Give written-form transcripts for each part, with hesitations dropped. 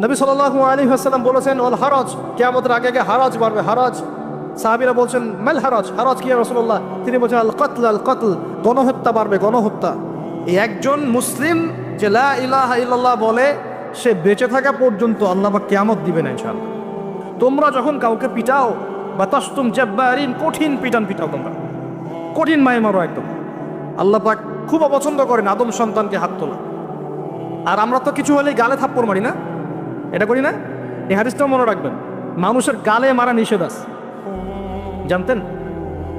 নবী সাল্লাল্লাহু আলাইহি ওয়াসাল্লাম বলেছেন ওয়াল হারাজ, কিয়ামতের আগে আগে হারাজ বাড়বে, হারাজ। সাহাবীরা বলছেন মাল হারাজ, হারাজ কি ইয়া রাসূলুল্লাহ? তিনি বলছেন আল কতল, আল কতল, গণহত্যা বাড়বে, গণহত্যা। এই একজন মুসলিম যে লা ইলাহা ইল্লাল্লাহ বলে সে বেঁচে থাকা পর্যন্ত আল্লাহ পাক কিয়ামত দিবেন ইনশাআল্লাহ। তোমরা যখন কাউকে পিটাও বা তাসতুম জাব্বারিন, কঠিন পিটান পিটাও, তোমরা কঠিন মায়ে মারো একদম। আল্লাহ পাক খুব অপছন্দ করেন আদম সন্তানকে হাত তোলা। আর আমরা তো কিছু হলেই গালে থাপ্পড় মারি না, এটা করি না? এই হাদিসটাও মনে রাখবেন, মানুষের গালে মারা নিষেধ আছে, জানতেন?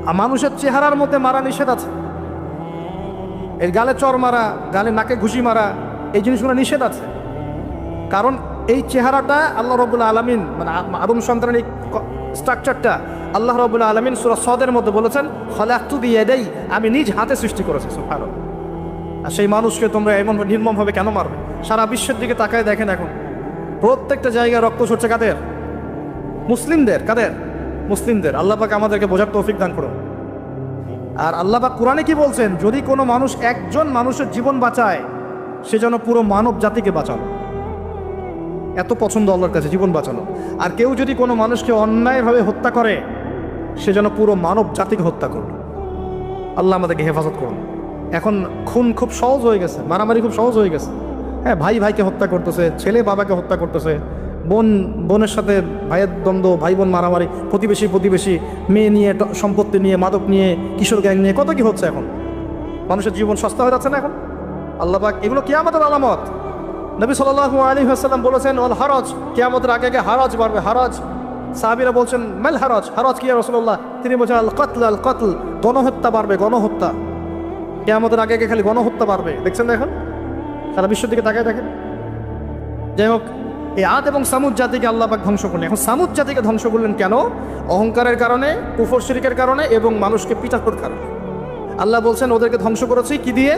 আর মানুষের চেহারার মধ্যে মারা নিষেধ আছে। এর গালে চর মারা, গালে নাকে ঘুষি মারা, এই জিনিসগুলো নিষেধ আছে। কারণ এই চেহারাটা আল্লাহ রাব্বুল আলামিন, মানে আদম সন্তানের এই স্ট্রাকচারটা আল্লাহ রাব্বুল আলামিন সূরা সদের মধ্যে বলেছেন খলাকতু বিয়াদাই, আমি নিজ হাতে সৃষ্টি করেছি। সুবহানাল্লাহ। আর সেই মানুষকে তোমরা এমন নির্মমভাবে কেন মারবে? সারা বিশ্বের দিকে তাকায় দেখেন, এখন প্রত্যেকটা জায়গায় রক্ত ঝরছে কাদের? মুসলিমদের। কাদের? মুসলিমদের। আল্লাহ পাক আমাদেরকে বোঝার তৌফিক দান করুন। আর আল্লাহ পাক কোরআনে কি বলছেন? যদি কোনো মানুষ একজন মানুষের জীবন বাঁচায়, সে যেন পুরো মানব জাতিকে বাঁচানো। এত পছন্দ আল্লাহর কাছে জীবন বাঁচানো। আর কেউ যদি কোনো মানুষকে অন্যায়ভাবে হত্যা করে, সে যেন পুরো মানব জাতিকে হত্যা করল। আল্লাহ আমাদেরকে হেফাজত করুন। এখন খুন খুব সহজ হয়ে গেছে, মারামারি খুব সহজ হয়ে গেছে। হ্যাঁ, ভাই ভাইকে হত্যা করতেছে, ছেলে বাবাকে হত্যা করতেছে, বোন বোনের সাথে ভাইয়ের দ্বন্দ্ব, ভাই বোন মারামারি, প্রতিবেশী মেয়ে নিয়ে, সম্পত্তি নিয়ে, মাদক নিয়ে, কিশোর গ্যাং নিয়ে, কত কি হচ্ছে এখন। মানুষের জীবন সস্তা হয়ে যাচ্ছে না এখন? আল্লাহ পাক এগুলো কিয়ামতের আলামত। নবী সাল্লাল্লাহু আলাইহি ওয়াসাল্লাম বলেছেন ওয়াল হারাজ, কিয়ামতের আগে আগে হারাজ বাড়বে, হারাজ। সাহাবীরা বলছেন মাল হারাজ, হারাজ কি ইয়া রাসূলুল্লাহ? তিনি বলছেন আল কতল, আল কতল, গণহত্যা বাড়বে, গণহত্যা। কিয়ামতের আগে আগে খালি গণহত্যা বাড়বে। দেখছেন না এখন? সারা বিশ্বের দিকে তাকায় দেখেন। যাই হোক, এই আদ এবং সামুদ জাতিকে আল্লাহ পাক ধ্বংস করলেন। এখন সামুদ জাতিকে ধ্বংস করলেন কেন? অহংকারের কারণে, কুফর শিরকের কারণে এবং মানুষকে পিটানোর কারণে। আল্লাহ বলছেন ওদেরকে ধ্বংস করেছি কি দিয়ে?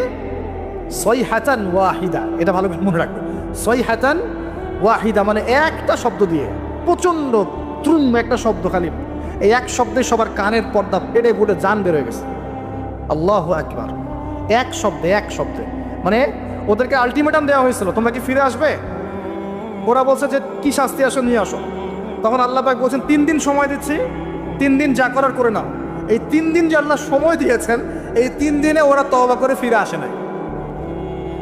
সয়হাতান ওয়াহিদা। এটা ভালো মনে রাখবেন, সয়হাতান ওয়াহিদা মানে একটা শব্দ দিয়ে, প্রচণ্ড ত্রুম একটা শব্দ, খালি এই এক শব্দে সবার কানের পর্দা পেড়ে ফুটে জান বের হয়ে গেছে। আল্লাহু আকবার। এক শব্দে মানে ওদেরকে আলটিমেটাম দেওয়া হয়েছিল, তোমরা কি ফিরে আসবে? ওরা বলছে যে কি শাস্তি আসো নিয়ে আসো। তখন আল্লাহ পাক বলছেন 3 দিন সময় দিচ্ছি, 3 দিন যা করার করে নাও। এই 3 দিন যে আল্লাহ সময় দিয়েছেন, এই 3 দিনে ওরা তওবা করে ফিরে আসে নাই,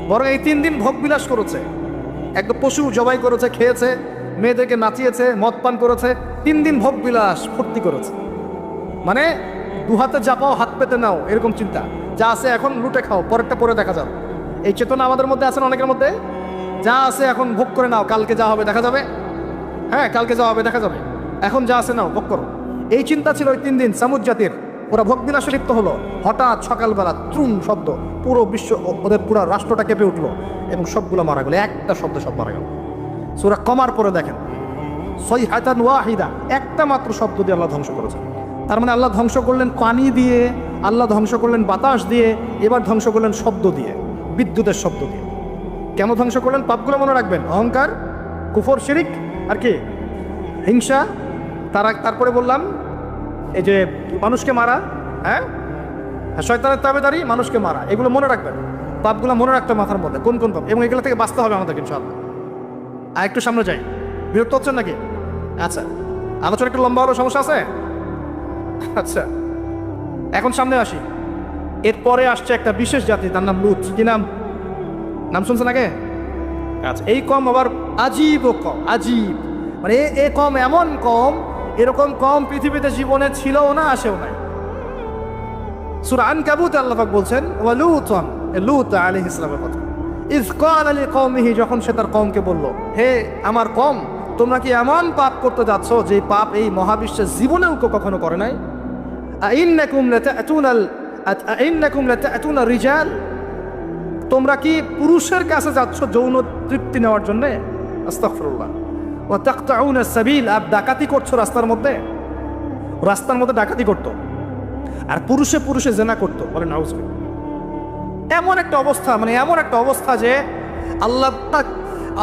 বরং এই 3 দিন ভোগ বিলাস করেছে, একটা পশু জবাই করেছে, খেয়েছে, মেয়েদেরকে নাচিয়েছে, মদ পান করেছে। 3 দিন ভোগ বিলাস ফুর্তি করেছে। মানে দু হাতে যা পাও হাত পেতে নাও, এরকম চিন্তা। যা আছে এখন লুটে খাও, পরেরটা পরে দেখা যাবে। এই চেতনা আমাদের মধ্যে আছে না অনেকের মধ্যে? যা আছে এখন ভোগ করে নাও, কালকে যা হবে দেখা যাবে। হ্যাঁ, কালকে যা হবে দেখা যাবে, এখন যা আছে নাও, ভোগ করো। এই চিন্তা ছিল ওই 3 দিন সামুদ জাতির। ওরা ভোগ বিলাসে লিপ্ত হলো। হঠাৎ সকালবেলা ত্রুম শব্দ, পুরো বিশ্ব, ওদের পুরো রাষ্ট্রটা কেঁপে উঠলো এবং সবগুলো মারা গেল। একটা শব্দে সব মারা গেল। সূরা কমার পরে দেখেন সয়হাতান ওয়াহিদা, একটা মাত্র শব্দ দিয়ে আল্লাহ ধ্বংস করেছেন। তার মানে আল্লাহ ধ্বংস করলেন পানি দিয়ে, আল্লাহ ধ্বংস করলেন বাতাস দিয়ে, এবার ধ্বংস করলেন শব্দ দিয়ে, বিদ্যুতের শব্দ দিয়ে। কেন ধ্বংস করলেন? পাপগুলো মনে রাখবেন, অহংকার, কুফর, শিরিক, আর কি হিংসা। তারপরে বললাম এই যে মানুষকে মারা, হ্যাঁ, শয়তানের তাবেদারি, মানুষকে মারা, এগুলো মনে রাখবেন। পাপগুলো মনে রাখতে মাথার মধ্যে কোন কোন পাপ, এবং এগুলো থেকে বাঁচতে হবে আমাদেরকে ইনশাআল্লাহ। আর একটু সামনে যাই, বিরক্ত হচ্ছেন নাকি? আচ্ছা, আলোচনা একটু লম্বা হলো, সমস্যা আছে? আচ্ছা, এখন সামনে আসি। এরপরে আসছে একটা বিশেষ জাতি, তার নাম লুত। কি নাম? নাম শুনছেন আগে? আচ্ছা, এই কম আবার আজীব ও কম, আজীব মানে এ কম এমন কম, এরকম কম পৃথিবীতে জীবনে ছিলও না, আসেও নাই। সূরা আনকাবুতে আল্লাহ পাক বলছেন ওয়ালুতান, লূত আলাইহিস সালামের কথা। ইয ক্বালা লিকওমিহি, যখন সে তার কওমকে বলল, হে আমার কওম, তোমরা কি এমন পাপ করতে যাচ্ছ যে পাপ এই মহাবিশ্বের জীবনেও কেউ কখনো করে নাই? আইন্নাকুম লাতাতুনা রিজাল, তোমরা কি পুরুষের কাছে যাচ্ছ যৌন তৃপ্তি নেওয়ার জন্য? আস্তাগফিরুল্লাহ। ওয়া তাকতাউনা সাবিল, আর ডাকাতি করছো রাস্তার মধ্যে। রাস্তার মধ্যে ডাকাতি করতো, আর পুরুষে পুরুষে জেনা করতো। বলেন নাউজুবিল্লাহ। এমন একটা অবস্থা, মানে এমন একটা অবস্থা যে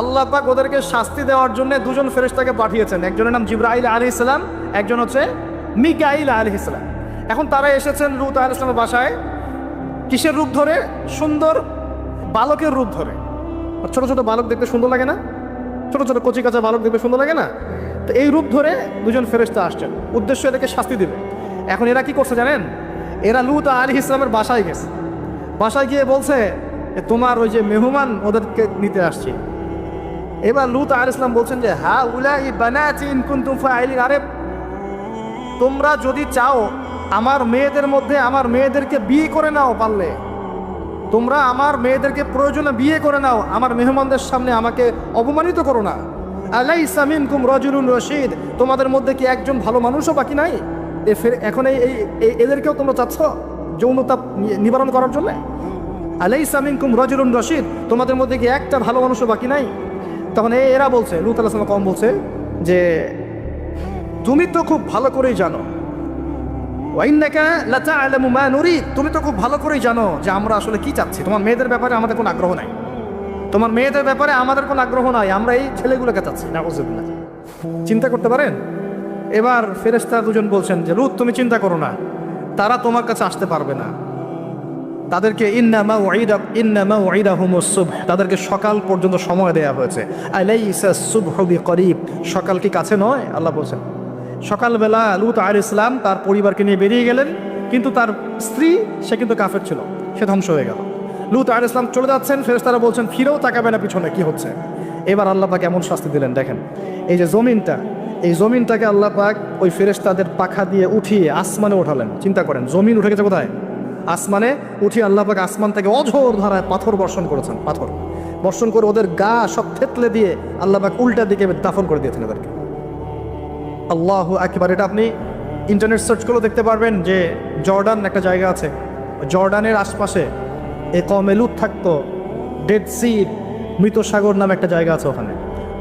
আল্লাহ পাক ওদেরকে শাস্তি দেওয়ার জন্য 2জন ফেরেশতাকে পাঠিয়েছেন। একজনের নাম জিবরাইল আলাইহিস সালাম, একজন হচ্ছে মিকাইল আলাইহিস সালাম। এখন তারা এসেছেন লূত আলাইহিস সালামের বাসায় কিসের রূপ ধরে? সুন্দর বালকের রূপ ধরে। ছোট ছোট বালক দেখতে সুন্দর লাগে না? ছোট ছোট কচি কাঁচা বালক দেখবে সুন্দর লাগে না? তো এই রূপ ধরে দুজন ফেরেশতা আসছেন, উদ্দেশ্য এদেরকে শাস্তি দিবে। এখন এরা কি করছে জানেন? এরা লূত আলাইহিস সালামের বাসায় গেছে, বাসায় গিয়ে বলছে তোমার ওই যে মেহমান ওদেরকে নিতে আসছি। এবার লূত আলাইহিস সালাম বলছেন যে হা উলাই বানাতি ইন কুনতুম ফাইলিন, আরে তোমরা যদি চাও আমার মেয়েদের মধ্যে আমার মেয়েদেরকে বিয়ে করে নাও, পারলে তোমরা আমার মেয়েদেরকে প্রয়োজনে বিয়ে করে নাও, আমার মেহমানদের সামনে আমাকে অপমানিত করো না। আলাইসা মিনকুম রাজুলুন রশিদ, তোমাদের মধ্যে কি একজন ভালো মানুষও বাকি নাই? এখন এদেরকেও তোমরা চাচ্ছ যৌনতা নিবারণ করার জন্য? আলাইসা মিনকুম রাজুলুন রশিদ, তোমাদের মধ্যে কি একটা ভালো মানুষও বাকি নাই? তখন এরা বলছে, লূত আলাইহিস সালাম কম বলছে যে তুমি তো খুব ভালো করেই জানো, ওয়াইন্নাকা লাতা'লামু মা নুরিদ, তুমি তো খুব ভালো করেই জানো যে আমরা আসলে কি চাচ্ছি। তোমার মেয়েদের ব্যাপারে আমাদের কোনো আগ্রহ নাই, তোমার মেয়েদের ব্যাপারে আমাদের কোনো আগ্রহ নাই, আমরা এই ছেলেগুলোকে চাচ্ছি। নাউযুবিল্লাহ, চিন্তা করতে পারেন? এবার ফেরেশতা দুজন বলছেন যে লূত তুমি চিন্তা করো না, তারা তোমার কাছে আসতে পারবে না। তাদেরকে ইন্না মাউইদাহুমুস সুবহ, তাদেরকে সকাল পর্যন্ত সময় দেয়া হয়েছে। আলাইসাস সুবহু বিকরিব, সকাল কি কাছে নয়? আল্লাহ বলছেন সকালবেলা লূত আলাইহিস সালাম তার পরিবারকে নিয়ে বেরিয়ে গেলেন, কিন্তু তার স্ত্রী সে কিন্তু কাফের ছিল, সে ধ্বংস হয়ে গেল। লূত আলাইহিস সালাম চলে যাচ্ছেন, ফেরেশতারা বলছেন ফিরেও তাকাবে না পিছনে, কি হচ্ছে। এবার আল্লাহ পাক এমন শাস্তি দিলেন, দেখেন এই যে জমিনটা, এই জমিনটাকে আল্লাহ পাক ওই ফেরেশতাদের পাখা দিয়ে উঠিয়ে আসমানে ওঠালেন। চিন্তা করেন, জমিন উঠে গেছে কোথায়? আসমানে। উঠিয়ে আল্লাহ পাক আসমান থেকে অঝোর ধারায় পাথর বর্ষণ করেছেন, পাথর বর্ষণ করে ওদের গা সব থেতলে দিয়ে আল্লাহ পাক উল্টা দিকে দাফন করে দিয়েছেন ওদেরকে। আল্লাহু আকবার। এটা আপনি ইন্টারনেট সার্চ করলেও দেখতে পারবেন যে জর্ডান একটা জায়গা আছে, জর্ডানের আশপাশে এ কওমে লূত থাকতো। ডেড সি, মৃত সাগর নামে একটা জায়গা আছে ওখানে,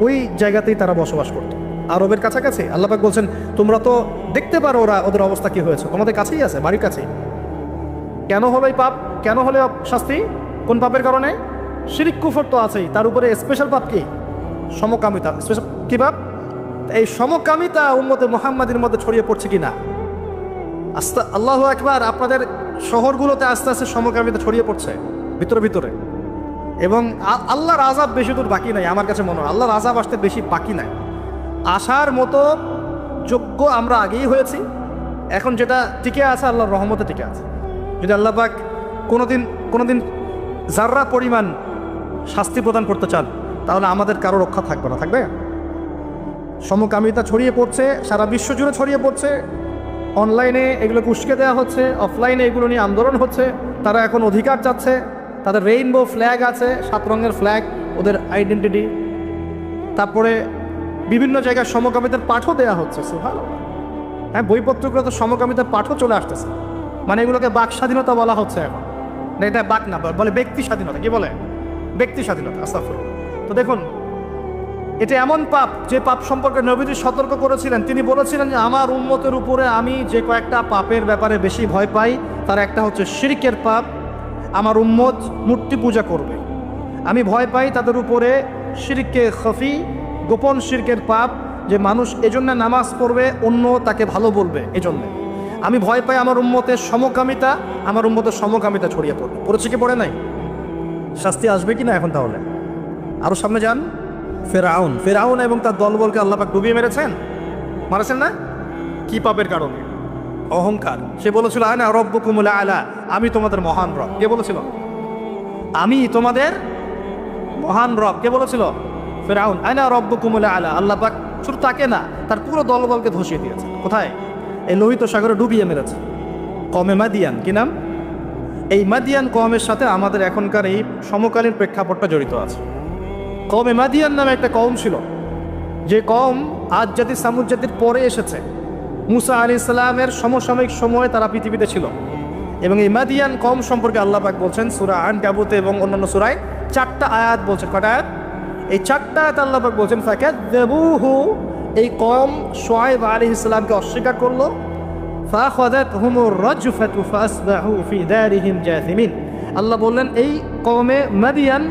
ওই জায়গাতেই তারা বসবাস করতো, আরবের কাছাকাছি। আল্লাহ পাক বলছেন তোমরা তো দেখতে পারো ওদের অবস্থা কি হয়েছে, তোমাদের কাছেই আছে, বাড়ির কাছেই। কেন হলো এই পাপ? কেন হলো শাস্তি? কোন পাপের কারণে? শিরিক কুফর তো আছেই, তার উপরে স্পেশাল পাপ কি? সমকামিতা। স্পেশাল কি পাপ? এই সমকামিতা উম্মতে মুহাম্মাদের মধ্যে ছড়িয়ে পড়ছে কিনা? আল্লাহু আকবার। আপনাদের শহরগুলোতে আস্তে আস্তে সমকামিতা ছড়িয়ে পড়ছে ভিতরে ভিতরে, এবং আল্লাহর আযাব বেশি দূর বাকি নাই। আমার কাছে মনে হয় আল্লাহর আযাব আসতে বেশি বাকি নাই, আসার মতো যোগ্য আমরা আগেই হয়েছি। এখন যেটা টিকে আছে আল্লাহর রহমতে টিকে আছে। যদি আল্লাহ পাক কোনোদিন যাররা পরিমাণ শাস্তি প্রদান করতে চান, তাহলে আমাদের কারো রক্ষা থাকবে না, থাকবে। সমকামিতা ছড়িয়ে পড়ছে, সারা বিশ্ব জুড়ে ছড়িয়ে পড়ছে। অনলাইনে এগুলোকে উস্কে দেওয়া হচ্ছে, অফলাইনে এগুলো নিয়ে আন্দোলন হচ্ছে। তারা এখন অধিকার চাচ্ছে, তাদের রেইনবো ফ্ল্যাগ আছে, 7 রঙের ফ্ল্যাগ ওদের আইডেন্টিটি। তারপরে বিভিন্ন জায়গায় সমকামিতার পাঠও দেওয়া হচ্ছে। সুবহানাল্লাহ। হ্যাঁ, বইপত্রগুলো তো সমকামিতার পাঠও চলে আসতেছে। মানে এগুলোকে বাক স্বাধীনতা বলা হচ্ছে এখন। না, এটা বাক না, বলে ব্যক্তি স্বাধীনতা। কি বলে? ব্যক্তি স্বাধীনতা। আস্তাগফিরুল্লাহ। তো দেখুন, এটা এমন পাপ যে পাপ সম্পর্কে নবীজি সতর্ক করেছিলেন। তিনি বলেছিলেন যে আমার উম্মতের উপরে আমি যে কয়েকটা পাপের ব্যাপারে বেশি ভয় পাই, তার একটা হচ্ছে শিরকের পাপ। আমার উম্মত মূর্তি পূজা করবে, আমি ভয় পাই তাদের উপরে শিরকে খফি, গোপন শিরকের পাপ, যে মানুষ এজন্য নামাজ পড়বে, অন্য তাকে ভালো বলবে, এজন্য আমি ভয় পাই। আমার উম্মতের সমকামিতা, আমার উম্মতের সমকামিতা ছড়িয়ে পড়বে। পড়েছে কি পড়ে নাই? শাস্তি আসবে কি না এখন? তাহলে আরো সামনে যান। ফেরাউন এবং তার দলবলকে আল্লাহ পাক ডুবিয়ে মেরেছেন, মারেছেন না? কি পাপের কারণে? অহংকার। সে বলেছিল আনা রব্বুকুমুল আলা, আমি তোমাদের মহান রব। কে বলেছিল? আমি তোমাদের মহান রব। কে বলেছিল? ফেরাউন। আনা রব্বুকুমুল আলা। আল্লাহ পাক শুধু তাকে না, তার পুরো দলবলকে ধসিয়ে দিয়েছে। কোথায়? এই লোহিত সাগরে ডুবিয়ে মেরেছে। কওমে মাদিয়ান। কি নাম? এই মাদিয়ান কওমের সাথে আমাদের এখনকার এই সমকালীন প্রেক্ষাপটটা জড়িত আছে। কওমে মাদিয়ান নামে একটা কওম ছিল, যে কওম আদ জাতি সামুদ জাতির পরে এসেছে। মুসা আলাইহিস সালামের সমসাময়িক সময়ে তারা পৃথিবীতে ছিল। এবং এই মাদিয়ান কওম সম্পর্কে আল্লাহ পাক বলছেন সূরা আনকাবুতে এবং অন্যান্য সূরায় 4টা আয়াত বলছেন। কয়টা আয়াত? এই 4টা আয়াত আল্লাহ পাক বলছেন ফাকাযযাবুহু, এই কওম শুআয়ব আলাইহিস সালামকে অস্বীকার করলো। ফাখাযাতহুমুর রাজফাতু ফাসবাহু ফি দারিহিম জাথিমিন। আল্লাহ বললেন এই কওমে মাদিয়ান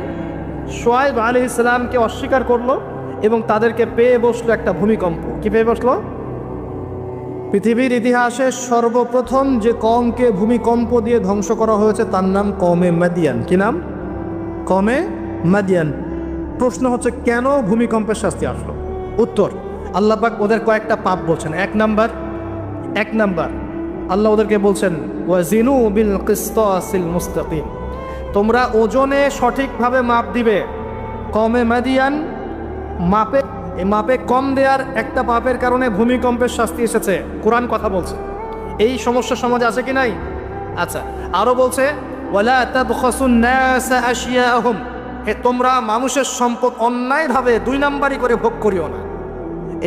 শুআয়ব আলাইহিস সালামকে অস্বীকার করলো এবং তাদেরকে পেয়ে বসলো একটা ভূমিকম্প। কি পেয়ে বসলো? পৃথিবীর ইতিহাসে সর্বপ্রথম যে কওমকে ভূমিকম্প দিয়ে ধ্বংস করা হয়েছে তার নাম কওমে মাদিয়ান। কি নাম? কওমে মাদিয়ান। প্রশ্ন হচ্ছে কেন ভূমিকম্পের শাস্তি আসলো? উত্তর, আল্লাহ পাক ওদের কয়েকটা পাপ বলছেন। এক নাম্বার আল্লাহ ওদেরকে বলছেন ওয়াজিনু বিল কিসতাসিল মুস্তাকিম, তোমরা ওজনে সঠিকভাবে মাপ দিবে। কমে মাদিয়ান, মাপে কম দেওয়ার একটা পাপের কারণে ভূমিকম্পের শাস্তি এসেছে। কোরআন কথা বলছে। এই সমস্যা সমাজে আছে কি নাই? আচ্ছা, আরো বলছে ওয়ালা তাবখাসুন নাস আশিয়াহুম, তোমরা মানুষের সম্পদ অন্যায়ভাবে 2 নাম্বারি করে ভোগ করিও না।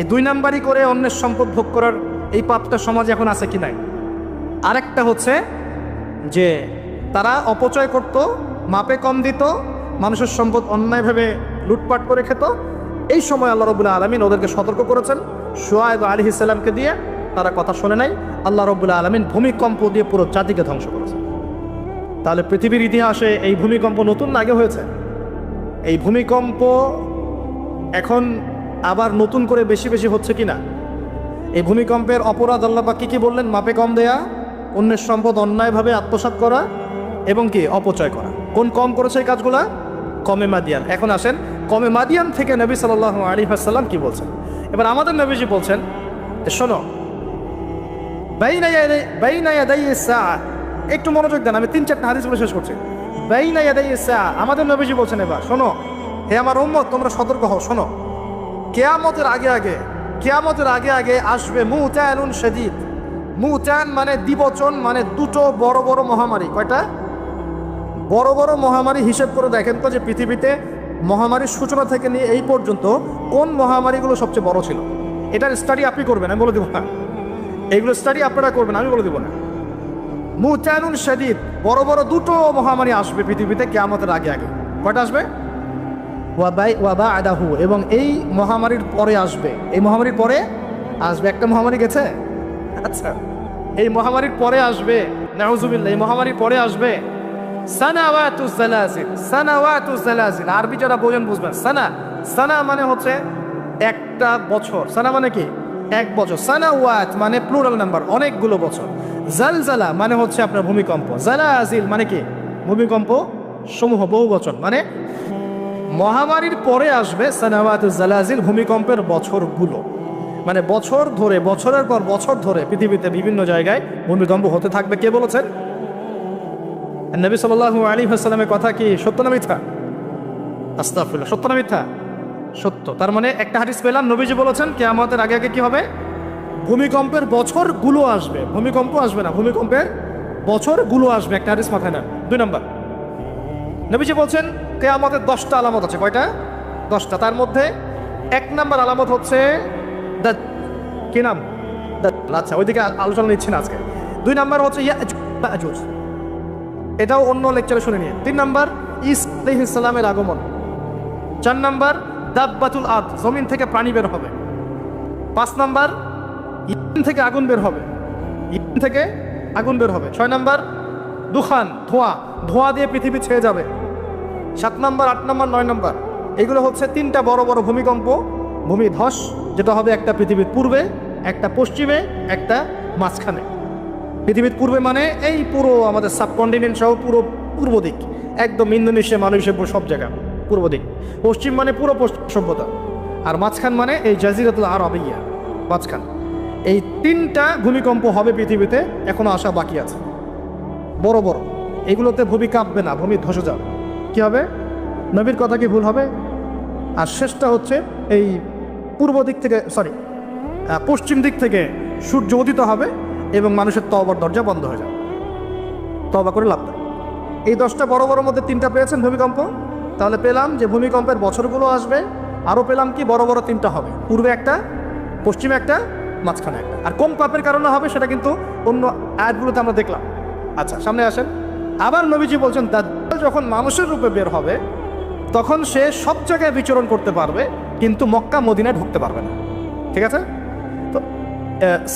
এই 2 নাম্বারি করে অন্যের সম্পদ ভোগ করার এই পাপটা সমাজে এখন আছে কি নাই? আরেকটা হচ্ছে যে তারা অপচয় করত, মাপে কম দিত, মানুষের সম্পদ অন্যায়ভাবে লুটপাট করে খেত। এই সময় আল্লাহ রাব্বুল আলামিন ওদেরকে সতর্ক করেছেন শুআয়ব আলাইহিস সালামকে দিয়ে, তারা কথা শোনে নাই। আল্লাহ রাব্বুল আলামিন ভূমিকম্প দিয়ে পুরো জাতিকে ধ্বংস করেছেন। তাহলে পৃথিবীর ইতিহাসে এই ভূমিকম্প নতুন না আগে হয়েছে? এই ভূমিকম্প এখন আবার নতুন করে বেশি বেশি হচ্ছে কি না? এই ভূমিকম্পের অপরাধ আল্লাহ পাক কি বললেন? মাপে কম দেয়া, অন্যের সম্পদ অন্যায়ভাবে আত্মসাৎ করা এবং কি অপচয় করা। কোন কম করেছে এই কাজগুলা? কমে মাদিয়ান। এখন আসেন কমে মাদিয়ান থেকে নবী সাল্লাল্লাহু আলাইহি ওয়াসাল্লাম কি বলছেন। এবার আমাদের নবীজি বলছেন, শোনো, বাইনা ইয়াদাই সাআ, একটু মনোযোগ দেন, আমি 3-4টা হাদিস বলে শেষ করছি। বাইনা ইয়াদাই সাআ, আমাদের নবীজি বলছেন, এবার শোনো হে আমার উম্মত, তোমরা সতর্ক হও। শোনো, কিয়ামতের আগে আগে আসবে মুতানুন শাদীদ। মুতান মানে দ্বিবচন, মানে দুটো বড় বড় মহামারী। কয়টা বড় বড় মহামারী? হিসেব করে দেখেন তো যে পৃথিবীতে মহামারীর সূচনা থেকে নিয়ে এই পর্যন্ত কোন মহামারীগুলো সবচেয়ে বড় ছিল। এটার স্টাডি আপনি করবেন, আমি বলে দেবো না। এইগুলো স্টাডি আপনারা করবেন, আমি বলে দেবো না। মুতানুন শাদীদ, বড় বড় দুটো মহামারী আসবে পৃথিবীতে কিয়ামতের আগে আগে। কয়টা আসবে? ওয়াবা আদাহু, এবং এই মহামারীর পরে আসবে। এই মহামারীর পরে আসবে একটা মহামারী গেছে। আচ্ছা, এই মহামারীর পরে আসবে, নাউজুবিল্লাহ, এই মহামারীর পরে আসবে সানাওয়াতুজ জালাজিল। আরবি যারা বোঝেন বুঝবেন। সানা মানে হচ্ছে একটা বছর। সানা মানে কি? এক বছর। সানাওয়াত মানে প্লুরাল নাম্বার, অনেকগুলো বছর। জালজালা মানে হচ্ছে আপনার ভূমিকম্প। জালাজিল মানে কি? ভূমিকম্প সমূহ, বহু বচন। মানে মহামারীর পরে আসবে সানাওয়াতুজ জালাজিল, ভূমিকম্পের বছরগুলো। মানে বছর ধরে, বছরের পর বছর ধরে পৃথিবীতে বিভিন্ন জায়গায় ভূমিকম্প হতে থাকবে। কে বলেছেন? নবী সাল্লাল্লাহু আলাইহি ওয়াসাল্লামের কথা কি সত্য না মিথ্যা? আস্তাগফিরুল্লাহ, সত্য না মিথ্যা? সত্য। তার মানে একটা হাদিস পেলাম, নবীজি বলেছেন কিয়ামতের আগে আগে কি হবে? ভূমিকম্পের বছরগুলো আসবে। ভূমিকম্প আসবে না, ভূমিকম্পের বছরগুলো আসবে। একটা হাদিস মাথায় নেন। 2 নাম্বার, নবীজি বলছেন কিয়ামতের 10টা আলামত আছে। কয়টা? 10টা। তার মধ্যে 1 নাম্বার আলামত হচ্ছে কি নাম? আচ্ছা, ওইদিকে আলোচনা নিচ্ছি না আজকে। 2 নাম্বার হচ্ছে ইয়াজুজ, এটাও অন্য লেকচারে শুনে নিয়ে। 3 নাম্বার ঈসা আলাইহিস সালামের আগমন। 4 নাম্বার দাব্বাতুল আরদ, জমিন থেকে প্রাণী বের হবে। 5 নাম্বার ইয়েমেন থেকে আগুন বের হবে। 6 নাম্বার দুখান, ধোঁয়া দিয়ে পৃথিবী ছেয়ে যাবে। 7 নাম্বার, 8 নাম্বার, 9 নাম্বার, এগুলো হচ্ছে 3টা বড় বড় ভূমিকম্প, ভূমিধস, যেটা হবে একটা পৃথিবীর পূর্বে, একটা পশ্চিমে, একটা মাঝখানে। পৃথিবীর পূর্বে মানে এই পুরো আমাদের সাবকন্টিনেন্ট সহ পুরো পূর্ব দিক, একদম ইন্দোনেশিয়া, মালয়েশিয়া, সব জায়গা পূর্ব দিক। পশ্চিম মানে পুরো পশ্চিম সভ্যতা, আর মাঝখান মানে এই জাজিরাতুল আরবিয়া, মাঝখান। এই 3টা ভূমিকম্প হবে পৃথিবীতে, এখনো আসা বাকি আছে বড় বড়। এগুলোতে ভূমি কাঁপবে না, ভূমি ধসে যাবে। কী হবে? নবীর কথা কি ভুল হবে? আর শেষটা হচ্ছে এই পূর্ব দিক থেকে, পশ্চিম দিক থেকে সূর্য উদিত হবে এবং মানুষের তওবার দরজা বন্ধ হয়ে যাবে। তওবা করে লাভ নেই। এই 10টা বড় বড় মধ্যে 3টা পেয়েছেন ভূমিকম্প। তাহলে পেলাম যে ভূমিকম্পের বছরগুলো আসবে। আরও পেলাম কি বড় বড় 3টা হবে, পূর্বে একটা, পশ্চিমে একটা, মাঝখানে একটা। আর কোন পাপের কারণে হবে সেটা কিন্তু অন্য আয়াতগুলোতে আমরা দেখলাম। আচ্ছা, সামনে আসেন। আবার নবীজি বলছেন দাজ্জাল যখন মানুষের রূপে বের হবে তখন সে সব জায়গায় বিচরণ করতে পারবে, কিন্তু মক্কা মদিনায় ঢুকতে পারবে না। ঠিক আছে? তো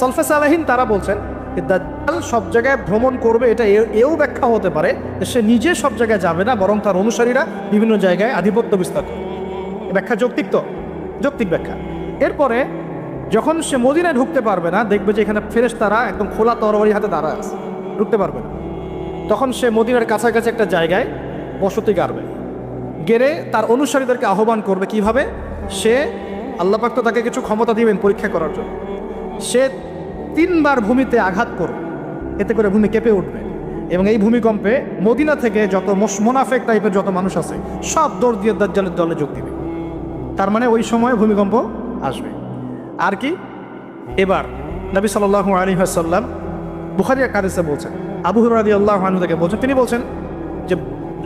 সলফে সালাহিন তারা বলছেন দাজ্জাল সব জায়গায় ভ্রমণ করবে। এটা এও ব্যাখ্যা হতে পারে যে সে নিজে সব জায়গায় যাবে না, বরং তার অনুসারীরা বিভিন্ন জায়গায় আধিপত্য বিস্তার করবে। ব্যাখ্যা যৌক্তিক, তো যৌক্তিক ব্যাখ্যা। এরপরে যখন সে মদিনায় ঢুকতে পারবে না, দেখবে যে এখানে ফেরেশতারা একদম খোলা তরবারি হাতে দাঁড়ায় আছে, ঢুকতে পারবে না। তখন সে মদিনার কাছাকাছি একটা জায়গায় বসতি গাড়বে। গেড়ে তার অনুসারীদেরকে আহ্বান করবে কিভাবে? সে আল্লাহ পাক তো তাকে কিছু ক্ষমতা দিবেন পরীক্ষা করার জন্য। সে 3 বার ভূমিতে আঘাত করবে, এতে করে ভূমি কেঁপে উঠবে এবং এই ভূমিকম্পে মদিনা থেকে যত মোনাফেক টাইপের যত মানুষ আছে সব দৌড় দিয়ে দাজ্জালের দলে যোগ দিবে। তার মানে ওই সময় ভূমিকম্প আসবে। আর কি, এবার নবী সাল্লাল্লাহু আলাইহি ওয়াসাল্লাম বুখারী এক হাদিসে বলছেন, আবু হুরায়রা রাদিয়াল্লাহু আনহু থেকে বলছেন, তিনি বলছেন যে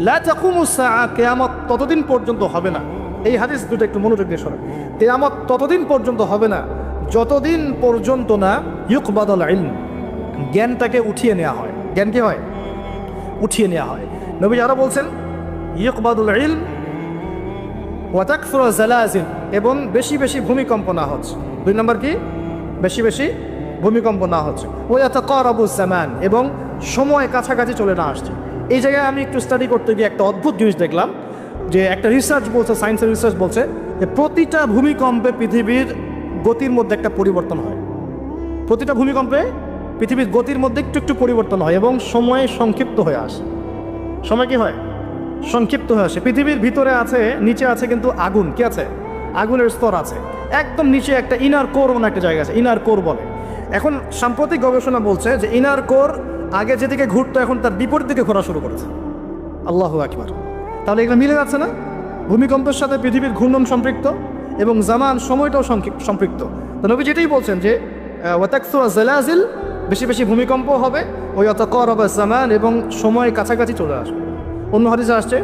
লা তাকুমুস সাআ, কিয়ামত ততদিন পর্যন্ত হবে না। এই হাদিস দুটো একটু মনোযোগ দিয়ে শোনেন। কিয়ামত ততদিন পর্যন্ত হবে না যতদিন পর্যন্ত না ইউকবাদুল ইলম, জ্ঞানটাকে উঠিয়ে নেওয়া হয়। জ্ঞান কি হয়? উঠিয়ে নেওয়া হয়। নবী আরো বলছেন ইউকবাদুল ইলম ওয়া তাকসুরু জালাজিল, এবং বেশি বেশি ভূমিকম্প না হচ্ছে। 2 নম্বর কি? বেশি বেশি ভূমিকম্প না হচ্ছে। ওয়া ইয়াতাকারাবুজ জামান, এবং সময় কাছাকাছি চলে না আসছে। এই জায়গায় আমি একটু স্টাডি করতে গিয়ে একটা অদ্ভুত জিনিস দেখলাম, যে একটা রিসার্চ বলছে, সায়েন্সের রিসার্চ বলছে যে প্রতিটা ভূমিকম্পে পৃথিবীর গতির মধ্যে একটা পরিবর্তন হয়। প্রতিটা ভূমিকম্পে পৃথিবীর গতির মধ্যে একটু একটু পরিবর্তন হয় এবং সময় সংক্ষিপ্ত হয়ে আসে। সময় কি হয়? সংক্ষিপ্ত হয়ে আসে। পৃথিবীর ভিতরে আছে, নিচে আছে কিন্তু আগুন, কি আছে? আগুনের স্তর আছে। একদম নিচে একটা ইনার কোর মনে একটা জায়গা আছে, ইনার কোর বলে। এখন সাম্প্রতিক গবেষণা বলছে যে ইনার কোর আগে যেদিকে ঘুরতো এখন তার বিপরীত দিকে ঘোরা শুরু করেছে। আল্লাহু আকবার। তাহলে এগুলো মিলে যাচ্ছে না? ভূমিকম্পের সাথে পৃথিবীর ঘূর্ণন সম্পৃক্ত এবং জামান সময়টাও সম্পৃক্ত। তো নবী যেটাই বলছেন যে ওয়া তাকসুরু জালাজিল, বেশি বেশি ভূমিকম্প হবে, ওয়া ইয়াতাকারাবু জামান, এবং সময় কাছাকাছি চলে আসবে। অন্য হাদিসে আসছে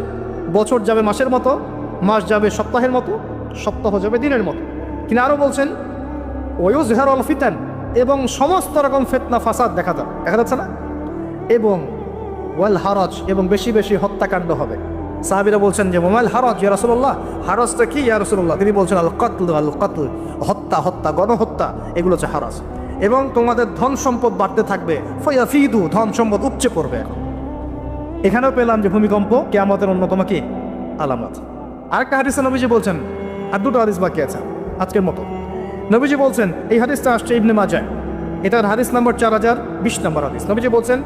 বছর যাবে মাসের মতো, মাস যাবে সপ্তাহের মতো, সপ্তাহ যাবে দিনের মতো। তিনি আরও বলছেন ওয়ায়ুযহারুল ফিতান, এবং সমস্ত রকম ফিতনা ফাসাদ দেখা যাচ্ছে না, এবং ওয়াল হারাজ, এবং বেশি বেশি হত্যাকাণ্ড হবে। সাহাবীরা বলছেন যে ওয়াল হারাজ ইয়া রাসূলুল্লাহ, হারাজটা কি ইয়া রাসূলুল্লাহ? তিনি বলছেন আল কতল, হত্যা, গণহত্যা, এগুলো হচ্ছে হারাজ। এবং তোমাদের ধন সম্পদ বাড়তে থাকবে, ফায়াফিদু, ধন সম্পদ উপচে পড়বে। এখানেও পেলাম যে ভূমিকম্প কিয়ামতের অন্যতম কি আলামত। আরেকটা হাদিসে নবীজি বলছেন, আর 2টো হাদিস বাকি আছে আজকের মতো। নবীজি বলছেন, এই হাদিসটা আসছে ইবনে মাজাহ, এটার হাদিস নাম্বার 4020 নম্বর হাদিস। নবীজি বলছেন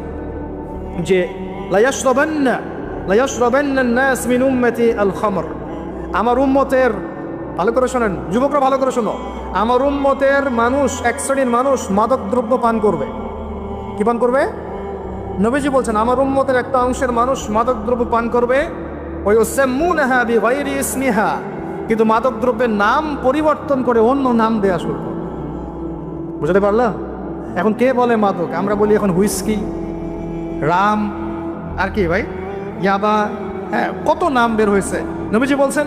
যে লা ইয়াশরাবান্না নাস মিন উম্মতি আল খামর, আমার উম্মতের, ভালো করে শোনেন যুবকরা, ভালো করে শোনো, আমার উম্মতের মানুষ, এক শ্রেণীর মানুষ মাদক দ্রব্য পান করবে। কি পান করবে? নবীজি বলছেন আমার উম্মতের একটা অংশের মানুষ মাদক দ্রব্য পান করবে, ওয়ায়ুসাম্মুনাহা বিগাইরি ইসমিহা, কিন্তু মাদক দ্রব্যের নাম পরিবর্তন করে অন্য নাম দেয়া শুরু করবে। বুঝতে পারলাম? এখন কে বলে মাদক? আমরা বলি এখন হুইস্কি, রাম, আর কি ভাই, ইয়াবা, হ্যাঁ, কত নাম বের হয়েছে। নবীজি বলছেন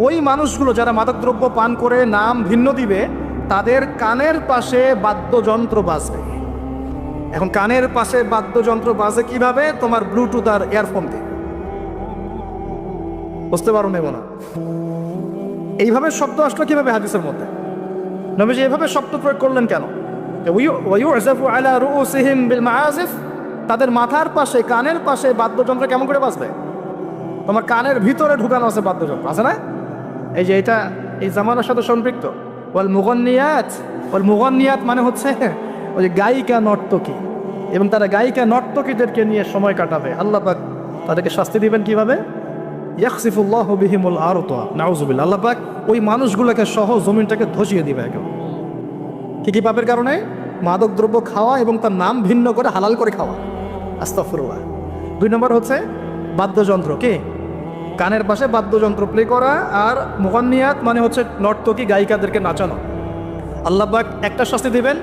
ওই মানুষগুলো যারা মাদক দ্রব্য পান করে নাম ভিন্ন দিবে, তাদের কানের পাশে বাদ্যযন্ত্র বাজবে। এখন কানের পাশে বাদ্যযন্ত্র বাজে কিভাবে? তোমার ব্লুটুথ আর ইয়ারফোন দিয়ে। বুঝতে পারো নেব না? এইভাবে শব্দ আসলো কিভাবে হাদিসের মধ্যে? নবীজি এভাবে শব্দ প্রয়োগ করলেন কেন? ওয়ায়ুযফু আলা রুউসিহিম বিল মাআজিফ, তাদের মাথার পাশে, কানের পাশে বাদ্যযন্ত্র কেমন করে বাজবে? তোমার কানের ভিতরে ঢুকানো আছে বাদ্যযন্ত্র, আছে না? এই যে এটা এই জামানার সাথে সম্পৃক্ত। ওয়াল মুগান্নিয়াত মানে হচ্ছে ওই যে গায়িকা, নর্তকী, এবং তারা গায়িকা নর্তকীদেরকে নিয়ে সময় কাটাবে। আল্লাহ পাক তাদেরকে শাস্তি দিবেন কিভাবে? ইয়াখসিফুল্লাহু বিহিমুল আরদা, নাউযুবিল্লাহ। আল্লাহ পাক ওই মানুষগুলোকে সহ জমিনটাকে ধসিয়ে দিবে একেবারে। কি পাপের কারণে? মাদক দ্রব্য খাওয়া এবং তার নাম ভিন্ন করে হালাল করে খাওয়া। আস্তাগফিরুল্লাহ। 2 নম্বর হচ্ছে বাদ্যযন্ত্র, কি? কানের পাশে বাদ্যযন্ত্র প্লে করা। আর মুগান্নিয়াত মানে হচ্ছে নর্তকী, গায়িকাদেরকে নাচানো। আল্লাহ পাক একটা শাস্তি দিবেন,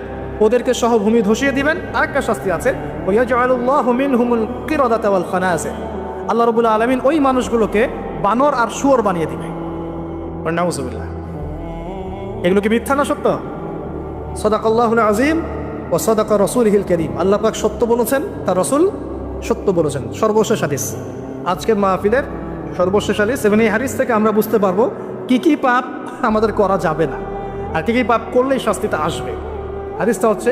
ওদেরকে সহ ভূমি ধসিয়ে দিবেন। আরেকটা শাস্তি আছে, ওয়ায়াজআলুল্লাহু মিনহুমুল কিরাদাতা ওয়াল খানাজির, আল্লাহ রাব্বুল আলামিন ওই মানুষগুলোকে বানর আর শুয়োর বানিয়ে দিবে। নাউযুবিল্লাহ। এগুলো কি মিথ্যা না সত্য? সাদাকাল্লাহুল আযীম ওয়া সাদাকা রাসূলুহুল কারীম। আল্লাহ পাক সত্য বলেছেন, তার রাসূল সত্য বলেছেন। সর্বশেষ হাদিস, আজকের মাহফিলের সর্বশেষ হাদিস, এবং এই হাদিস থেকে আমরা বুঝতে পারবো কি কি পাপ আমাদের করা যাবে না আর কি কি পাপ করলেই শাস্তিটা আসবে। হাদিসটা হচ্ছে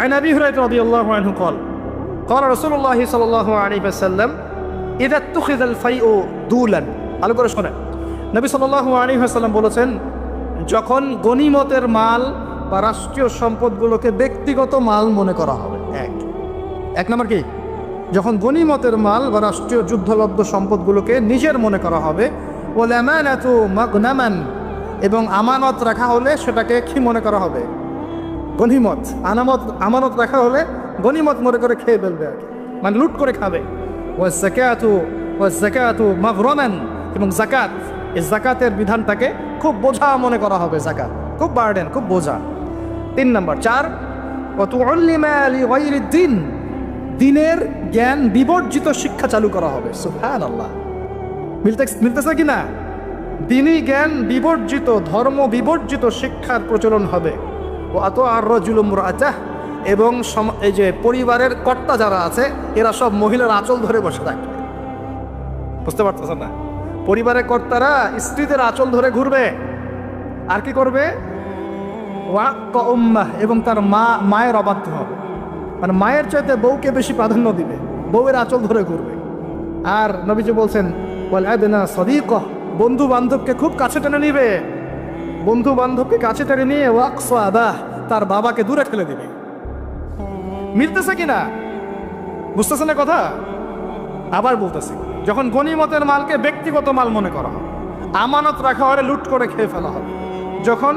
আন আবি হুরায়রা রাদিয়াল্লাহু আনহু قال قال رسول الله صلى الله عليه وسلم اذا اتخذ الفيء دولا। ভালো করে শোনেন, নবী সাল্লাল্লাহু আলাইহি ওয়াসাল্লাম বলেছেন, যখন গনিমতের মাল বা রাষ্ট্রীয় সম্পদগুলোকে ব্যক্তিগত মাল মনে করা হবে। এক নম্বর কি? যখন গনিমতের মাল বা রাষ্ট্রীয় যুদ্ধলব্ধ সম্পদগুলোকে নিজের মনে করা হবে, ওয়াল আমানাতু মাগনামান, এবং আমানত রাখা হলে সেটাকে কি মনে করা হবে? গনিমত। আমানত রাখা হলে গনিমত মনে করে খেয়ে ফেলবে আর কি, মানে লুট করে খাবে। ওয়াজ যাকাতু মাগরামান, এবং জাকাত, এই জাকাতের বিধানটাকে খুব বোঝা মনে করা হবে। জাকাত খুব বার্ডেন, খুব বোঝা। 3 নম্বর 4, ওয়াতুআল্লিমা লিগাইরিদ দ্বীন, দ্বীনের জ্ঞান বিবর্জিত শিক্ষা চালু করা হবে। সুবহানাল্লাহ, মিলতেছে কি না? দ্বীনি জ্ঞান বিবর্জিত, ধর্ম বিবর্জিত শিক্ষার প্রচলন হবে। ও আত আর রাজুলু মুরআতাহ, এবং এই যে পরিবারের কর্তা যারা আছে এরা সব মহিলার আঁচল ধরে বসে থাকবে। বুঝতে পারতেছেন না? পরিবারের কর্তারা স্ত্রীদের আঁচল ধরে ঘুরবে। আর কি করবে? ওয়াক্কা উম্মাহ, এবং তার মায়ের অবাধ্য হবে, মানে মায়ের চাইতে বউকে বেশি প্রাধান্য দিবে, বউয়ের আঁচল ধরে ঘুরবে। আর নবীজি বলছেন ওয়াল আদনা সাদিকা, বন্ধু বান্ধবকে খুব কাছে টেনে নিবে, বন্ধু বান্ধবকে কাছে টেনে নিয়ে ওয়াকসা আবাহ, তার বাবাকে দূরে ঠেলে দিবে। মিলতেছে কিনা? বুঝতেছে না কথা? আবার বলতেছি, যখন গনিমতের মালকে ব্যক্তিগত মাল মনে করা হবে, আমানত রাখা হলে লুট করে খেয়ে ফেলা হবে। যখন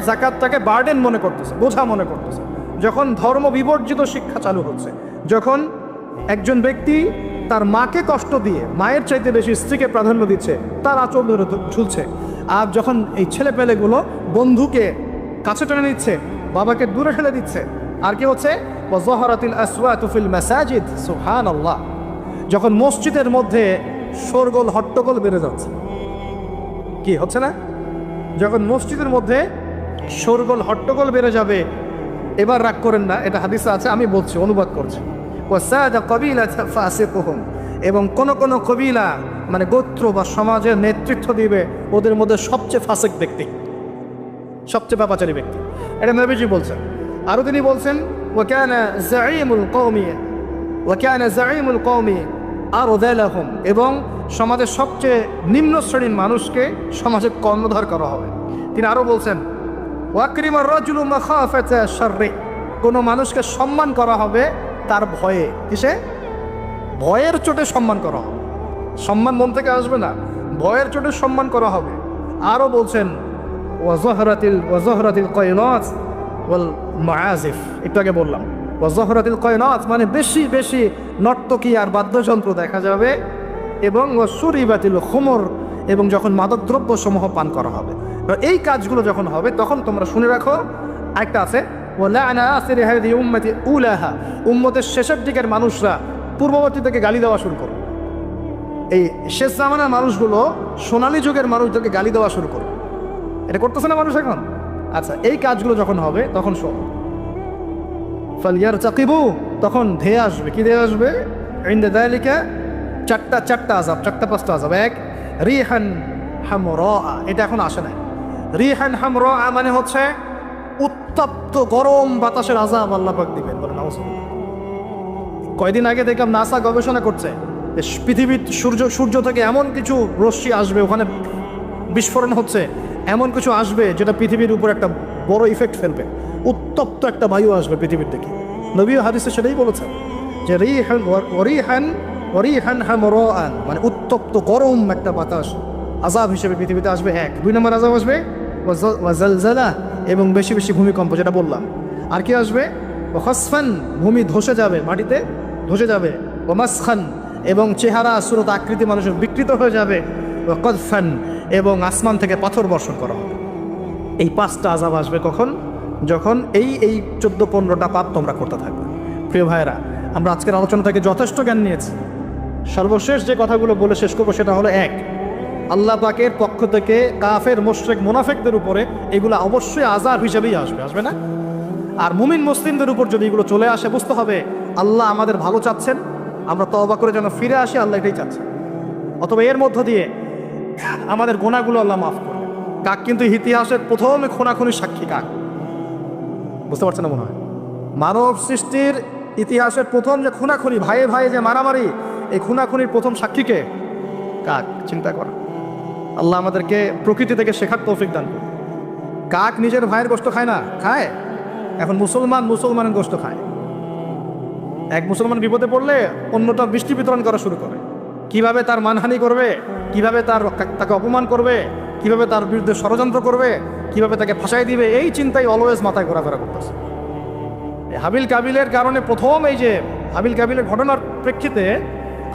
জাকাতটাকে বার্ডেন মনে করতেছে, বোঝা মনে করতেছে, যখন ধর্ম বিবর্জিত শিক্ষা চালু হচ্ছে, যখন একজন ব্যক্তি তার মাকে কষ্ট দিয়ে মায়ের চাইতে বেশি স্ত্রীকে প্রাধান্য দিচ্ছে, তার আঁচল ধরে ঝুলছে। আর যখন এই ছেলেপেলেগুলো বন্ধুকে কাছে টেনে নিচ্ছে, বাবাকে দূরে ঠেলে দিচ্ছে। আর কি হচ্ছে? ওয়াযাহারাতিল আসওয়াতু ফিল মাসাজিদ, সুবহানাল্লাহ, যখন মসজিদের মধ্যে শোরগোল হট্টগোল বেড়ে যাচ্ছে। কি হচ্ছে না? যখন মসজিদের মধ্যে শোরগোল হট্টগোল বেড়ে যাবে, এবার রাগ করেন না, এটা হাদিসে আছে, আমি বলছি, অনুবাদ করছি। ওয়াসাদা কবিলাতা ফাসিকুহুম, এবং কোন কোন কবিলা মানে গোত্র বা সমাজের নেতৃত্ব দিবে ওদের মধ্যে সবচেয়ে ফাসিক ব্যক্তি, সবচেয়ে পাপাচারী ব্যক্তি। এটা নবীজি বলছেন। আরও তিনি বলছেন ওয়াকানা যাঈমুল কওমি আরযালাহুম, এবং সমাজের সবচেয়ে নিম্ন শ্রেণীর মানুষকে সমাজে কর্ণধার করা হবে। তিনি আরও বলছেন ওয়াকরিমার রাজুলু মাখাফাতা শাররি, কোনো মানুষকে সম্মান করা হবে তার ভয়ে। কিসে? ভয়ের চোটে সম্মান করা হবে। সম্মান মন থেকে আসবে না, ভয়ের চোটে সম্মান করা হবে। আরও বলছেন ওয়াজহরাতিল কয়নাত ওয়াল মাআজিফ, একটু আগে বললাম ওয়াজহরাতিল কয়নাত মানে বেশি বেশি নর্তকী আর বাদ্যযন্ত্র দেখা যাবে, এবং ওয়াসুরিবাতিল খুমর, এবং যখন মাদকদ্রব্য সমূহ পান করা হবে। এই কাজগুলো যখন হবে তখন তোমরা শুনে রাখো, আরেকটা আছে ওয়ালা'না আসরি হাযিহি উম্মতি উলাহা, উম্মতের শেষের দিকের মানুষরা পূর্ববর্তী থেকে গালি দেওয়া শুরু করবে। এই শেষ জামানার মানুষগুলো সোনালী যুগের মানুষদেরকে গালি দেওয়া শুরু করবে। এটা করতেছে না মানুষ এখন? আচ্ছা, এই কাজগুলো যখন হবে তখন শোন, ফালইয়ারতাকিবু, তখন ধেয়ে আসবে। কি ধেয়ে আসবে? ইনদা যালিকা চারটা আযাব, 4-5টা আযাব। 1, রিহান হামরা, এটা এখন আসে নাই। রিহান হামরা মানে হচ্ছে উত্তপ্ত গরম বাতাসের আযাব আল্লাহ পাক দিবেন। বলেন নাউজুবিল্লাহ। কয়দিন আগে দেখলাম নাসা গবেষণা করছে, পৃথিবীর সূর্য থেকে এমন কিছু রশ্মি আসবে, ওখানে বিস্ফোরণ হচ্ছে, এমন কিছু আসবে যেটা পৃথিবীর উপর একটা বড় ইফেক্ট ফেলবে। উত্তপ্ত একটা বায়ু আসবে পৃথিবীর থেকে। নবী হাদিসে সেটাই বলেছেন যে রিহান হামরাআন মানে উত্তপ্ত গরম একটা বাতাস আযাব হিসেবে পৃথিবীতে আসবে। 1, 2 নম্বর আযাব আসবে ওয়াজালজালা, এবং বেশি বেশি ভূমিকম্প, যেটা বললাম। আর কি আসবে? ওয়াখাসফান, ভূমি ধসে যাবে, মাটিতে ধসে যাবে। ওয়ামাসখান, এবং চেহারা সুরত আকৃতি মানুষের বিকৃত হয়ে যাবে। ওয়াকদফান, এবং আসমান থেকে পাথর বর্ষণ করা হবে। এই 5টা আযাব আসবে কখন? যখন এই 14-15টা পাপ তোমরা করতে থাকবে। প্রিয় ভাইয়েরা, আমরা আজকের আলোচনা থেকে যথেষ্ট জ্ঞান নিয়েছি। সর্বশেষ যে কথাগুলো বলে শেষ করবো সেটা হলো 1, আল্লাহ পাকের পক্ষ থেকে কাফের মুশরিক মুনাফিকদের উপরে এগুলো অবশ্যই আযাব হিসেবেই আসবে, আসবে না? আর মুমিন মুসলিমদের উপর যদি এগুলো চলে আসে, বুঝতে হবে আল্লাহ আমাদের ভালো চাচ্ছেন, আমরা তওবা করে যেন ফিরে আসি, আল্লাহ এটাই চাচ্ছেন। অথবা এর মধ্য দিয়ে আমাদের গুনাহগুলো আল্লাহ মাফ করবে। কাক কিন্তু ইতিহাসের প্রথম খুনাখুনির সাক্ষী কাক। বুঝতে পারছেন না মনে হয়? মানব সৃষ্টির ইতিহাসের প্রথম যে খুনাখুনি, ভাইয়ে ভাইয়ে যে মারামারি, এই খুনাখুনির প্রথম সাক্ষীকে কাক। চিন্তা কর, আল্লাহ আমাদেরকে প্রকৃতি থেকে শেখার তৌফিক দান করুন। কাক নিজের ভাইয়ের গোশত খায় না? খায়। এখন মুসলমানের গোশত খায়। এক মুসলমান বিপদে পড়লে অন্যটা বৃষ্টি বিতরণ করা শুরু করে, কিভাবে তার মানহানি করবে, কিভাবে তাকে অপমান করবে, কিভাবে তার বিরুদ্ধে ষড়যন্ত্র করবে, কিভাবে তাকে ফাঁসাই দিবে, এই চিন্তাই অলওয়েজ মাথায় ঘোরাফেরা করতেছে। হাবিল কাবিলের কারণে প্রথম এই যে হাবিল কাবিলের ঘটনার প্রেক্ষিতে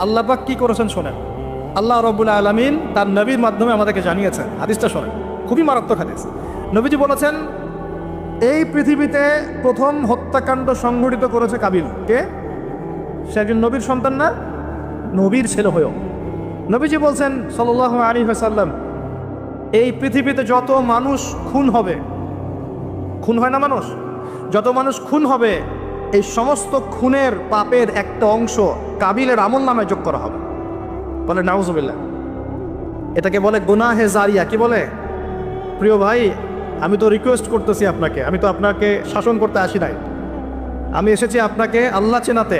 আল্লাহ পাক কি করেছেন শোনেন। আল্লাহ রাব্বুল আলামিন তার নবীর মাধ্যমে আমাদেরকে জানিয়েছেন, হাদিসটা শোনেন, খুবই মারাত্মক হাদিস। নবীজি বলেছেন, এই পৃথিবীতে প্রথম হত্যাকাণ্ড সংঘটিত করেছে কাবিল। কে? সে একজন নবীর সন্তান না, নবীর ছেলে হয়েও। নবীজি বলছেন সাল্লাল্লাহু আলাইহি ওয়াসাল্লাম, এই পৃথিবীতে যত মানুষ খুন হবে, খুন হয় না মানুষ, যত মানুষ খুন হবে, এই সমস্ত খুনের পাপের একটা অংশ কাবিলের আমল নামে যোগ করা হবে। বলে নাউজুবিল্লাহ। এটাকে বলে গুনাহে জারিয়া। কি বলে? প্রিয় ভাই, আমি তো রিকোয়েস্ট করতেছি আপনাকে, আমি তো আপনাকে শাসন করতে আসি নাই, আমি এসেছি আপনাকে আল্লাহ চেনাতে,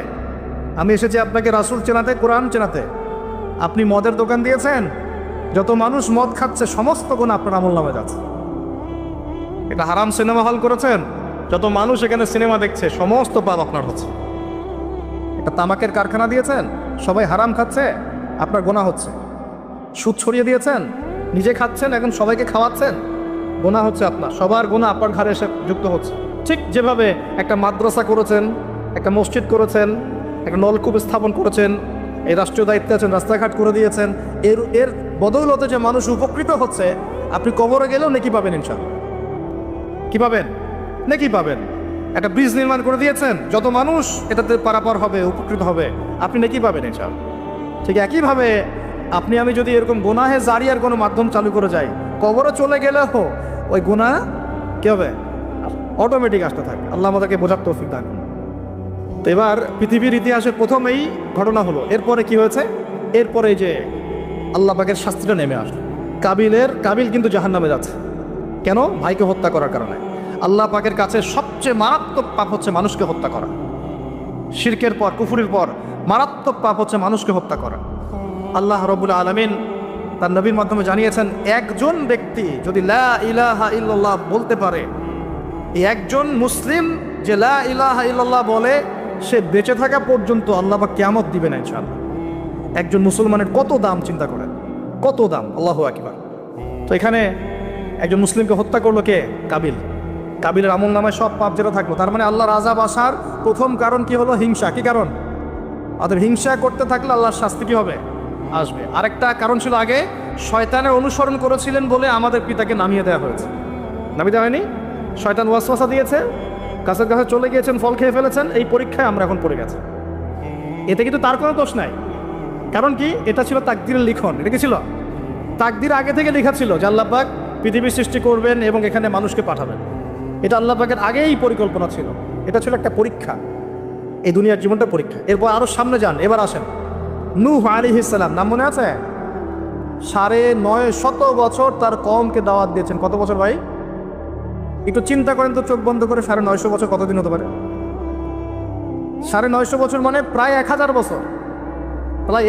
আমি এসেছি আপনাকে রাসূল চেনাতে, কোরআন চেনাতে। আপনি মদের দোকান দিয়েছেন, যত মানুষ মদ খাচ্ছে সমস্ত গুনাহ আপনার আমল নামে যাচ্ছে। এটা হারাম সিনেমা হল করেছেন, যত মানুষ এখানে সিনেমা দেখছে সমস্ত পাপ আপনার হচ্ছে। একটা তামাকের কারখানা দিয়েছেন, সবাই হারাম খাচ্ছে, আপনার গুনাহ হচ্ছে। সুদ ছড়িয়ে দিয়েছেন, নিজে খাচ্ছেন, এখন সবাইকে খাওয়াচ্ছেন, গুনাহ হচ্ছে আপনার। সবার গুনাহ আপনার ঘাড়ে এসে যুক্ত হচ্ছে। ঠিক যেভাবে একটা মাদ্রাসা করেছেন, একটা মসজিদ করেছেন, একটা নলকূপ স্থাপন করেছেন, এই রাষ্ট্রীয় দায়িত্বে আছেন, রাস্তাঘাট করে দিয়েছেন, এর বদৌলতে যে মানুষ উপকৃত হচ্ছে, আপনি কবরে গেলেও নেকি পাবেন ইনশাআল্লাহ। কি পাবেন? নেকি পাবেন। একটা ব্রিজ নির্মাণ করে দিয়েছেন, যত মানুষ এটাতে পারাপার হবে, উপকৃত হবে, আপনি নেকি পাবেন ইনশাআল্লাহ। ঠিক একইভাবে আপনি আমি যদি এরকম গুনাহে জারিয়ার কোনো মাধ্যম চালু করে যাই, কবরে চলে গেলেও ওই গুনাহ কি হবে? অটোমেটিক আসতে থাকে। আল্লাহ আমাদেরকে বোঝার তৌফিক দান। তো এবার পৃথিবীর ইতিহাসের প্রথম এই ঘটনা হলো। এরপরে কি হয়েছে? এরপরে যে আল্লাহ পাকের শাস্তিটা নেমে আসলো। কাবিল কিন্তু জাহান্নামে যাচ্ছে। কেন? ভাইকে হত্যা করার কারণে। আল্লাহ পাকের কাছে সবচেয়ে মারাত্মক পাপ হচ্ছে মানুষকে হত্যা করা। শিরকের পর, কুফরের পর মারাত্মক পাপ হচ্ছে মানুষকে হত্যা করা। আল্লাহ রাব্বুল আলামিন তার নবীর মাধ্যমে জানিয়েছেন, একজন ব্যক্তি যদি লা ইলাহা ইল্লাল্লাহ বলতে পারে, এই একজন মুসলিম যে লা ইলাহা ইল্লাল্লাহ বলে, সে বেঁচে থাকা পর্যন্ত আল্লাহ পাক কিয়ামত দিবে না ইনশাআল্লাহ। একজন মুসলমানের কত দাম চিন্তা করেন, কত দাম! আল্লাহু আকবার। তো এখানে একজন মুসলিমকে হত্যা করলো কে? কাবিল। কাবিলের আমল নামায় সব পাপ যেটা থাকলো, তার মানে আল্লাহর আযাব আসার প্রথম কারণ কি হলো? হিংসা। কি কারণ? অতএব হিংসা করতে থাকলে আল্লাহর শাস্তি কি হবে? আসবে। আরেকটা কারণ ছিল, আগে শয়তানের অনুসরণ করেছিলেন বলে আমাদের পিতাকে নামিয়ে দেওয়া হয়েছে। নামিয়ে দেওয়া হয়নি? শয়তান ওয়াসওয়াসা দিয়েছে, কাছে কাছে চলে গিয়েছেন, ফল খেয়ে ফেলেছেন, এই পরীক্ষায় আমরা এখন পড়ে গেছি। এতে কিন্তু তার কোনো দোষ নাই। কারণ কি? এটা ছিল তাকদীরের লিখন। এটা কি ছিল? তাকদীর আগে থেকে লেখা ছিল যে আল্লাহ পাক পৃথিবী সৃষ্টি করবেন এবং এখানে মানুষকে পাঠাবেন। এটা আল্লাহ পাকের আগেই পরিকল্পনা ছিল। এটা ছিল একটা পরীক্ষা, এই দুনিয়ার জীবনটা পরীক্ষা। এরপর আরো সামনে যান, এবার আসেন নূহ আলাইহিস সালাম। নাম মনে আছে? 950 বছর তার কওমকে দাওয়াত দিয়েছেন। কত বছর ভাই? একটু চিন্তা করেন তো, চোখ বন্ধ করে। 950 বছর কতদিন হতে পারে? 950 বছর মানে প্রায় 1000 বছর। প্রায়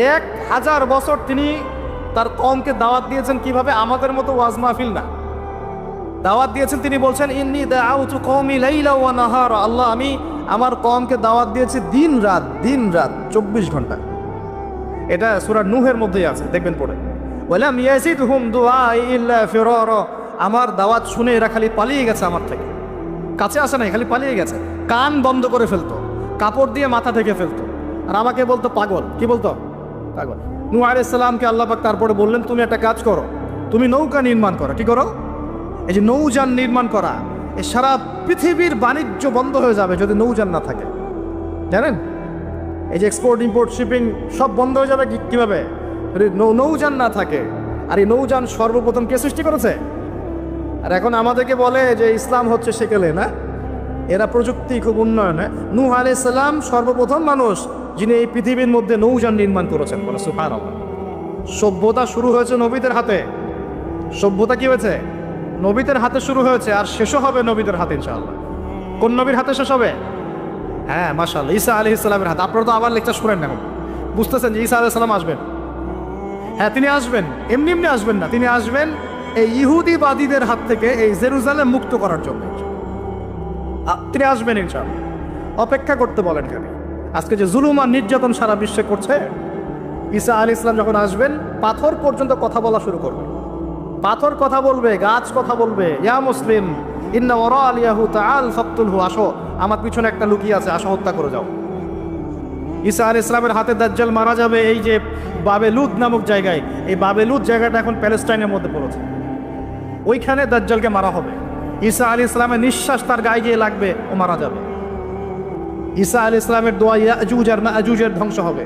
1000 বছর তিনি তার কওমকে দাওয়াত দিয়েছেন। কিভাবে? আমাদের মতো ওয়াজ মাহফিল না, দাওয়াত দিয়েছেন। তিনি বলছেন, ইন্নী দাআউতু কওমি লাইলা ওয়া নাহারা। আল্লাহ, আমি আমার কওমকে দাওয়াত দিয়েছি দিন রাত, 24 ঘন্টা। এটা সূরা নূহের মধ্যেই আছে, দেখবেন পড়ে। ওয়ালাম ইয়াজিদহুম দুআই ইল্লা ফিরারা। আমার দাওয়াত শুনে এরা খালি পালিয়ে গেছে আমার থেকে, কাছে আসে নাই, খালি পালিয়ে গেছে। কান বন্ধ করে ফেলতো, কাপড় দিয়ে মাথা ঢেকে ফেলতো, আর আমাকে বলতো পাগল। কি বলতো? পাগল। নূহ আলাইহিস সালামকে আল্লাহ পাক তারপরে বললেন, তুমি একটা কাজ করো, তুমি নৌকা নির্মাণ করো। কি করো? এই যে নৌযান নির্মাণ করা, এই সারা পৃথিবীর বাণিজ্য বন্ধ হয়ে যাবে যদি নৌযান না থাকে। জানেন, এই যে এক্সপোর্ট ইম্পোর্ট শিপিং সব বন্ধ হয়ে যাবে কিভাবে? যদি নৌযান না থাকে। আর এই নৌযান সর্বপ্রথম কে সৃষ্টি করেছে? আর এখন আমাদেরকে বলে যে ইসলাম হচ্ছে সেকেলে না, এরা প্রযুক্তি খুব উন্নয়ন। নূহ আলাইহিস সালাম সর্বপ্রথম মানুষ যিনি এই পৃথিবীর মধ্যে নৌযান নির্মাণ করেছেন। বলে সুবহানাল্লাহ। সভ্যতা শুরু হয়েছে নবীদের হাতে। সভ্যতা কি হয়েছে? নবীদের হাতে শুরু হয়েছে, আর শেষও হবে নবীদের হাতে ইনশাআল্লাহ। কোন নবীর হাতে শেষ হবে? হ্যাঁ, মাশাআল্লাহ, ঈসা আলাইহিস সালামের হাতে। আপনারা তো আবার লেকচার শুনেন না, বুঝতেছেন যে ঈসা আলাইহিস সালাম আসবেন। হ্যাঁ, তিনি আসবেন, এমনি এমনি আসবেন না, তিনি আসবেন এই ইহুদিবাদীদের হাত থেকে এই জেরুজালেম মুক্ত করার জন্য। তিনি আসবেন ইনশাআল্লাহ। অপেক্ষা করতে বলেন খালি। আজকে যে জুলুম আর নির্যাতন সারা বিশ্বে করছে, ঈসা আলাইহিস সালাম যখন আসবেন পাথর পর্যন্ত কথা বলা শুরু করবে। পাথর কথা বলবে, গাছ কথা বলবে, ইয়া মুসলিম ইন্না ওয়ারা আলিয়াহু তাআল ফাকতুলহু, আসো আমার পিছনে একটা লুকিয়ে আছে, আসো হত্যা করে যাও। ঈসা আলাইহিস সালামের হাতে দাজ্জাল মারা যাবে এই যে বাবেলুদ নামক জায়গায়। এই বাবেলুদ জায়গাটা এখন প্যালেস্টাইনের মধ্যে পড়েছে, ওইখানে দাজ্জালকে মারা হবে। ঈসা আলাইহিস সালামের নিঃশ্বাস তার গায়ে গিয়ে লাগবে, ও মারা যাবে। ঈসা আলাইহিস সালামের দোয়া ইয়াজুজ আর মাজুজের ধ্বংস হবে।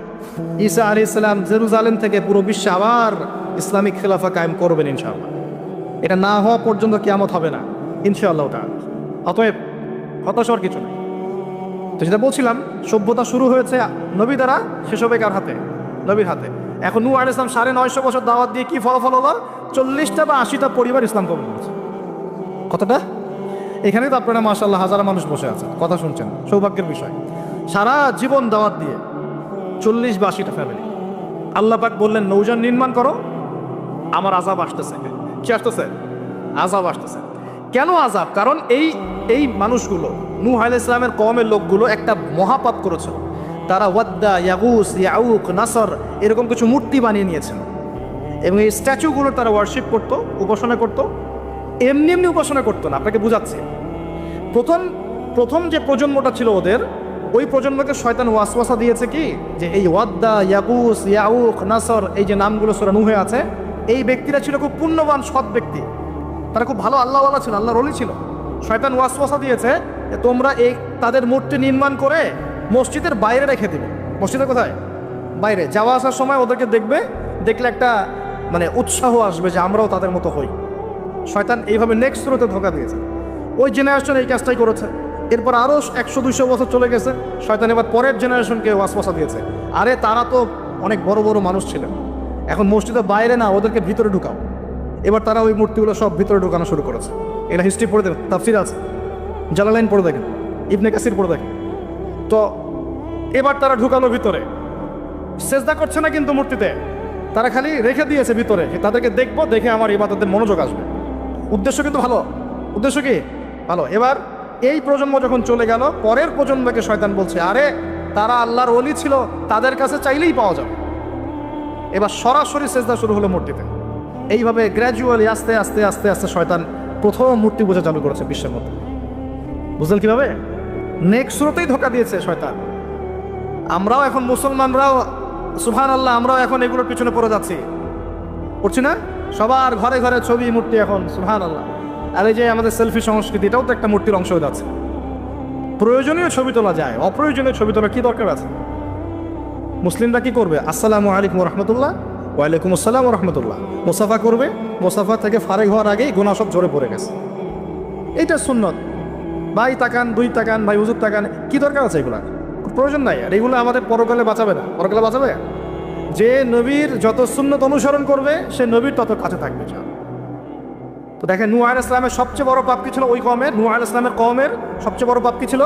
ঈসা আলাইহিস সালাম জেরুজালেম থেকে পুরো বিশ্বে আবার ইসলামিক খেলাফা কায়েম করবেন ইনশাআল্লাহ। এটা না হওয়া পর্যন্ত কিয়ামত হবে না ইনশাআল্লাহ তাআলা। অতএব হতাশার কিছু নেই। তো যেটা বলছিলাম, সভ্যতা শুরু হয়েছে নবী দ্বারা, শেষ হবে কার হাতে? নবীর হাতে। এখন নূহ আলাইহিস সালাম 950 বছর দাওয়াত দিয়ে কি ফলাফল হলো? 40টা বা 80টা পরিবার ইসলাম কবুল করেছে। কতটা? এখানে তো আপনারা মাশাআল্লাহ হাজার মানুষ বসে আছেন, কথা শুনছেন, সৌভাগ্যের বিষয়। সারা জীবন দাওয়াত দিয়ে 40 বা 80টা ফ্যামিলি। আল্লাহ পাক বললেন নৌযান নির্মাণ করো, আমার আযাব আসতেছে। কি আসতেছে? আযাব আসতেছে। কেন আযাব? কারণ এই মানুষগুলো, নূহ আলাইহিস সালামের কওমের লোকগুলো একটা মহাপাপ করেছে। তারা ওয়াদ্দা, ইয়াগুস, ইয়াউক, নাসর এরকম কিছু মূর্তি বানিয়ে নিয়েছেন এবং এই স্ট্যাচুগুলো তারা ওয়ার্শিপ করতো, উপাসনা করতো। এমনি এমনি উপাসনা করতো না, আপনাকে বুঝাচ্ছি। প্রথম যে প্রজন্মটা ছিল ওদের, ওই প্রজন্মকে শয়তান ওয়াসওয়াসা দিয়েছে কি, যে এই ওয়াদ্দা, ইয়াগুস, ইয়াউক, নাসর এই যে নামগুলো সূরা নূহে আছে, এই ব্যক্তিরা ছিল খুব পুণ্যবান সৎ ব্যক্তি, তারা খুব ভালো আল্লাহওয়ালা ছিল, আল্লাহর ওলি ছিল। শয়তান ওয়াসওয়াসা দিয়েছে যে তোমরা এই তাদের মূর্তি নির্মাণ করে মসজিদের বাইরে রেখে দিবে। মসজিদের কোথায়? বাইরে। যাওয়া আসার সময় ওদেরকে দেখলে একটা মানে উৎসাহ আসবে যে আমরাও তাদের মতো হই। শয়তান এইভাবে নেক্সট স্রোতে ধোঁকা দিয়েছে। ওই জেনারেশন এই কাজটাই করেছে। এরপর আরও 100-200 বছর চলে গেছে, শয়তান এবার পরের জেনারেশনকে ওয়াসওয়াসা দিয়েছে, আরে তারা তো অনেক বড় বড় মানুষ ছিলেন, এখন মসজিদের বাইরে না, ওদেরকে ভিতরে ঢুকাও। এবার তারা ওই মূর্তিগুলো সব ভিতরে ঢুকানো শুরু করেছে। এটা হিস্ট্রি পড়ে দেখেন, তাফসির আছে, জালালাইন পড়ে দেখেন, ইবনে কাসির পড়ে দেখেন। তো এবার তারা ঢুকালো ভিতরে, সেজদা করছে না কিন্তু মূর্তিতে, তারা খালি রেখে দিয়েছে ভিতরে, তাদেরকে দেখবো, দেখে আমার ইবাদতের মনোযোগ আসবে। উদ্দেশ্য কিন্তু ভালো, উদ্দেশ্য কি ভালো। এবার এই প্রজন্ম যখন চলে গেল, পরের প্রজন্মকে শয়তান বলছে আরে তারা আল্লাহর ওলি ছিল, তাদের কাছে চাইলেই পাওয়া যাবে। এবার সরাসরি সেজদা শুরু হলো মূর্তিতে। এইভাবে গ্র্যাজুয়ালি আস্তে আস্তে আস্তে আস্তে শয়তান প্রথম মূর্তি বোঝা চালু করেছে বিশ্বের মধ্যে। বুঝলেন কিভাবে? নেক্সট স্রোতেই ধোকা দিয়েছে শয়তান। আমরাও এখন মুসলমানরাও সুবহানাল্লাহ, আমরাও এখন এগুলোর পিছনে পড়ে যাচ্ছি, পড়ছি না? সবার ঘরে ঘরে ছবি, মূর্তি এখন, সুবহানাল্লাহ। আর এই যে আমাদের সেলফি সংস্কৃতি, এটাও তো একটা মূর্তির অংশ হয়ে যাচ্ছে। প্রয়োজনীয় ছবি তোলা যায়, অপ্রয়োজনীয় ছবি তোলা কি দরকার আছে? মুসলিমরা কি করবে? আসসালামু আলাইকুম রহমতুল্লাহ, ওয়ালাইকুম আসসালাম রহমতুল্লাহ, মুসাফা করবে, মুসাফা থেকে ফারেক হওয়ার আগেই গুনাহ সব ঝরে পড়ে গেছে। এইটা সুন্নত। ভাই তাকান, দুই তাকান, ভাই হুজুর তাকান, কি দরকার আছে এগুলা? প্রয়োজন নাই। আর এগুলো আমাদের পরকালে বাঁচাবে না। পরকালে বাঁচাবে যে নবীর যত সুন্নত অনুসরণ করবে, সে নবীর তত কাছে থাকবে। তো দেখেন, নূহ আলাইহিস সালামের সবচেয়ে বড় পাপ কি ছিল? ওই কওমের, নূহ আলাইহিস সালামের কওমের সবচেয়ে বড় পাপ কি ছিল?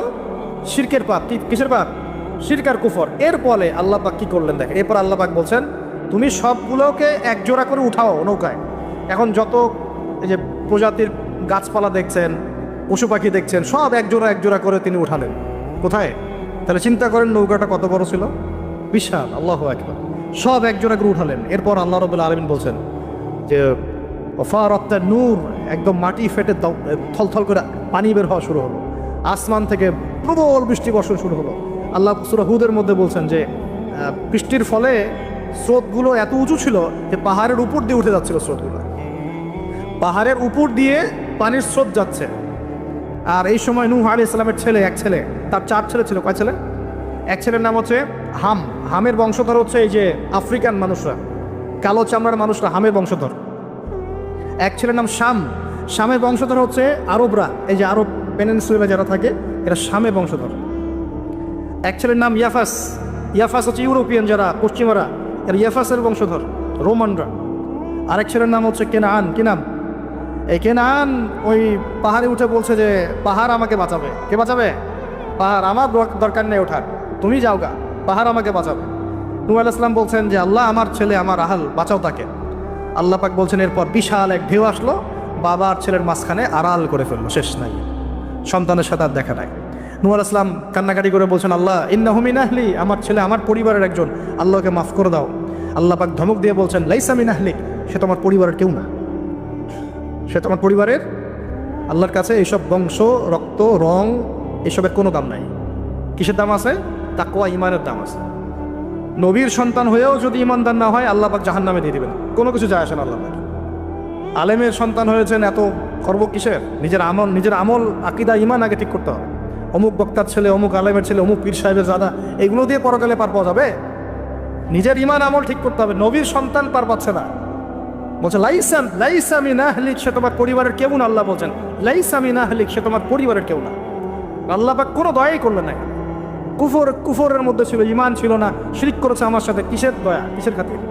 শিরকের পাপ। কিসের পাপ? শিরক আর কুফর। এর ফলে আল্লাহ পাক কি করলেন দেখেন। এরপর আল্লাহ পাক বলছেন তুমি সবগুলোকে একজোড়া করে উঠাও নৌকায়। এখন যত এই যে প্রজাতির গাছপালা দেখছেন, পশু পাখি দেখছেন, সব একজোড়া করে তিনি উঠালেন। কোথায়? তাহলে চিন্তা করেন নৌকাটা কত বড় ছিল, বিশাল। আল্লাহু আকবার। সব একজোড়া করে উঠালেন। এরপর আল্লাহ রাব্বুল আলামিন বলছেন যে ওয়াফারাত নূর, একদম মাটি ফেটে থলথল করে পানি বের হওয়া শুরু হলো, আসমান থেকে প্রবল বৃষ্টি বর্ষণ শুরু হলো। আল্লাহ সূরা হুদের মধ্যে বলছেন যে বৃষ্টির ফলে স্রোতগুলো এত উঁচু ছিল যে পাহাড়ের উপর দিয়ে উঠে যাচ্ছিল স্রোতগুলো, পাহাড়ের উপর দিয়ে পানির স্রোত যাচ্ছে। আর এই সময় নূহ আলাইহিস সালামের এক ছেলে, তার 4 ছেলে ছিল। কয় ছেলে? এক ছেলের নাম হচ্ছে হাম। হামের বংশধর হচ্ছে এই যে আফ্রিকান মানুষরা, কালো চামড়ার মানুষরা হামের বংশধর। এক ছেলের নাম শাম। শামের বংশধর হচ্ছে আরবরা, এই যে আরব পেনিনসুলা যারা থাকে, এরা শামের বংশধর। এক ছেলের নাম ইয়াফাস। ইয়াফাস হচ্ছে ইউরোপিয়ান যারা, পশ্চিমারা, এরা ইয়াফাসের বংশধর, রোমানরা। আরেক ছেলের নাম হচ্ছে কেনান। কি নাম? এই কেনান ওই পাহাড়ে উঠে বলছে যে পাহাড় আমাকে বাঁচাবে। কে বাঁচাবে? পাহাড়। আমার দরকার নেই ওঠার, তুমি যাও গা, পাহাড় আমাকে বাঁচাবে। নূহ আলাইহিস সালাম বলছেন যে আল্লাহ আমার ছেলে, আমার আহাল, বাঁচাও তাকে। আল্লাহ পাক বলছেন এরপর বিশাল এক ঢেউ আসলো, বাবা আর ছেলের মাঝখানে আড়াল করে ফেললো, শেষ নাই, সন্তানের সাথে আর দেখা নাই। নূহ আলাইহিস সালাম কান্নাকাটি করে বলছেন, আল্লাহ ইন্নাহু মিন আহলি, আমার ছেলে আমার পরিবারের একজন, আল্লাহকে মাফ করে দাও। আল্লাহ পাক ধমক দিয়ে বলছেন, লাইসা মিন আহলিক, সে তোমার পরিবারের কেউ না, সে তোমার পরিবারের, আল্লাহর কাছে এইসব বংশ, রক্ত, রং এসবের কোনো দাম নাই। কিসের দাম আছে? তাকওয়া, ঈমানের দাম আছে। নবীর সন্তান হয়েও যদি ঈমানদার না হয়, আল্লাহ পাক জাহান্নামে দিয়ে দিবেন, কোনো কিছু যায় আসে না আল্লাহ পাক। আলেমের সন্তান হয়েছেন, এত গর্ব কিসের? নিজের আমল আকীদা ঈমান আগে ঠিক করতে হবে। অমুক বক্তার ছেলে, অমুক আলেমের ছেলে, অমুক পীর সাহেবের জাদা, এগুলো দিয়ে পরকালে পার পাওয়া যাবে? নিজের ঈমান আমল ঠিক করতে হবে। নবীর সন্তান পার পাচ্ছে না, বলছে লাইসা মিন আহলিক, সে তোমার পরিবারের কেউ না। আল্লাহ বলছেন লাইসা মিন আহলিক, সে তোমার পরিবারের কেউ না। আল্লাহ পাক কোনো দয়াই করলেন না। কুফরের মধ্যে ছিল, ঈমান ছিল না, শিরক করেছে আমার সাথে, কিসের দয়া, কিসের খাতির?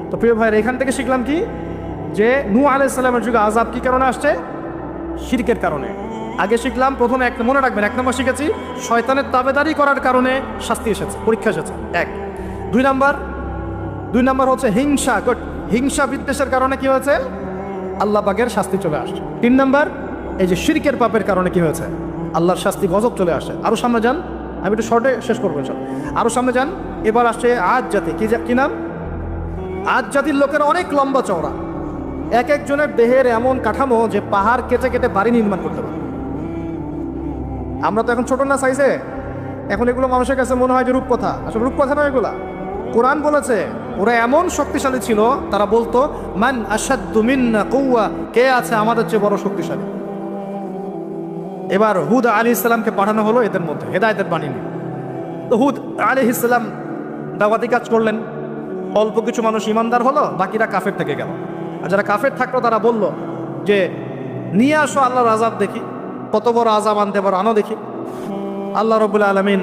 তো প্রিয় ভাইয়ের, এখান থেকে শিখলাম কি, যে নূহ আলাইহিস সালামের যুগে আযাব কি কারণে আসছে? শিরকের কারণে। আগে শিখলাম, প্রথমে মনে রাখবেন, 1 নম্বর শিখেছি শয়তানের তাবেদারি করার কারণে শাস্তি এসেছে, পরীক্ষা এসেছে, 1। 2 নম্বর হচ্ছে হিংসা বিদ্বেষের কারণে কি হয়েছে? আল্লাহ পাকের শাস্তি চলে আসছে। 3 নম্বর, এই যে শিরকের পাপের কারণে কি হয়েছে? আল্লাহর শাস্তি, গজব চলে আসে। আরো সামনে যান, আমি একটু শর্টে শেষ করবো ইনশাআল্লাহ। আরো সামনে যান, এবার আসছে আদ জাতি। কি নাম? আদ জাতির লোকেরা অনেক লম্বা চওড়া, এক একজনের দেহের এমন কাঠামো যে পাহাড় কেটে কেটে বাড়ি নির্মাণ করতে পারে। আমরা তো এখন ছোট না সাইজে, এখন এগুলো মানুষের কাছে মনে হয় যে রূপকথা, আসলে রূপকথা নয় এগুলা। কোরআন বলেছে ওরা এমন শক্তিশালী ছিল, তারা বলতো মান আশাদ্দু মিন্না কুওয়া, কে আছে আমাদের চেয়ে বড় শক্তিশালী। এবার হুদ আলাইহিস সালামকে পাঠানো হলো এদের মধ্যে হেদায়েতের বাণী নিয়ে। তো হুদ আলাইহিস সালাম দাওয়াতি কাজ করলেন, অল্প কিছু মানুষ ঈমানদার হলো, বাকিরা কাফের থেকে গেল। আর যারা কাফের থাকলো তারা বলল যে নিয়ে আসো আল্লাহর আযাব, দেখি কত বড় আযাব আনতে পারো, আনো দেখি। আল্লাহ রাব্বুল আলামিন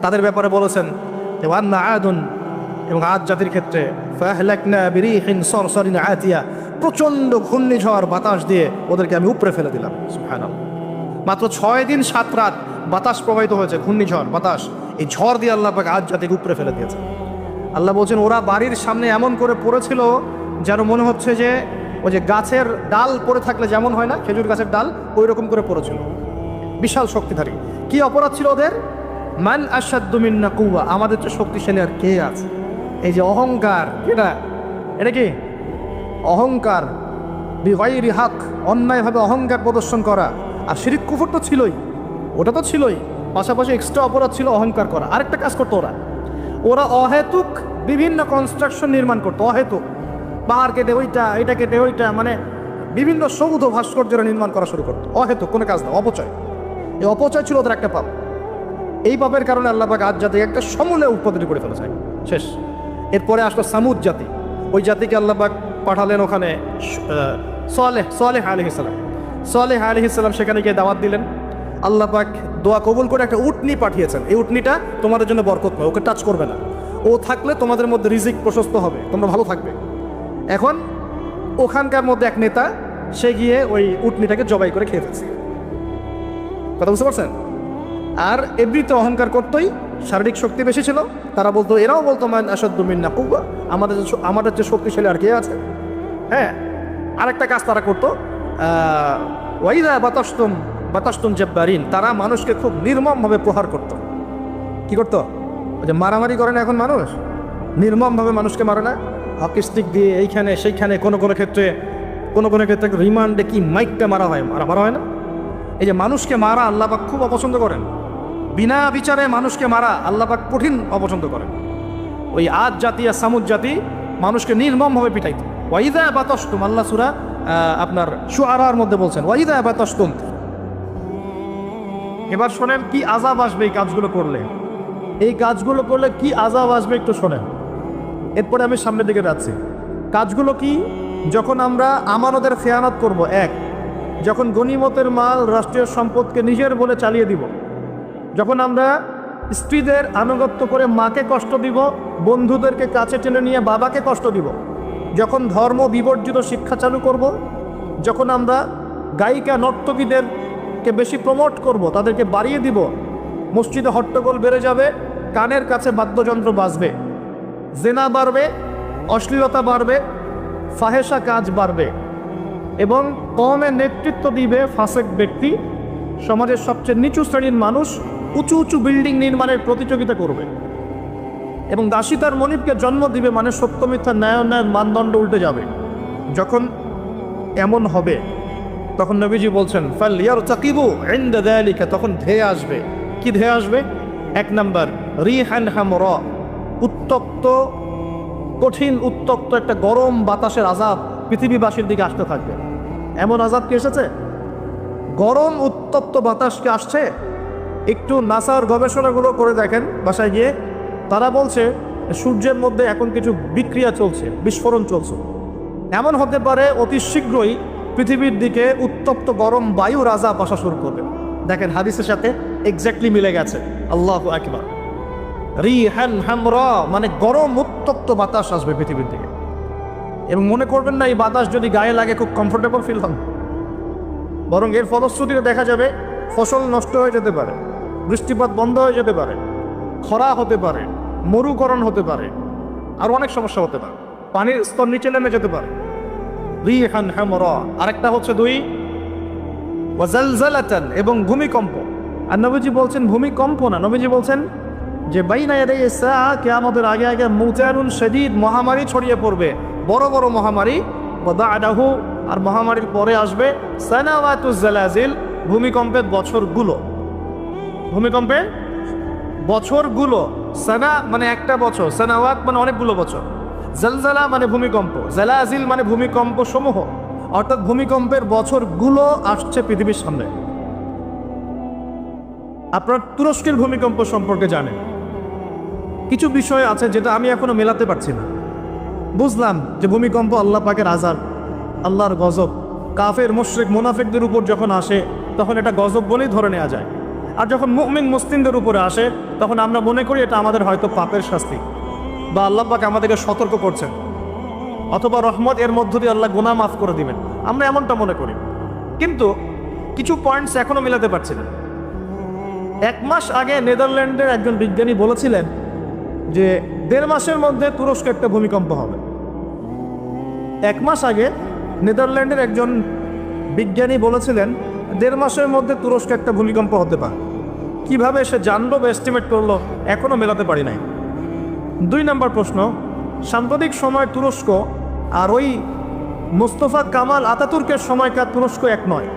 তাদের ব্যাপারে বলেছেন যে ওয়ান্না আদুন, এবং আদ জাতির ক্ষেত্রে ফাহলাকনা বিরিহিন সরসরিন আতিয়া, প্রচণ্ড ঘূর্ণিঝড় বাতাস দিয়ে ওদেরকে আমি উপরে ফেলে দিলাম। সুবহানাল্লাহ। মাত্র 6 দিন 7 রাত বাতাস প্রবাহিত হয়েছে, ঘূর্ণিঝড় বাতাস, এই ঝড় দিয়ে আল্লাহ পাক আদ জাতিকে উপরে ফেলে দিয়েছে। আল্লাহ বলছেন ওরা বাড়ির সামনে এমন করে পড়েছিল যেন মনে হচ্ছে যে ওই যে গাছের ডাল পড়ে থাকলে যেমন হয় না, খেজুর গাছের ডাল, ওই রকম করে পড়েছিল। বিশাল শক্তিধারী। কি অপরাধ ছিল ওদের? মান আশাদ্দু মিন্না কুওয়া, আমাদের চেয়ে শক্তিশালী আর কে আছে? এই যে অহংকার, এটা কি অহংকার, বিগাইরি হক, অন্যায়ভাবে অহংকার প্রদর্শন করা। আর শিরক কুফর তো ছিলই, ওটা তো ছিলই, পাশাপাশি এক্সট্রা অপরাধ ছিল অহংকার করা। আরেকটা কাজ করতো ওরা অহেতুক বিভিন্ন কনস্ট্রাকশন নির্মাণ করতো, অহেতুক পাহাড় কেটে ওইটা, এটা কেটে ওইটা, মানে বিভিন্ন সৌধ ভাস্কর্যরা নির্মাণ করা শুরু করতো, অহেতুক কোনো কাজ না, অপচয়। এই অপচয় ছিল ওদের একটা পাপ। এই পাপের কারণে আল্লাহ পাক আদ জাতিকে একটা সমূলে উৎপাদন করে ফেলেছে, শেষ। এরপরে আসলো সামুদ জাতি, ওই জাতিকে আল্লাহ পাক পাঠালেন ওখানে সালেহ আলাইহিস সালাম। সালেহ আলাইহিস সালাম সেখানে গিয়ে দাওয়াত দিলেন। আল্লাহ পাক দোয়া কবুল করে একটা উটনি পাঠিয়েছেন। এই উটনিটা তোমাদের জন্য বরকত নয়, ওকে টাচ করবে না, ও থাকলে তোমাদের মধ্যে রিজিক প্রশস্ত হবে, তোমরা ভালো থাকবে। এখন ওখানকার মধ্যে এক নেতা, সে গিয়ে ওই উটনিটাকে জবাই করে খেয়ে ফেলছে। কথা বুঝতে পারছেন? আর এমনিতে অহংকার করতোই, শারীরিক শক্তি বেশি ছিল। তারা বলতো, এরাও বলতো মান আশাদ্দু মিন্না কুওয়া, আমাদের যে শক্তিশালী আর কে আছে। হ্যাঁ, আরেকটা কাজ তারা করতো, ওয়াইদা বাতাসতুম জাব্বারিন, তারা মানুষকে খুব নির্মমভাবে প্রহার করত। কি করতো? ওই যে মারামারি করে না এখন মানুষ, নির্মমভাবে মানুষকে মারে না, হকি স্টিক দিয়ে এইখানে সেইখানে, কোনো ক্ষেত্রে রিমান্ডে কি মাইকটা মারা হয় না। এই যে মানুষকে মারা আল্লাহ পাক খুব অপছন্দ করেন, বিনা বিচারে মানুষকে মারা আল্লাহ পাক কঠিন অপছন্দ করেন। ওই আদ জাতি আর সামুদ জাতি মানুষকে নির্মমভাবে পিটাইত। ওয়াইদা বাতাসতুম, আল্লাহ সূরা আপনার শুআরার মধ্যে বলছেন ওয়াইদা বাতাসতুম। এবার শোনেন কি আযাব আসবে এই কাজগুলো করলে, কি আযাব আসবে একটু শোনেন। এরপরে আমি সামনের দিকে যাচ্ছি। কাজগুলো কি? যখন আমরা আমানতের খেয়ানত করব, যখন গনিমতের মাল রাষ্ট্রীয় সম্পদকে নিজের বলে চালিয়ে দিব, যখন আমরা স্ত্রীদের আনুগত্য করে মাকে কষ্ট দিব, বন্ধুদেরকে কাছে টেনে নিয়ে বাবাকে কষ্ট দিব, যখন ধর্ম বিবর্জিত শিক্ষা চালু করব, যখন আমরা গায়িকা নর্তকীদেরকে বেশি প্রমোট করব, তাদেরকে বাড়িয়ে দিব, মসজিদে হট্টগোল বেড়ে যাবে, কানের কাছে বাদ্যযন্ত্র বাজবে, জেনা বাড়বে, অশ্লীলতা বাড়বে, ফাহেসা কাজ বাড়বে, এবং কওমের নেতৃত্ব দিবে ফাসেক ব্যক্তি, সমাজের সবচেয়ে নিচু শ্রেণীর মানুষ উঁচু উঁচু বিল্ডিং নির্মাণের প্রতিযোগিতা করবে এবং দাসী তার মনিবকে জন্ম দিবে, মানে সত্য মিথ্যা ন্যায় অন্যায়ের মানদণ্ড উল্টে যাবে। যখন এমন হবে তখন নবীজি বলছেন ফালইয়ারতাকিবু ইনদা যালিকা, তখন ধেয়ে আসবে। কি ধেয়ে আসবে? 1 নাম্বার রিহান হামরা, উত্তপ্ত, কঠিন উত্তপ্ত একটা গরম বাতাসের আযাব পৃথিবীবাসীর দিকে আসতে থাকবে। এমন আযাব কি এসেছে? গরম উত্তপ্ত বাতাস কি আসছে? একটু নাসার গবেষণাগুলো করে দেখেন বাসায় গিয়ে। তারা বলছে সূর্যের মধ্যে এখন কিছু বিক্রিয়া চলছে, বিস্ফোরণ চলছে। এমন হতে পারে অতি শীঘ্রই পৃথিবীর দিকে উত্তপ্ত গরম বায়ুর আযাব আসা শুরু করবে। দেখেন হাদিসের সাথে এক্স্যাক্টলি মিলে গেছে। আল্লাহু আকবার। রিহান হামরা মানে গরম উত্তপ্ত বাতাস আসবে পৃথিবীর দিকে। এবং মনে করবেন না এই বাতাস যদি গায়ে লাগে খুব কমফোর্টেবল ফিল হবে, বরং এর ফলশ্রুতিতে দেখা যাবে ফসল নষ্ট হয়ে যেতে পারে, বৃষ্টিপাত বন্ধ হয়ে যেতে পারে, খরা হতে পারে, মরুকরণ হতে পারে, আর অনেক সমস্যা হতে পারে, পানির স্তর নিচে নেমে যেতে পারে। রিহান হামরা। আরেকটা হচ্ছে 2 ওয়াজালজালাতান, এবং ভূমিকম্প। আর নবীজি বলছেন ভূমিকম্প না, নবীজি বলছেন যে বাইনা ইয়াদাই সাআ, কিয়ামতের আগে আগে মুতারুন শাদীদ, মহামারী ছড়িয়ে পড়বে, বড় বড় মহামারী। ওয়া বা'দাহু, আর মহামারীর পরে আসবে সানাওয়াতুজ জালাজিল, ভূমিকম্পের বছরগুলো। ভূমিকম্পের বছরগুলো। সানা মানে একটা বছর, সানাওয়াত মানে অনেকগুলো বছর, জালজালা মানে ভূমিকম্প, জালাজিল মানে ভূমিকম্প সমূহ, অর্থাৎ ভূমিকম্পের বছরগুলো আসছে পৃথিবীর সামনে। আপনার তুরস্কের ভূমিকম্প সম্পর্কে জানেন। কিছু বিষয় আছে যেটা আমি এখনো মেলাতে পারছি না। বুঝলাম যে ভূমিকম্প আল্লাহ পাকের আযাব, আল্লাহর গজব। কাফের মুশরিক মুনাফিকদের উপর যখন আসে তখন এটা গজব বলেই ধরে নেওয়া যায়। আর যখন মুমিন মুসলিমদের উপরে আসে তখন আমরা মনে করি এটা আমাদের হয়তো পাপের শাস্তি, বা আল্লাহ পাক আমাদেরকে সতর্ক করছেন, অথবা রহমত, এর মধ্য দিয়ে আল্লাহ গুনাহ মাফ করে দিবেন। আমরা এমনটা মনে করি, কিন্তু কিছু পয়েন্টস এখনো মেলাতে পারছি না। 1 মাস আগে নেদারল্যান্ডের একজন বিজ্ঞানী বলেছিলেন যে 1.5 মাসের মধ্যে তুরস্কে একটা ভূমিকম্প হবে। 1 মাস আগে নেদারল্যান্ডের একজন বিজ্ঞানী বলেছিলেন 1.5 মাসের মধ্যে তুরস্কে একটা ভূমিকম্প হতে পারে। কিভাবে সে জানলো বা এস্টিমেট করলো এখনো মেলাতে পারি নাই। 2 নম্বর প্রশ্ন, সাম্প্রতিক সময় তুরস্ক আর ওই মুস্তফা কামাল আতাতুর্কের সময়কার তুরস্ক এক নয়।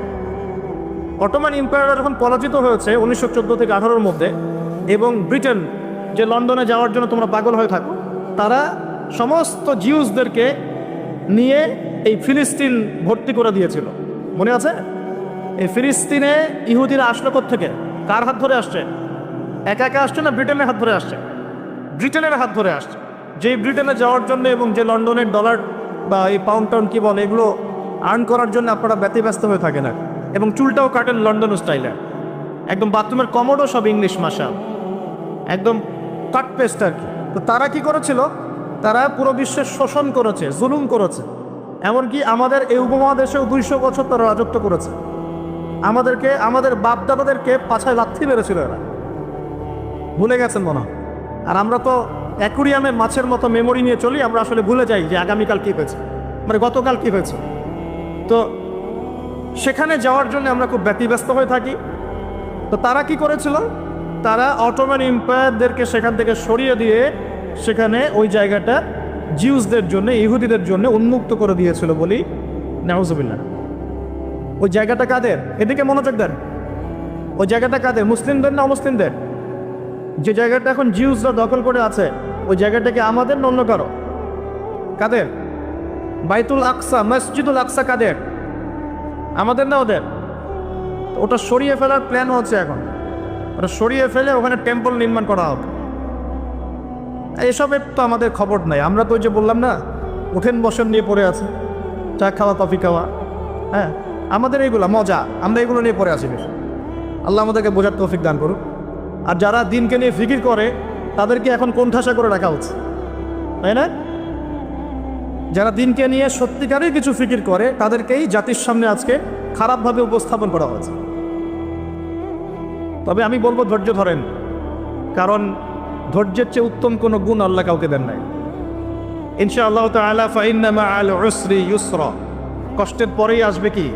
অটোমান এম্পায়ার যখন পরাজিত হয়েছে 1914 থেকে 18-র মধ্যে, এবং ব্রিটেন যে লন্ডনে যাওয়ার জন্য তোমরা পাগল হয়ে থাকো, তারা সমস্ত জিউসদেরকে নিয়ে এই ফিলিস্তিন ভর্তি করে দিয়েছিল। মনে আছে? এই ফিলিস্তিনে ইহুদিরা আসলো থেকে, কার হাত ধরে আসছে? একা একা আসছে না, ব্রিটেনের হাত ধরে আসছে? ব্রিটেনের হাত ধরে আসছে। যেই ব্রিটেনে যাওয়ার জন্য এবং যে লন্ডনের ডলার বা এই পাউন্ড টাউন কি বলে এগুলো আর্ন করার জন্য আপনারা ব্যতিব্যস্ত হয়ে থাকে না, এবং চুলটাও কাটেন লন্ডন স্টাইলে, একদম বাথরুমের কমোডও সব ইংলিশ মাশা, একদম কাট পেস্ট আর কি। তো তারা কি করেছিল? তারা পুরো বিশ্বের শোষণ করেছে, জুলুম করেছে। এমনকি আমাদের এই উপমহাদেশেও 200 বছর তারা রাজত্ব করেছে। আমাদেরকে, আমাদের বাপদাদাদেরকে পাছায় লাথি মেরেছিল এরা। ভুলে গেছেন মনে হয়। আর আমরা তো অ্যাকুরিয়ামে মাছের মতো মেমোরি নিয়ে চলি, আমরা আসলে ভুলে যাই যে আগামীকাল কী হয়েছে, মানে গতকাল কী হয়েছে। তো সেখানে যাওয়ার জন্য আমরা খুব ব্যতিব্যস্ত হয়ে থাকি। তো তারা কি করেছিল? তারা অটোমান এম্পায়ারদেরকে সেখান থেকে সরিয়ে দিয়ে সেখানে ওই জায়গাটা জিউসদের জন্য, ইহুদিদের জন্য উন্মুক্ত করে দিয়েছিল বলি নাউজুবিল্লাহ। ওই জায়গাটা কাদের? এদিকে মনোযোগ দেন। ওই জায়গাটা কাদের? মুসলিমদের না অমুসলিমদের? যে জায়গাটা এখন জিউসরা দখল করে আছে ওই জায়গাটা কি আমাদের না অন্য কারো? কাদের? বাইতুল আকসা, মসজিদুল আকসা কাদের? আমাদের না ওদের? ওটা সরিয়ে ফেলার প্ল্যান হচ্ছে এখন। ওটা সরিয়ে ফেলে ওখানে টেম্পল নির্মাণ করা হবে। এসবের তো আমাদের খবর নাই। আমরা তো ওই যে বললাম না, উঠেন বসেন নিয়ে পড়ে আছি, চা খাওয়া, কফি খাওয়া, হ্যাঁ আমাদের এইগুলো মজা, আমরা এগুলো নিয়ে পড়ে আছি বেশি। আল্লাহ আমাদেরকে বোঝার তৌফিক দান করুক। আর যারা দিনকে নিয়ে ফিকির করে তাদেরকে এখন কোণঠাসা করে রাখা উচিত, তাই না? যারা দিনকে নিয়ে সত্যিকারের কিছু ফিকির করে তাদেরকেই জাতির সামনে আজকে খারাপভাবে উপস্থাপন করা হয়েছে। তবে আমি বলবো ধৈর্য ধরেন, কারণ ধৈর্যের চেয়ে উত্তম কোনো গুণ আল্লাহ কাউকে দেন নাই। ইনশাআল্লাহ তাআলা ফাইন্না মাআল উসরি ইউসরা, কষ্টের পরেই আসবে কি?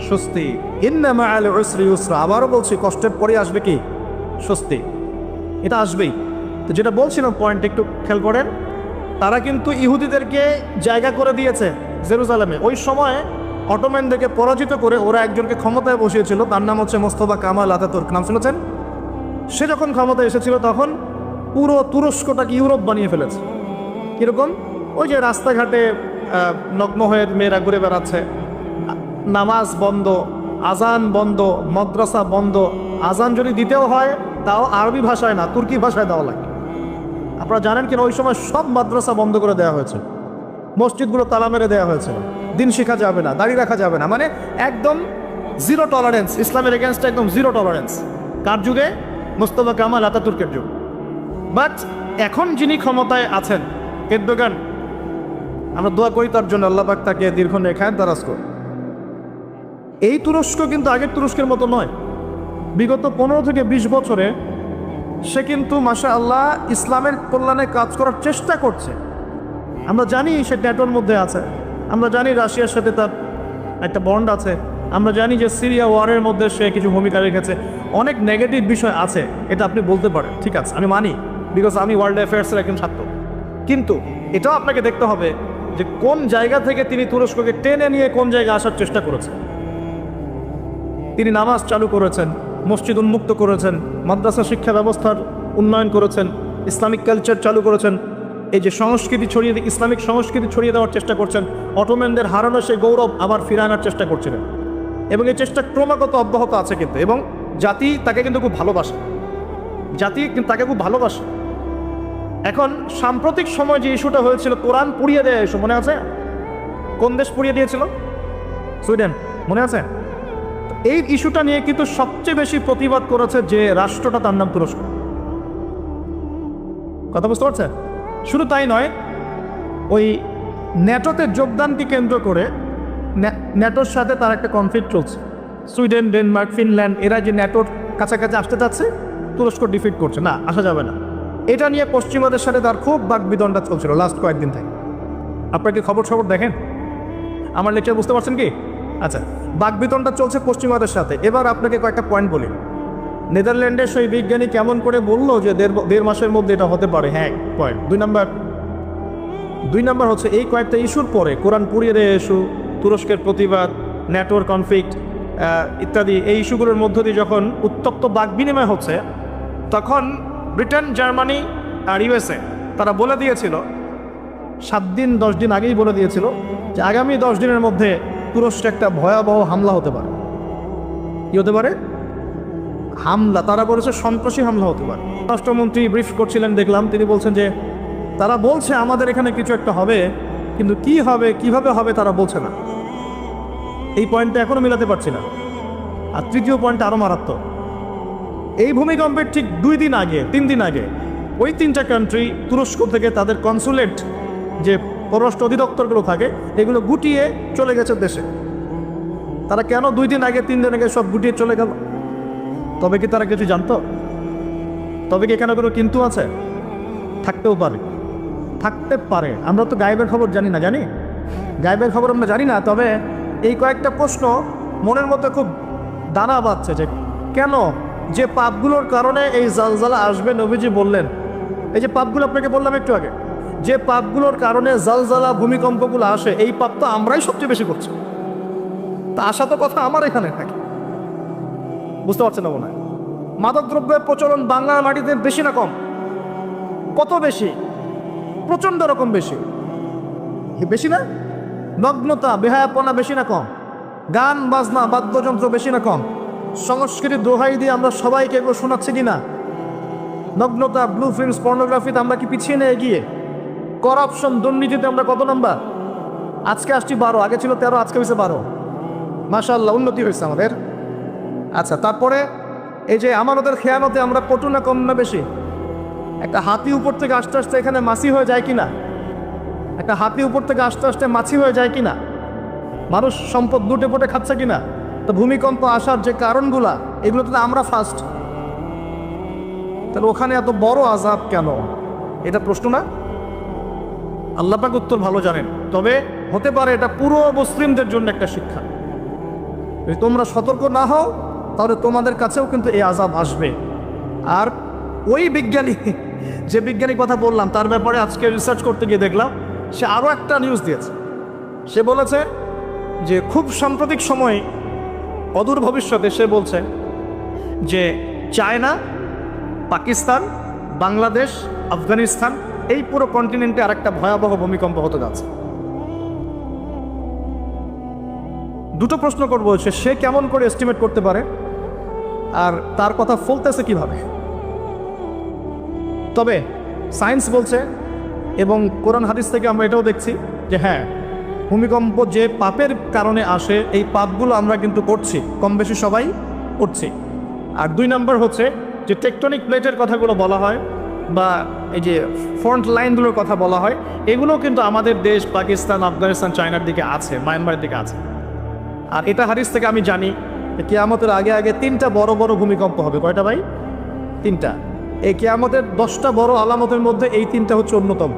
স্বস্তি, ইন্না মাআল উসরি ইউসরা। আবারও বলছি, কষ্টের পরে আসবে কি? স্বস্তি। এটা আসবেই। তো যেটা বলছিলাম পয়েন্ট একটু খেয়াল করেন, তারা কিন্তু ইহুদিদেরকে জায়গা করে দিয়েছে জেরুজালেমে। ওই সময় অটোম্যানদেরকে পরাজিত করে ওরা একজনকে ক্ষমতায় বসিয়েছিল, তার নাম হচ্ছে মোস্তফা কামাল আতাতুর্ক। নাম শুনেছেন? সে যখন ক্ষমতায় এসেছিল তখন পুরো তুরস্কটাকে ইউরোপ বানিয়ে ফেলেছে। কীরকম? ওই যে রাস্তাঘাটে নগ্ন হয়ে মেয়েরা ঘুরে বেড়াচ্ছে, নামাজ বন্ধ, আজান বন্ধ, মাদ্রাসা বন্ধ। আজান যদি দিতেও হয় তাও আরবি ভাষায় না, তুর্কি ভাষায় দেওয়া লাগে। আপনারা জানেন কিনা ওই সময় সব মাদ্রাসা বন্ধ করে দেওয়া হয়েছে, মসজিদগুলো তালা মেরে দেওয়া হয়েছে, দিন শেখা যাবে না, দাড়ি রাখা যাবে না, মানে একদম জিরো টলারেন্স, ইসলামের এগেনস্টে একদম জিরো টলারেন্স। কার যুগে? মোস্তফা কামাল আতাতুর্কের যুগ। বাট এখন যিনি ক্ষমতায় আছেন এরদোগান, আমরা দোয়া করি তার জন্য, আল্লাহ পাক তাকে দীর্ঘ নেখায় দারাজ করে। এই তুরস্ক কিন্তু আগের তুরস্কের মতো নয়। বিগত 15 থেকে 20 বছরে সে কিন্তু মাশাআল্লাহ ইসলামের কল্যাণে কাজ করার চেষ্টা করছে। আমরা জানি সে ন্যাটোর মধ্যে আছে, আমরা জানি রাশিয়ার সাথে তার একটা বন্ড আছে, আমরা জানি যে সিরিয়া ওয়ারের মধ্যে সে কিছু ভূমিকা রেখেছে। অনেক নেগেটিভ বিষয় আছে, এটা আপনি বলতে পারেন, ঠিক আছে, আমি মানি, বিকজ আমি ওয়ার্ল্ড অ্যাফেয়ার্সের একজন ছাত্র। কিন্তু এটাও আপনাকে দেখতে হবে যে কোন জায়গা থেকে তিনি তুরস্ককে টেনে নিয়ে কোন জায়গায় আসার চেষ্টা করেছেন। তিনি নামাজ চালু করেছেন, মসজিদ উন্মুক্ত করেছেন, মাদ্রাসা শিক্ষা ব্যবস্থার উন্নয়ন করেছেন, ইসলামিক কালচার চালু করেছেন, এই যে সংস্কৃতি ছড়িয়ে ইসলামিক সংস্কৃতি ছড়িয়ে দেওয়ার চেষ্টা করছেন, অটোম্যানদের হারানো সেই গৌরব আবার ফিরে আনার চেষ্টা করছিলেন। এবং এই চেষ্টা ক্রমাগত অব্যাহত আছে কিন্তু, এবং জাতি তাকে কিন্তু খুব ভালোবাসে, জাতি কিন্তু তাকে খুব ভালোবাসে। এখন সাম্প্রতিক সময় যে ইস্যুটা হয়েছিল, কোরআন পুড়িয়ে দেয় ইস্যু, মনে আছে? কোন দেশ পুড়িয়ে দিয়েছিল? সুইডেন, মনে আছে? এই ইস্যুটা নিয়ে কিন্তু সবচেয়ে বেশি প্রতিবাদ করেছে যে রাষ্ট্রটা, তার নাম তুরস্ক। কথা বুঝতে পারছেন? শুধু তাই নয়, ওই ন্যাটোতে যোগদানকে কেন্দ্র করে ন্যাটোর সাথে তার একটা কনফ্লিক্ট চলছে। সুইডেন, ডেনমার্ক, ফিনল্যান্ড এরা যে ন্যাটোর কাছাকাছি আসতে চাচ্ছে, তুরস্ক ডিফিট করছে, না আসা যাবে না। এটা নিয়ে পশ্চিমাদের সাথে তার খুব বাকবিতণ্ডা চলছিল লাস্ট কয়েকদিন থেকে। আপনারা কি খবর দেখেন? আমার লেকচার বুঝতে পারছেন কি? আচ্ছা, বাকবিতণ্ডা চলছে পশ্চিমাদের সাথে। এবার আপনাকে কয়েকটা পয়েন্ট বলি। নেদারল্যান্ডের সেই বিজ্ঞানী কেমন করে বললো যে দেড় মাসের মধ্যে এটা হতে পারে? হ্যাঁ, পয়েন্ট। দুই নাম্বার হচ্ছে এই কয়েকটা ইস্যুর পরে কোরআন পুড়িয়ে দেয় ইস্যু, তুরস্কের প্রতিবাদ, ন্যাটোর কনফ্লিক্ট ইত্যাদি, এই ইস্যুগুলোর মধ্য দিয়ে যখন উত্তপ্ত বাক বিনিময় হচ্ছে, তখন ব্রিটেন, জার্মানি আর ইউএসএ তারা বলে দিয়েছিল 7 দিন 10 দিন আগেই বলে দিয়েছিল যে আগামী 10 দিনের মধ্যে তুরস্কে একটা ভয়াবহ হামলা হতে পারে। কি হতে পারে? হামলা। তারা বলেছে সন্ত্রাসী হামলা হতে পারে। রাষ্ট্রমন্ত্রী ব্রিফ করছিলেন, দেখলাম তিনি বলছেন যে তারা বলছে আমাদের এখানে কিছু একটা হবে, কিন্তু কি হবে, কিভাবে হবে তারা বলছে না। এই পয়েন্টটা এখনো মিলাতে পারছি না। আর তৃতীয় পয়েন্টটা আরো মারাত্মক। এই ভূমিকম্পের ঠিক 2 দিন আগে, 3 দিন আগে ওই 3টা কান্ট্রি তুরস্ক থেকে তাদের কনসুলেট, যে পররাষ্ট্র অধিদপ্তরগুলো থাকে, এগুলো গুটিয়ে চলে গেছে দেশে। তারা কেন 2 দিন আগে 3 দিন আগে সব গুটিয়ে চলে গেল? তবে কি তারা কিছু জানতো? তবে কি এখানে কোনো কিন্তু আছে? থাকতেও পারে, থাকতে পারে। আমরা তো গায়েবের খবর জানি না, জানি গায়েবের খবর আমরা জানি না। তবে এই কয়েকটা প্রশ্ন মনের মধ্যে খুব দানা বাঁধছে যে কেন, যে পাপগুলোর কারণে এই জালজালা আসবে, নবীজি বললেন। এই যে পাপগুলো আপনাকে বললাম একটু আগে, যে পাপগুলোর কারণে জালজালা ভূমিকম্পগুলো আসে, এই পাপ তো আমরাই সবচেয়ে বেশি করছি। তা আসা তো কথা আমার এখানে থাকে, বুঝতে পারছেন না মনে হয়? মাদকদ্রব্যের প্রচলন বাংলার মাটিতে বেশি না কম? কত বেশি? প্রচণ্ড রকম বেশি। বেশি না? নগ্নতা, বেহায়াপনা বেশি না কম? গান বাজনা, বাদ্যযন্ত্র বেশি না কম? সংস্কৃতির দোহাই দিয়ে আমরা সবাইকে এগুলো শোনাচ্ছি কিনা? নগ্নতা, ব্লু ফিল্মস, পর্নোগ্রাফিতে আমরা কি পিছিয়ে নিয়ে এগিয়ে? করাপশন, দুর্নীতিতে আমরা কত নাম্বার? আজকে আসছি 12, আগে ছিল 13, আজকে হয়েছে 12। মাশাআল্লাহ, উন্নতি হয়েছে আমাদের। আচ্ছা, তারপরে এই যে আমানতের খেয়ানতে আমরা পটু না কম না বেশি? একটা হাতি উপর থেকে আস্তে আস্তে এখানে মাছি হয়ে যায় কিনা? একটা হাতি উপর থেকে আস্তে আস্তে মাছি হয়ে যায় কিনা? মানুষ সম্পদ লুটে পুটে খাচ্ছে কিনা? তো ভূমিকম্প আসার যে কারণগুলা, এগুলো তো আমরা ফার্স্ট। তাহলে ওখানে এত বড় আযাব কেন? এটা প্রশ্ন না? আল্লাহ পাক উত্তর ভালো জানেন। তবে হতে পারে এটা পুরো মুসলিমদের জন্য একটা শিক্ষা। যদি তোমরা সতর্ক না হও তাহলে তোমাদের কাছেও কিন্তু এই আযাব আসবে। আর ওই বিজ্ঞানী, যে বিজ্ঞানীর কথা বললাম, তার ব্যাপারে আজকে রিসার্চ করতে গিয়ে দেখলাম সে আরও একটা নিউজ দিয়েছে। সে বলেছে যে খুব সাম্প্রতিক সময়ে, অদূর ভবিষ্যতে, সে বলছে যে চায়না, পাকিস্তান, বাংলাদেশ, আফগানিস্তান, এই পুরো কন্টিনেন্টে আরেকটা ভয়াবহ ভূমিকম্প হতে যাচ্ছে। দুটো প্রশ্ন করবো, সে কেমন করে এস্টিমেট করতে পারে আর তার কথা ফলতেছে কিভাবে? তবে সায়েন্স বলছে এবং কোরআন হাদিস থেকে আমরা এটাও দেখছি যে হ্যাঁ, ভূমিকম্প যে পাপের কারণে আসে, এই পাপগুলো আমরা কিন্তু করছি, কম বেশি সবাই করছি। আর 2 নম্বর হচ্ছে যে টেকটনিক প্লেটের কথাগুলো বলা হয় বা এই যে ফ্রন্ট লাইনগুলোর কথা বলা হয়, এগুলো কিন্তু আমাদের দেশ পাকিস্তান, আফগানিস্তান, চায়নার দিকে আছে, মায়ানমারের দিকে আছে। আর এটা হাদিস থেকে আমি জানি কিয়ামতের আগে আগে 3টা বড় বড় ভূমিকম্প হবে। কয়টা ভাই? 3টা। এই কিয়ামতের 10টা বড় আলামতের মধ্যে এই 3টা হচ্ছে অন্যতম।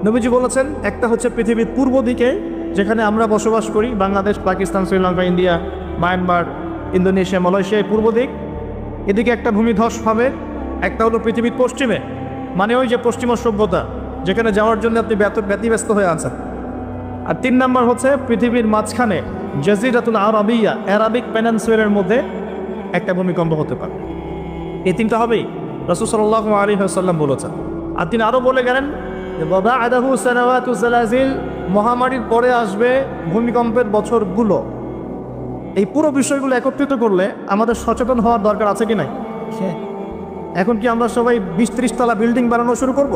নবীজি বলেছেন একটা হচ্ছে পৃথিবীর পূর্ব দিকে, যেখানে আমরা বসবাস করি, Bangladesh, Pakistan, Sri Lanka, India, Myanmar, Indonesia, Malaysia, পূর্ব দিক, এদিকে একটা ভূমিধস হবে। একটা হলো পৃথিবীর পশ্চিমে, মানে ওই যে পশ্চিমা সভ্যতা, যেখানে যাওয়ার জন্য আপনি ব্যতিব্যস্ত হয়ে আছেন। আর 3 নম্বর হচ্ছে পৃথিবীর মাঝখানে জাজিরাতুল আরাবিয়া, আরাবিক পেনিনসুলার মধ্যে একটা ভূমিকম্প হতে পারে। এই 3টা হবেই, রাসূল সাল্লাল্লাহু আলাইহি ওয়াসাল্লাম বলেছেন। আর তিনি আরও বলে গেলেন যে বাদাহু সানাওয়াতু জালাজিল, মহামারীর পরে আসবে ভূমিকম্পের বছরগুলো। এই পুরো বিষয়গুলো একত্রিত করলে আমাদের সচেতন হওয়ার দরকার আছে কি নাই? এখন কি আমরা সবাই 20-30 তলা বিল্ডিং বানানো শুরু করব?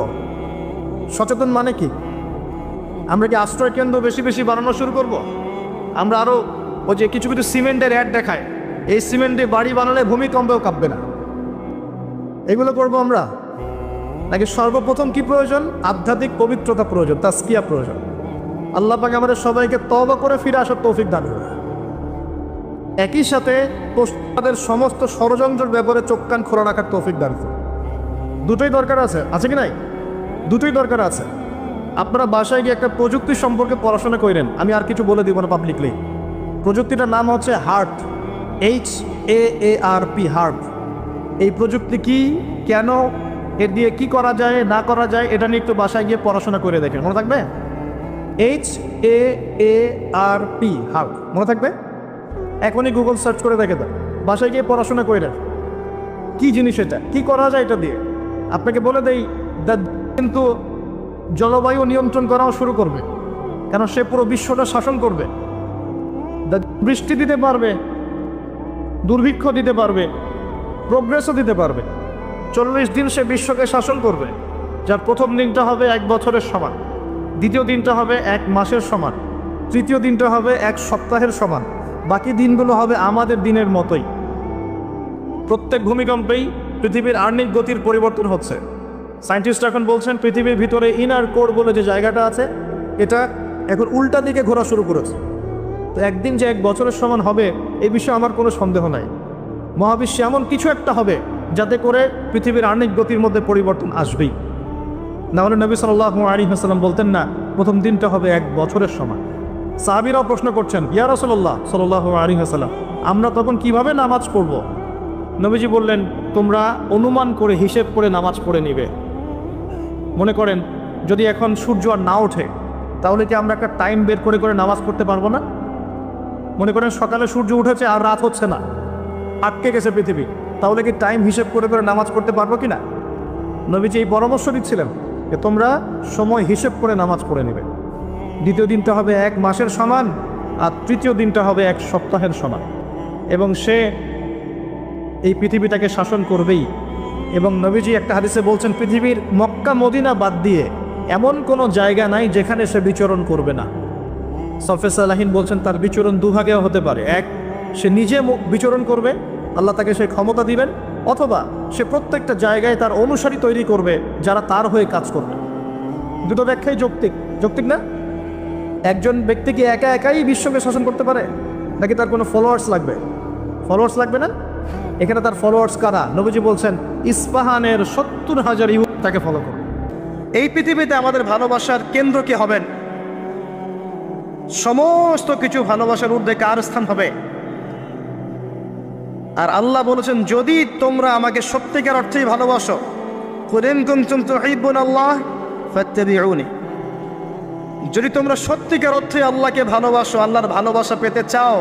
সচেতন মানে কি? আমরা কি আশ্রয় কেন্দ্র বেশি বেশি বানানো শুরু করব? আমরা আরও ওই যে কিছু কিছু সিমেন্টের অ্যাড দেখায়, এই সিমেন্টে বাড়ি বানালে ভূমিকম্পেও কাঁপবে না, এগুলো করব আমরা? নাকি সর্বপ্রথম কি প্রয়োজন? আধ্যাত্মিক পবিত্রতা প্রয়োজন, তাসকিয়া প্রয়োজন। আল্লাহ পাক আমাদের সবাইকে তওবা করে ফিরে আসার তৌফিক দান করুন। একই সাথে তাদের সমস্ত ষড়যন্ত্রের ব্যাপারে চোখ কান খোলা রাখার তৌফিক দান করুন। দুটোই দরকার আছে, আছে কি নাই? দুটোই দরকার আছে। আপনারা বাসায় গিয়ে একটা প্রযুক্তি সম্পর্কে পড়াশোনা করেন, আমি আর কিছু বলে দিব না পাবলিকলি। প্রযুক্তিটার নাম হচ্ছে হার্ট, HAARP, হার্ট। এই প্রযুক্তি কি, কেন, এর দিয়ে কি করা যায় না করা যায়, এটা নিয়ে একটু বাসায় গিয়ে পড়াশোনা করে দেখেন, মনে থাকবে? HAARP, হার্ট, মনে থাকবে? এখনই গুগল সার্চ করে দেখে দেন, বাসায় গিয়ে পড়াশোনা করে কি জিনিস এটা, কি করা যায় এটা দিয়ে। আপনাকে বলে দেই, কিন্তু জলবায়ু নিয়ন্ত্রণ করাও শুরু করবে, কারণ সে পুরো বিশ্বটা শাসন করবে। বৃষ্টি দিতে পারবে, দুর্ভিক্ষ দিতে পারবে, প্রোগ্রেসও দিতে পারবে। 40 দিন সে বিশ্বকে শাসন করবে, যার প্রথম দিনটা হবে 1 বছরের সমান, দ্বিতীয় দিনটা হবে 1 মাসের সমান, তৃতীয় দিনটা হবে 1 সপ্তাহের সমান, বাকি দিনগুলো হবে আমাদের দিনের মতোই। প্রত্যেক ভূমিকম্পেই পৃথিবীর আর্নিক গতির পরিবর্তন হচ্ছে। সায়েন্টিস্ট এখন বলছেন পৃথিবীর ভিতরে ইনার কোর বলে যে জায়গাটা আছে, এটা এখন উল্টা দিকে ঘোরা শুরু করেছে। তো একদিন যে 1 বছরের সমান হবে, এই বিষয়ে আমার কোনো সন্দেহ নাই। মহাবিশ্বে এমন কিছু একটা হবে যাতে করে পৃথিবীর আর্নিক গতির মধ্যে পরিবর্তন আসবেই। নাহলে নবী সাল্লাল্লাহু আলাইহি ওয়াসাল্লাম বলতেন না প্রথম দিনটা হবে 1 বছরের সমান। সাহাবীরাও প্রশ্ন করছেন, ইয়া রাসূলুল্লাহ সাল্লাল্লাহু আলাইহি ওয়াসাল্লাম, আমরা তখন কিভাবে নামাজ পড়ব? নবীজি বললেন, তোমরা অনুমান করে, হিসেব করে নামাজ পড়ে নিবে। মনে করেন যদি এখন সূর্য আর না ওঠে, তাহলে কি আমরা একটা টাইম বের করে করে নামাজ পড়তে পারবো না? মনে করেন সকালে সূর্য উঠেছে আর রাত হচ্ছে না, আটকে গেছে পৃথিবী, তাহলে কি টাইম হিসেব করে করে নামাজ পড়তে পারবো কি না? নবীজি এই পরামর্শ দিচ্ছিলেন যে তোমরা সময় হিসেব করে নামাজ পড়ে নেবে। দ্বিতীয় দিনটা হবে 1 মাসের সমান, আর তৃতীয় দিনটা হবে 1 সপ্তাহের সমান। এবং সে এই পৃথিবীটাকে শাসন করবেই। এবং নবীজি একটা হাদিসে বলছেন, পৃথিবীর মক্কা মদিনা বাদ দিয়ে এমন কোনো জায়গা নাই যেখানে সে বিচরণ করবে না। সফে সালাহিন বলছেন তার বিচরণ দুভাগেও হতে পারে। এক, সে নিজে বিচরণ করবে, আল্লাহ তাকে সেই ক্ষমতা দিবেন, অথবা সে প্রত্যেকটা জায়গায় তার অনুসারী তৈরি করবে যারা তার হয়ে কাজ করবে। দুটো ব্যাখ্যাই যৌক্তিক, যৌক্তিক না? একজন ব্যক্তি কি একা একাই বিশ্বকে শাসন করতে পারে, নাকি তার কোনো ফলোয়ার্স লাগবে? ফলোয়ার্স লাগবে না? এখানে তার ফলোয়ার্স কারা? নবীজি বলছেন ইস্পাহানের 70,000 ইহুদি তাকে ফলো করবে। এই পৃথিবীতে আমাদের ভালোবাসার কেন্দ্র কি হবেন? সমস্ত কিছু ভালোবাসার ঊর্ধ্বে কার স্থান হবে? আর আল্লাহ বলেছেন যদি তোমরা আমাকে সত্যিকার অর্থেই ভালোবাসো, কুল ইন কুনতুম তুহিব্বুনাল্লাহ ফাত্তাবিউনি, যদি তোমরা সত্যিকার অর্থে আল্লাহকে ভালোবাসো, আল্লাহর ভালোবাসা পেতে চাও,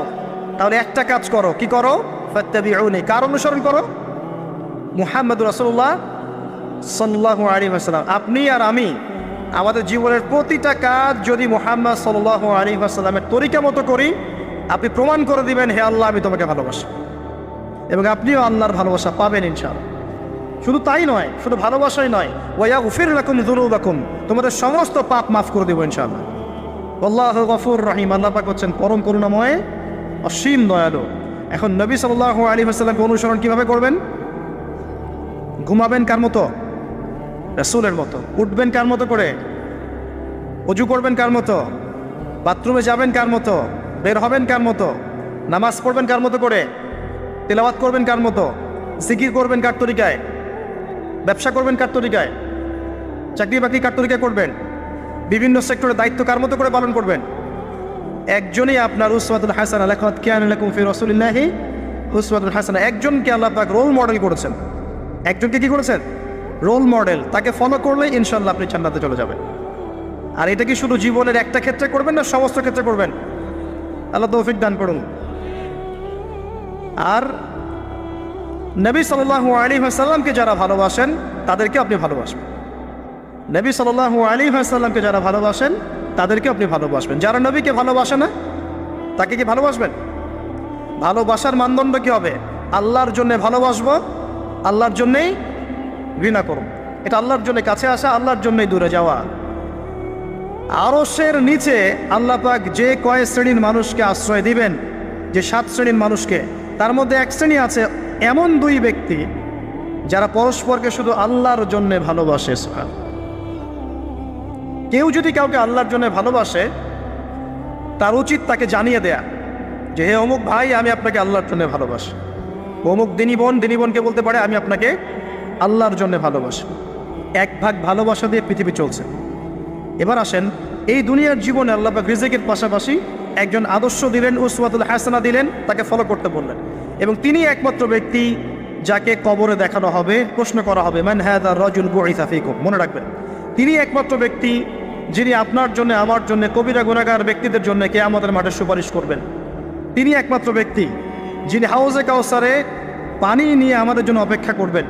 তাহলে একটা কাজ করো। কি করো? ফাত্তাবিউনি, কার অনুসরণ করো? মুহাম্মদুর রাসূলুল্লাহ সাল্লাল্লাহু আলাইহি ওয়াসাল্লাম। আপনি আর আমি আমাদের জীবনের প্রতিটা কাজ যদি মুহাম্মদ সাল্লাল্লাহু আলাইহি ওয়াসাল্লামের তরিকা মতো করি, আপনি প্রমাণ করে দিবেন হে আল্লাহ আমি তোমাকে ভালোবাসি, এবং আপনিও আল্লাহর ভালোবাসা পাবেন ইনশাআল্লাহ। শুধু তাই নয়, শুধু ভালোবাসাই নয়, ওয়ায়াগফির লাকুম যুনুবাকুম, তোমাদের সমস্ত পাপ মাফ করে দেব ইনশাআল্লাহ। আল্লাহু গফুর রহিম, আল্লাহ পাক হচ্ছেন পরম করুণাময়, অসীম দয়ালু। এখন নবী সাল্লাল্লাহু আলাইহি ওয়াসাল্লামকে অনুসরণ কিভাবে করবেন? ঘুমাবেন কার মতো? রাসূলের মতো। উঠবেন কার মতো করে? ওযু করবেন কার মতো? বাথরুমে যাবেন কার মতো? বের হবেন কার মতো? নামাজ পড়বেন কার মতো করে? তেলাওয়াত করবেন কার মতো? জিকির করবেন কার তরিকায়? ব্যবসা করবেন কার তরিকায়? চাকরি বাকরি কার তরিকায় করবেন? বিভিন্ন সেক্টরে দায়িত্ব কার মতো করে পালন করবেন? একজনই আপনার উসওয়াতুল হাসানাহ, লাকাদ কানা লাকুম ফি রাসূলিল্লাহি উসওয়াতুল হাসানাহ। একজনকে আল্লাহ পাক রোল মডেল করেছেন। একজনকে কি করেছেন? Role model. তাকে ফলো করলেই ইনশাআল্লাহ আপনি জান্নাতে চলে যাবেন। আর এটা কি শুধু জীবনের একটা ক্ষেত্রে করবেন না সমস্ত ক্ষেত্রে করবেন? আল্লাহ তৌফিক দান করুন। আর নবী সাল্লাল্লাহু আলাইহি ওয়াসাল্লামকে যারা ভালোবাসেন তাদেরকে আপনি ভালোবাসবেন। নবী সাল্লাল্লাহু আলাইহি ওয়াসাল্লামকে যারা ভালোবাসেন তাদেরকে আপনি ভালোবাসবেন। যারা নবীকে ভালোবাসে না তাকে কি ভালোবাসবেন? ভালোবাসার মানদণ্ড কি হবে? আল্লাহর জন্য ভালোবাসবো, আল্লাহর জন্যেই ঘৃণা করব। এটা আল্লাহর জন্য কাছে আসা, আল্লাহর জন্যই দূরে যাওয়া। আরশের নিচে আল্লাহ পাক যে কয় শ্রেণীর মানুষকে আশ্রয় দিবেন, যে 7 শ্রেণীর মানুষকে, তার মধ্যে এক শ্রেণী আছে এমন 2 ব্যক্তি যারা পরস্পরকে শুধু আল্লাহর জন্য ভালোবাসে। কেউ যদি কাউকে আল্লাহর জন্য ভালোবাসে, তার উচিত তাকে জানিয়ে দেয়া যে হে অমুক ভাই, আমি আপনাকে আল্লাহর জন্য ভালোবাসি। অমুক দিনী বোনকে বলতে পারে আমি আপনাকে আল্লাহর জন্য ভালোবাসি। এক ভাগ ভালোবাসা দিয়ে পৃথিবী চলছে। এবার আসেন, এই দুনিয়ার জীবনে আল্লাহ পাক রিজিকের পাশাপাশি একজন আদর্শ দিলেন, উসওয়াতুল হাসানাহ দিলেন, তাকে ফলো করতে বললেন। এবং তিনি একমাত্র ব্যক্তি যাকে কবরে দেখানো হবে, প্রশ্ন করা হবে মান হাযা রাজুল বুইসা ফীকুম। মনে রাখবেন, তিনি একমাত্র ব্যক্তি যিনি আপনার জন্য, আমার জন্য, কবিরা গুনাহগার ব্যক্তিদের জন্য কিয়ামতের মাঠে সুপারিশ করবেন। তিনি একমাত্র ব্যক্তি যিনি হাউজে কাউসারে পানি নিয়ে আমাদের জন্য অপেক্ষা করবেন।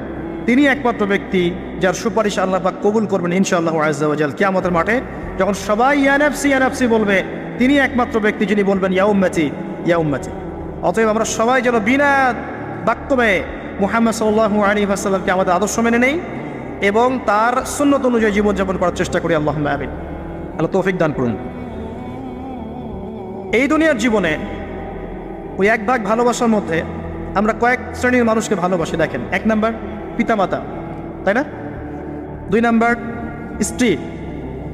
তিনি একমাত্র ব্যক্তি যার সুপারিশ আল্লাহ পাক কবুল করবেন ইনশাআল্লাহু আযজা ওয়া জাল। কিয়ামতের মাঠে যখন সবাই ইয়া নাফসি ইয়া নাফসি বলবে, তিনি একমাত্র ব্যক্তি যিনি বলবেন ইয়া উম্মতি ইয়া উম্মতি। অতএব আমরা সবাই যেন বিনা বাক্যবে মুহাম্মদ সাল্লাল্লাহু আলাইহি ওয়াসাল্লামকে আমাদের আদর্শ মেনে নেই এবং তার সুন্নত অনুযায়ী জীবনযাপন করার চেষ্টা করি। আল্লাহুম্মা আমিন। আল্লাহ তৌফিক দান করুন। এই দুনিয়ার জীবনে ওই এক ভাগ ভালোবাসার মধ্যে আমরা কয়েক শ্রেণীর মানুষকে ভালোবাসি। দেখেন, 1 নাম্বার পিতামাতা, তাই না? 2 নাম্বার স্ত্রী,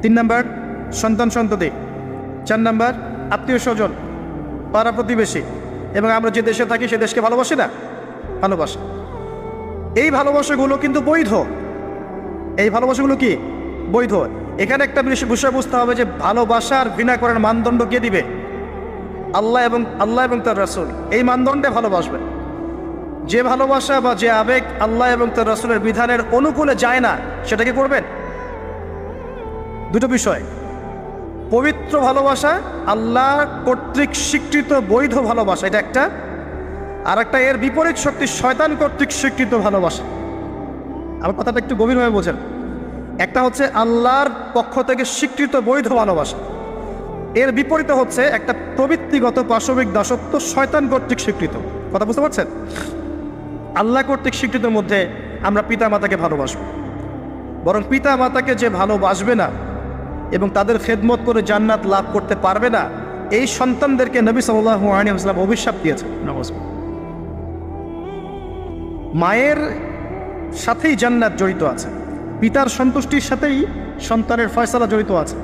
3 নাম্বার সন্তান সন্ততি, 4 নাম্বার আত্মীয় স্বজন, পাড়া প্রতিবেশী, এবং আমরা যে দেশে থাকি সে দেশকে ভালোবাসি না? ভালোবাসি। এই ভালোবাসাগুলো কিন্তু বৈধ। এই ভালোবাসাগুলো কি বৈধ? এখানে একটা বিষয় বুঝতে হবে যে ভালোবাসার ঘৃণা করার মানদণ্ড কে দিবে? আল্লাহ এবং তার রাসূল। এই মানদণ্ডে ভালোবাসবেন। যে ভালোবাসা বা যে আবেগ আল্লাহ এবং তার রাসূলের বিধানের অনুকূলে যায় না, সেটাকে করবেন। দুটো বিষয়, পবিত্র ভালোবাসা, আল্লাহ কর্তৃক স্বীকৃত বৈধ ভালোবাসা, এটা একটা। আর একটা এর বিপরীত শক্তি শয়তান কর্তৃক স্বীকৃত ভালোবাসা। আমার কথাটা একটু গভীরভাবে বোঝেন। একটা হচ্ছে আল্লাহর পক্ষ থেকে স্বীকৃত বৈধ ভালোবাসা, এর বিপরীতে হচ্ছে একটা প্রবৃত্তিগত পাশবিক দাসত্ব শয়তান কর্তৃক স্বীকৃত। কথা বুঝতে পারছেন? আল্লাহ কর্তৃক স্বীকৃতের মধ্যে আমরা পিতা মাতাকে ভালোবাসবো, বরং পিতা মাতাকে যে ভালোবাসবে না এবং তাদের খেদমত করে জান্নাত লাভ করতে পারবে না, এই সন্তানদেরকে নবী সাল্লাল্লাহু আলাইহি ওয়াসাল্লাম অভিশাপ দিয়েছেন। মায়ের সাথেই জান্নাত জড়িত আছে, পিতার সন্তুষ্টির সাথেই সন্তানের ফয়সালা জড়িত আছে।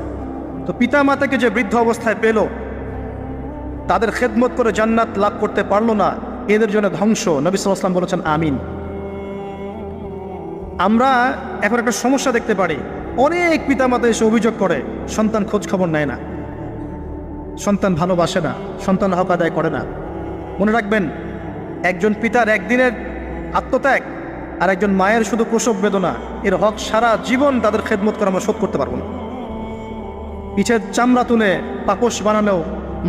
তো পিতা মাতাকে যে বৃদ্ধ অবস্থায় পেল, তাদের খেদমত করে জান্নাত লাভ করতে পারলো না, এদের জন্য ধ্বংস। নবী সাল্লাল্লাহু আলাইহি ওয়াসাল্লাম বলেছেন আমিন। আমরা এখন একটা সমস্যা দেখতে পারি, অনেক পিতামাতা এসে অভিযোগ করে সন্তান খোঁজ খবর নেয় না, সন্তান ভালোবাসে না, সন্তান হক আদায় করে না। মনে রাখবেন, একজন পিতার একদিনের আত্মত্যাগ আর একজন মায়ের শুধু প্রসব বেদনা, এর হক সারা জীবন তাদের খেদমত করে আমরা শোধ করতে পারবো না। পিছের চামড়া তুলে পাপোশ বানালেও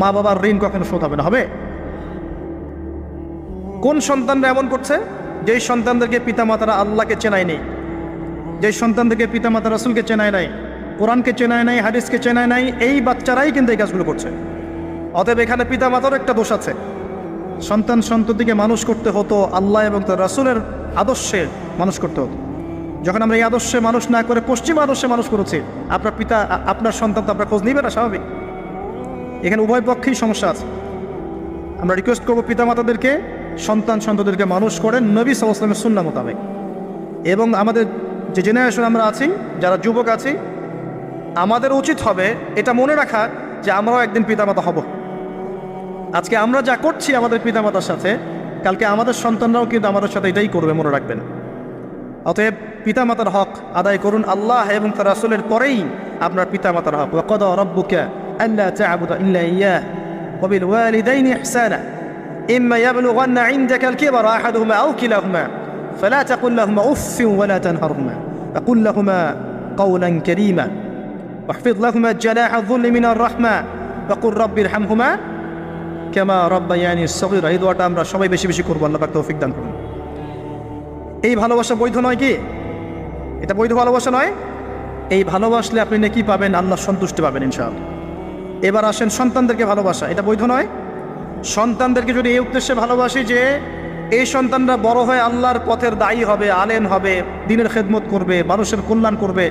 মা বাবার ঋণ কখনো শোধ হবে না। হবে? কোন সন্তানরা এমন করছে? যেই সন্তানদেরকে পিতামাতারা আল্লাহকে চেনায় নেই, যেই সন্তানদেরকে পিতামাতা রাসূলকে চেনায় নাই, কোরআনকে চেনায় নাই, হাদিসকে চেনায় নাই, এই বাচ্চারাই কিন্তু এই কাজগুলো করছে। অতএব এখানে পিতামাতারও একটা দোষ আছে। সন্ততিকে মানুষ করতে হতো আল্লাহ এবং তার রাসূলের আদর্শে মানুষ করতে হতো। যখন আমরা এই আদর্শে মানুষ না করে পশ্চিম আদর্শে মানুষ করেছি, আপনার পিতা আপনার সন্তান তো আপনার খোঁজ নিবে না, স্বাভাবিক। এখানে উভয় পক্ষেই সমস্যা আছে। আমরা রিকোয়েস্ট করবো পিতামাতাদেরকে সন্ততিদেরকে মানুষ করেন নবী সাল্লাল্লাহু আলাইহি ওয়াসাল্লামের সুন্নাহ মোতাবেক। এবং আমাদের যে জেনারেশন আমরা আছি, যারা যুবক আছি, আমাদের উচিত হবে এটা মনে রাখা যে আমরাও একদিন পিতামাতা হব। আজকে আমরা যা করছি আমাদের পিতামাতার সাথে, কালকে আমাদের সন্তানরাও কিন্তু আমাদের সাথে এটাই করবে, মনে রাখবেন। অতএব পিতামাতার হক আদায় করুন, আল্লাহ এবং তার রাসূলের পরেই আপনার পিতামাতার হক। ওয়া ক্বাদা রাব্বুকা আল্লা তা'বুদা ইল্লা ইয়্যাহু ওয়া বিল ওয়ালিদাইনি ইহসানা ইম্মা ইয়াবলুগান্না ইনদাকা আল-কিবারা আহাদুহুমা আও কিলাহুমা ফালা তাকুল লাহুমা উফফিন ওয়া লা তানহারহুমা ওয়া কুল লাহুমা কাওলান কারীমা ওয়াহফিজ লাহুমা জানাহা যুল্লি মিনার রাহমা ওয়া কুর রাব্বিরহামহুমা কামা রাব্বায়ানি সগীরা। এই দোয়াটা আমরা সবাই বেশি বেশি করব, আল্লাহ পাক তৌফিক দান করুন। এই ভালোবাসা বৈধ নয় কি? এটা বৈধ ভালোবাসা নয়? এই ভালোবাসলে আপনি নেকি পাবেন, আল্লাহ সন্তুষ্টি পাবেন ইনশাআল্লাহ। এবার আসেন সন্তানদেরকে ভালোবাসা, এটা বৈধ নয়? সন্তানদেরকে যদি এই উদ্দেশ্যে ভালোবাসি যে এই সন্তানরা বড় হয়ে আল্লাহর পথের দায়ী হবে, আলেম হবে, দ্বীনের খেদমত করবে, মানুষের কল্যাণ করবে,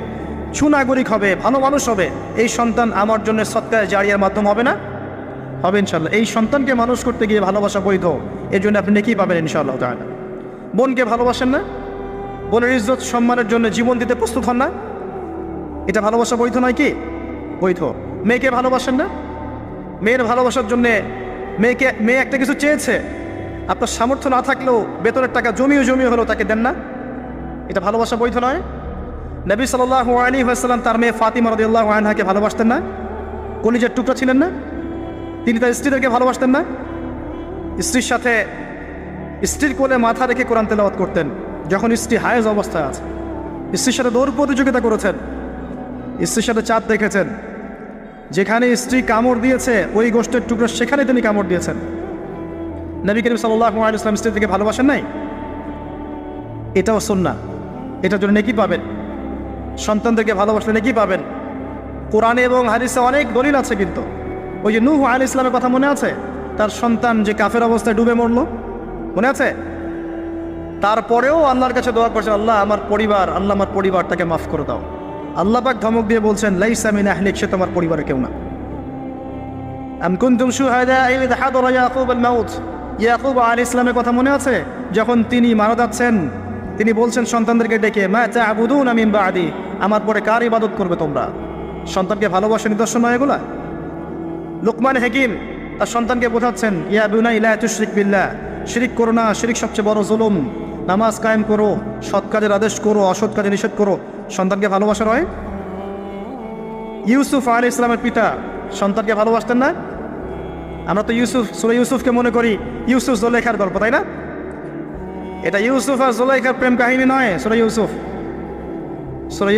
সুনাগরিক হবে, ভালো মানুষ হবে, এই সন্তান আমার জন্য সদকায়ে জারিয়ার মাধ্যম হবে না? হবে ইনশাআল্লাহ। এই সন্তানকে মানুষ করতে গিয়ে ভালোবাসা বৈধ, এর জন্য আপনি নেকি পাবেন ইনশাআল্লাহ তাআলা। বোনকে ভালোবাসেন না? বোনের ইজ্জত সম্মানের জন্য জীবন দিতে প্রস্তুত হন না? এটা ভালোবাসা বৈধ নয় কি? বৈধ। মেয়েকে ভালোবাসেন না? মেয়ের ভালোবাসার জন্যে মেয়ে একটা কিছু চেয়েছে, আপনার সামর্থ্য না থাকলেও বেতনের টাকা জমিয়ে হলেও তাকে দেন না? এটা ভালোবাসা বৈধ নয়? নবী সাল্লাল্লাহু আলাইহি ওয়াসাল্লাম তার মেয়ে ফাতিমা রাদিয়াল্লাহু আনহাকে ভালোবাসতেন না? কলিজার টুকরা ছিলেন না? তিনি তার স্ত্রীদেরকে ভালোবাসতেন না? স্ত্রীর সাথে স্ত্রীর কোলে মাথা রেখে কোরআন তেলাওয়াত করতেন যখন স্ত্রী হায়েজ অবস্থায় আছে। স্ত্রীর সাথে দৌড় প্রতিযোগিতা করেছেন, স্ত্রীর সাথে চাঁদ দেখেছেন, যেখানে স্ত্রী কামড় দিয়েছে ওই গোষ্ঠের টুকরা সেখানে তিনি কামড় দিয়েছেন। নবী করিম সাল্লাল্লাহু আলাইহি ওয়াসাল্লাম স্ত্রী থেকে ভালোবাসেন নাই? এটাও সুন্নাহ, এটার জন্য নেকি পাবেন। সন্তানদেরকে ভালোবাসলে নেকি পাবেন। কোরআনে এবং হাদিসে অনেক দলিল আছে। কিন্তু ওই যে নূহ আলাইহিস সালামের কথা মনে আছে? তার সন্তান যে কাফের অবস্থায় ডুবে মরল, মনে আছে? তারপরেও আল্লাহর কাছে দোয়া করছেন, আল্লাহ আমার পরিবারটাকে মাফ করে দাও। আল্লাহ পাক ধমক দিয়ে বলছেন, লাইসা মিন আহলিক, সে তোমার পরিবারের কেউ না। আম কুনতুম শুহাদা ইয হাদারা ইয়াকুব আল মাউত, ইয়াকুব আলাইহিস সালামের কথা মনে আছে? যখন তিনি মারা যাচ্ছেন, তিনি বলছেন সন্তানদেরকে ডেকে, মা তা'বুদুনা মিন বা'দি, আমার পরে কার ইবাদত করবে তোমরা? সন্তানকে ভালোবাসার নিদর্শন নয় এগুলা? লুকমান হাকিম তার সন্তানকে বোঝাচ্ছেন, ইয়া বুনাই লা তুশরিক বিল্লাহ, শিরিক করো না, শিরিক সবচেয়ে বড় জুলুম, নামাজ কায়েম করো, সৎ কাজের আদেশ করো, অসৎ কাজে নিষেধ করো। সন্তানকে ভালোবাসা নয়? ইউসুফ আলাইহিস সালামের পিতা সন্তানকে ভালোবাসতেন না? আমরা তো সূরা ইউসুফকে মনে করি ইউসুফ জুলাইখার গল্প, তাই না? এটা ইউসুফ আর জুলাইখার প্রেম কাহিনী নয়। সূরা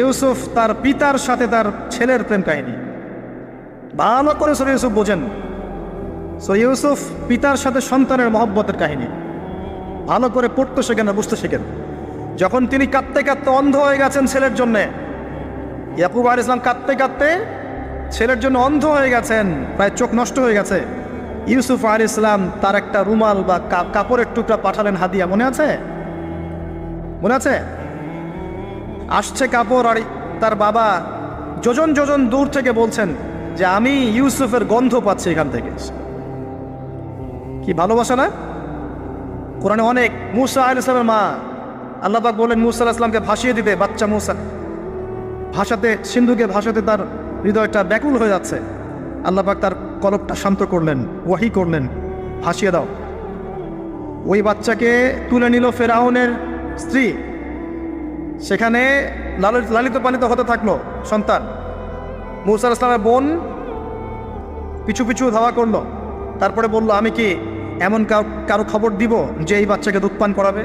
ইউসুফ তার পিতার সাথে তার ছেলের প্রেম কাহিনী। ভালো করে সূরা ইউসুফ বোঝেন। সূরা ইউসুফ পিতার সাথে সন্তানের মহব্বতের কাহিনী। ভালো করে পড়তে শেখেন আর বুঝতে শেখেন। যখন তিনি কাঁদতে কাঁদতে অন্ধ হয়ে গেছেন ছেলের জন্যে, ইয়াকুব আলাইহিস সালাম কাঁদতে কাঁদতে ছেলের জন্য অন্ধ হয়ে গেছেন, প্রায় চোখ নষ্ট হয়ে গেছে, ইউসুফ আলাইহিস সালাম তার একটা রুমাল বা কাপড়ের টুকরা পাঠালেন হাদিয়া, মনে আছে? মনে আছে? আসছে কাপড়, আর তার বাবা যোজন যোজন দূর থেকে বলছেন যে আমি ইউসুফের গন্ধ পাচ্ছি এখান থেকে। কি ভালোবাসা না? কোরআনে অনেক। মূসা আলাইহিস সালামের মা, আল্লাহ পাক বলেন মূসা আলাইহিস সালামকে ভাসিয়ে দিতে, বাচ্চা মূসা সিন্ধুকে ভাসাতে তার হৃদয়টা ব্যাকুল হয়ে যাচ্ছে। আল্লাহ পাক তার কলবটা শান্ত করলেন, ওয়াহি করলেন, ভাসিয়ে দাও। ওই বাচ্চাকে তুলে নিল ফেরাউনের স্ত্রী, সেখানে লালিত পালিত হতে থাকলো সন্তান। মূসা আলাইহিস সালামের বোন পিছু পিছু ধাওয়া করলো, তারপরে বলল, আমি কি এমন কারো খবর দিব যে এই বাচ্চাকে দুধ পান করাবে,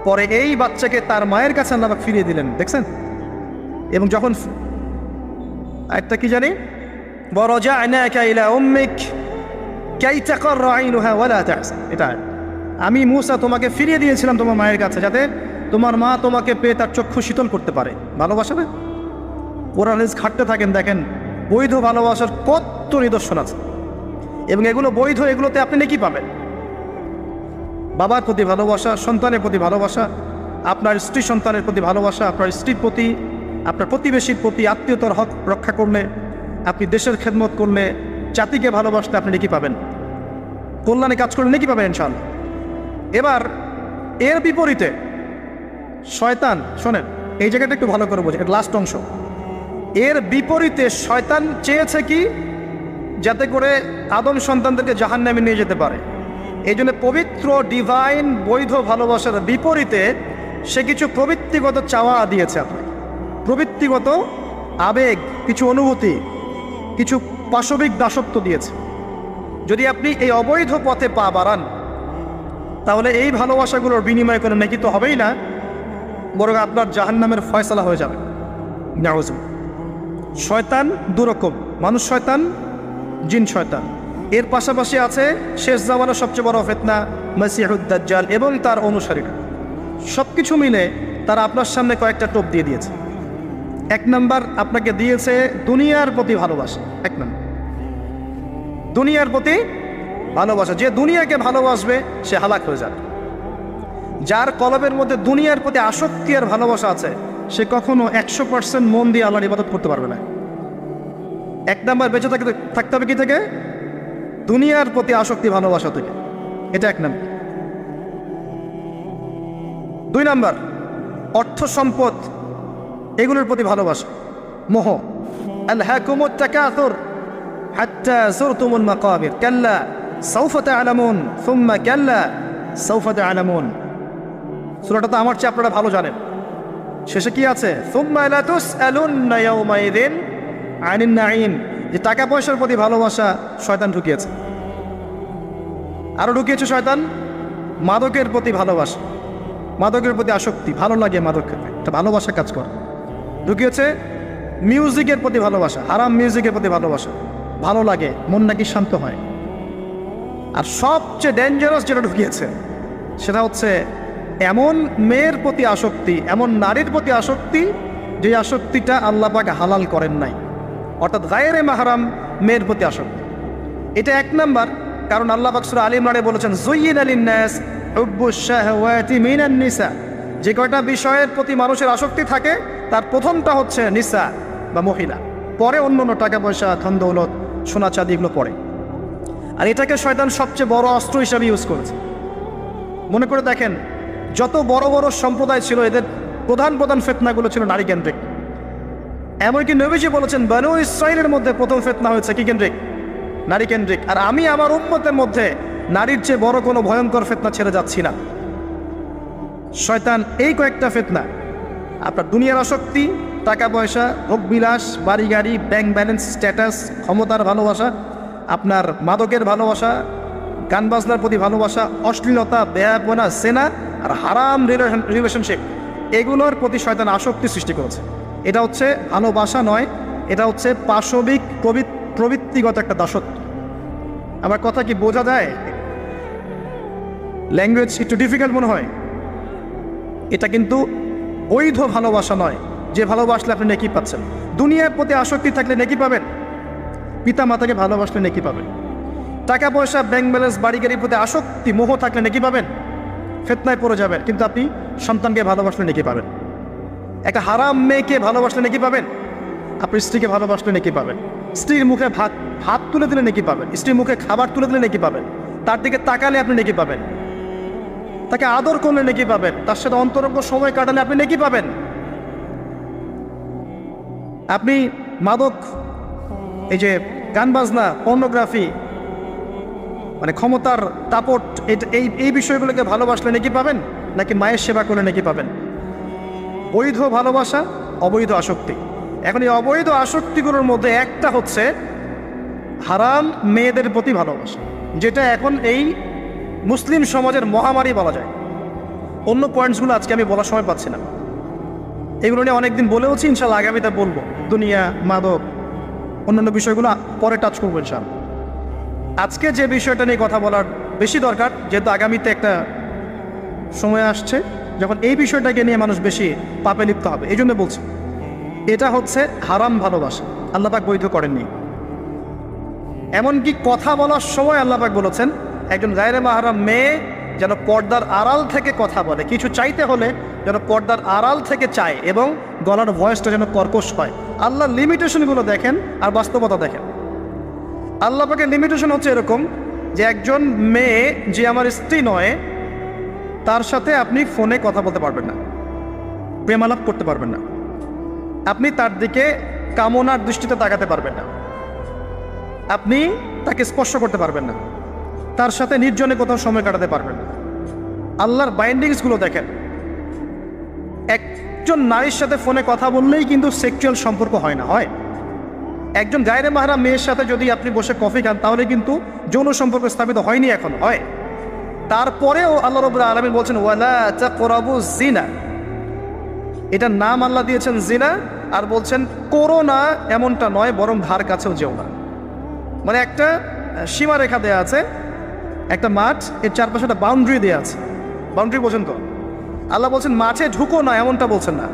পরে এই বাচ্চাকে তার মায়ের কাছে আল্লাহ পাক ফিরিয়ে দিলেন, দেখছেন? এবং যখন একটা কি জানি, ওয়ারাজআনাকা ইলা উম্মিক কাই তাকাররা আইনুহা ওয়ালা তাহজান, এটা আমি মূসা তোমাকে ফিরিয়ে দিয়েছিলাম তোমার মায়ের কাছে, যাতে তোমার মা তোমাকে পেয়ে তার চক্ষু শীতল করতে পারে। ভালোবাসা না? কোরআন হাদিস ঘাটতে থাকেন, দেখেন বৈধ ভালোবাসার কত নিদর্শন আছে, এবং এগুলো বৈধ, এগুলোতে আপনি নেকি পাবেন। বাবার প্রতি ভালোবাসা, সন্তানের প্রতি ভালোবাসা, আপনার স্ত্রী সন্তানের প্রতি ভালোবাসা, আপনার স্ত্রীর প্রতি, আপনার প্রতিবেশীর প্রতি, আত্মীয়তার হক রক্ষা করলে, আপনি দেশের খেদমত করলে, জাতিকে ভালোবাসলে আপনি নেকি পাবেন, কল্যাণে কাজ করলে নেকি পাবেন ইনশাআল্লাহ। এবার এর বিপরীতে শয়তান, শোনেন এই জায়গাটা একটু ভালো করে বোঝেন, এটা লাস্ট অংশ। এর বিপরীতে শয়তান চেয়েছে কি, যাতে করে আদম সন্তানদেরকে জাহান্নামে নিয়ে যেতে পারে। এই জন্য পবিত্র ডিভাইন বৈধ ভালোবাসার বিপরীতে সে কিছু প্রবৃত্তিগত চাওয়া দিয়েছে আপনাকে, প্রবৃত্তিগত আবেগ, কিছু অনুভূতি, কিছু পাশবিক দাসত্ব দিয়েছে। যদি আপনি এই অবৈধ পথে পা বাড়ান, তাহলে এই ভালোবাসাগুলোর বিনিময় করে নেকি তো হবেই না, বরং আপনার জাহান্নামের ফয়সালা হয়ে যাবে। নাউজুবিল্লাহ। শয়তান দুরকম, মানুষ শয়তান, জিন শয়তান। এর পাশাপাশি আছে শেষ জামানার সবচেয়ে বড় ফিতনা মসিহুদ দাজ্জাল এবং তার অনুসারীরা। সব কিছু মিলে তারা আপনার সামনে কয়েকটা টোপ দিয়ে দিয়েছে। এক নাম্বার আপনাকে দিয়েছে দুনিয়ার প্রতি ভালোবাসা। এক নাম্বার দুনিয়ার প্রতি ভালোবাসা। যে দুনিয়াকে ভালোবাসবে সে হালাক হয়ে যাবে। যার কলবের মধ্যে দুনিয়ার প্রতি আসক্তি আর ভালোবাসা আছে, সে কখনো 100% মন দিয়ে আল্লাহর ইবাদত করতে পারবে না। এক নাম্বার বেঁচে থাকতে হবে কি থেকে? দুনিয়ার প্রতি আসক্তি, ভালোবাসা থেকে। এটা এক নাম্বার। দুই নাম্বার অর্থ সম্পদ, এগুলোর প্রতি ভালোবাসা, মোহ। আলহাকুমুত তাকাসুর হাত্তা যুরতুমুল মাকাবির কাল্লা সাউফা তা'লামুন সুম্মা কাল্লা সাউফা তা'লামুন। সূরাটা তো আমার চেয়ে আপনারা ভালো জানেন। শেষে কি আছে? সুম্মা লা তুসআলুন্না ইয়াওমাইযিন আনিন নাঈম। যে টাকা পয়সার প্রতি ভালোবাসা শয়তান ঢুকিয়েছে। আরো ঢুকিয়েছে শয়তান মাদকের প্রতি ভালোবাসা, মাদকের প্রতি আসক্তি, ভালো লাগে মাদক খেতে, একটা ভালোবাসা কাজ করে। ঢুকিয়েছে মিউজিকের প্রতি ভালোবাসা, হারাম মিউজিকের প্রতি ভালোবাসা, ভালো লাগে, মন নাকি শান্ত হয়। আর সবচেয়ে ডেঞ্জারাস যেটা ঢুকিয়েছে সেটা হচ্ছে এমন মেয়ের প্রতি আসক্তি, এমন নারীর প্রতি আসক্তি, যে আসক্তিটা আল্লাহ পাক হালাল করেন নাই, অর্থাৎ গায়রে মাহরাম মেয়ের প্রতি আসক্তি। এটা এক নাম্বার, কারণ আল্লাহ পাক সূরা আলে ইমরানে বলেছেন যুয়্যিনা লিন-নাস হুব্বুশ শাহওয়াতি মিনান নিসা। যে কয়টা বিষয়ের প্রতি মানুষের আসক্তি থাকে তার প্রথমটা হচ্ছে নিসা বা মহিলা, পরে অন্যান্য টাকা পয়সা, ধন দৌলত, সোনা চাঁদি, এগুলো পড়ে। আর এটাকে শয়তান সবচেয়ে বড় অস্ত্র হিসাবে ইউজ করেছে। মনে করে দেখেন, যত বড় বড় সম্প্রদায় ছিল, এদের প্রধান প্রধান ফিতনাগুলো ছিল নারী কেন্দ্রিক। এমনকি নবীজি বলেছেন বনু ইসরাইলের মধ্যে প্রথম ফিতনা হয়েছে কি কেন্দ্রিক? নারী কেন্দ্রিক। আর আমি আমার উম্মতের মধ্যে নারীর চেয়ে বড় কোনো ভয়ঙ্কর ফিতনা ছেড়ে যাচ্ছি না। শয়তান এই কয়েকটা ফিতনা, আপনার দুনিয়ার আসক্তি, টাকা পয়সা, ভোগ বিলাস, বাড়ি গাড়ি, ব্যাংক ব্যালেন্স, স্ট্যাটাস, ক্ষমতার ভালোবাসা, আপনার মাদকের ভালোবাসা, গান বাজনার প্রতি ভালোবাসা, অশ্লীলতা, বেয়াপনা, সেনা আর হারাম রিলেশনশিপ, এগুলোর প্রতি শয়তান আসক্তি সৃষ্টি করেছে। এটা হচ্ছে ভালোবাসা নয়, এটা হচ্ছে পাশবিক প্রবৃত্তিগত একটা দাসত্ব। আমার কথা কি বোঝা যায়? ল্যাঙ্গুয়েজ একটু ডিফিকাল্ট মনে হয়। এটা কিন্তু বৈধ ভালোবাসা নয়, যে ভালোবাসলে আপনি নেকি পাচ্ছেন। দুনিয়ার প্রতি আসক্তি থাকলে নেকি পাবেন, পিতা মাতাকে ভালোবাসলে নেকি পাবেন। টাকা পয়সা, ব্যাংক ব্যালেন্স, বাড়ি গাড়ির প্রতি আসক্তি, মোহ থাকলে নেকি পাবেন, ফিতনায় পড়ে যাবেন। কিন্তু আপনি সন্তানকে ভালোবাসলে নেকি পাবেন। একটা হারাম মেয়েকে ভালোবাসলে নেকি পাবেন, আপনি স্ত্রীকে ভালোবাসলে নেকি পাবেন। স্ত্রীর মুখে ভাত তুলে দিলে নেকি পাবেন, স্ত্রীর মুখে খাবার তুলে দিলে নেকি পাবেন, তার দিকে তাকালে আপনি নেকি পাবেন, তাকে আদর করলে নেকি পাবেন, তার সাথে অন্তরঙ্গ সময় কাটালে আপনি নেকি পাবেন। আপনি মাদক, এই যে গান বাজনা, পর্নোগ্রাফি, মানে ক্ষমতার দাপট, এই বিষয়গুলোকে ভালোবাসলে নেকি পাবেন, নাকি মায়ের সেবা করলে নেকি পাবেন? বৈধ ভালোবাসা, অবৈধ আসক্তি। এখন এই অবৈধ আসক্তিগুলোর মধ্যে একটা হচ্ছে হারাম মেয়েদের প্রতি ভালোবাসা, যেটা এখন এই মুসলিম সমাজের মহামারী বলা যায়। অন্য পয়েন্টসগুলো আজকে আমি বলার সময় পাচ্ছি না, এগুলো নিয়ে অনেকদিন বলেওছি, ইনশাল্লাহ আগামীতে বলবো। দুনিয়া, মাদক, অন্যান্য বিষয়গুলো পরে টাচ করবো ইনশাল্লাহ। আজকে যে বিষয়টা নিয়ে কথা বলার বেশি দরকার, যেহেতু আগামীতে একটা সময় আসছে যখন এই বিষয়টাকে নিয়ে মানুষ বেশি পাপে লিপ্ত হবে, এই জন্য বলছি। এটা হচ্ছে হারাম ভালোবাসা, আল্লাহ পাক বৈধ করেননি। এমনকি কথা বলার সময় আল্লাহ পাক বলেছেন একজন গায়রে মাহরাম মেয়ে যেন পর্দার আড়াল থেকে কথা বলে, কিছু চাইতে হলে যেন পর্দার আড়াল থেকে চায়, এবং গলার ভয়েসটা যেন কর্কশ হয়। আল্লাহ লিমিটেশনগুলো দেখেন আর বাস্তবতা দেখেন। আল্লাহ পাকের লিমিটেশন হচ্ছে এরকম যে একজন মেয়ে যে আমার স্ত্রী নয়, তার সাথে আপনি ফোনে কথা বলতে পারবেন না, প্রেমালাপ করতে পারবেন না, আপনি তার দিকে কামনার দৃষ্টিতে তাকাতে পারবেন না, আপনি তাকে স্পর্শ করতে পারবেন না, তার সাথে নির্জনে কোথাও সময় কাটাতে পারবেন না। আল্লাহর বাইন্ডিংসগুলো দেখেন। একজন নারীর সাথে ফোনে কথা বললেই কিন্তু সেক্সুয়াল সম্পর্ক হয় না, হয়। একজন গায়রে মাহরাম মেয়ের সাথে যদি আপনি বসে কফি খান তাহলে কিন্তু যৌন সম্পর্ক স্থাপিত হয়নি, এখন হয়। তারপরেও আল্লাহ রাব্বুল আলামিন বলছেন ওয়ালা তাকরাবুজ জিনা, এটার নাম আল্লাহ দিয়েছেন জিনা, আর বলছেন করো না এমনটা নয়, বরং ধার কাছেও যেও না। মানে একটা সীমারেখা দেয়া আছে, একটা মাঠ, এর চারপাশে একটা বাউন্ডারি দেওয়া আছে। বাউন্ডারি বলছেন তো, আল্লাহ বলছেন মাঠে ঢুকো না এমনটা বলছেন না,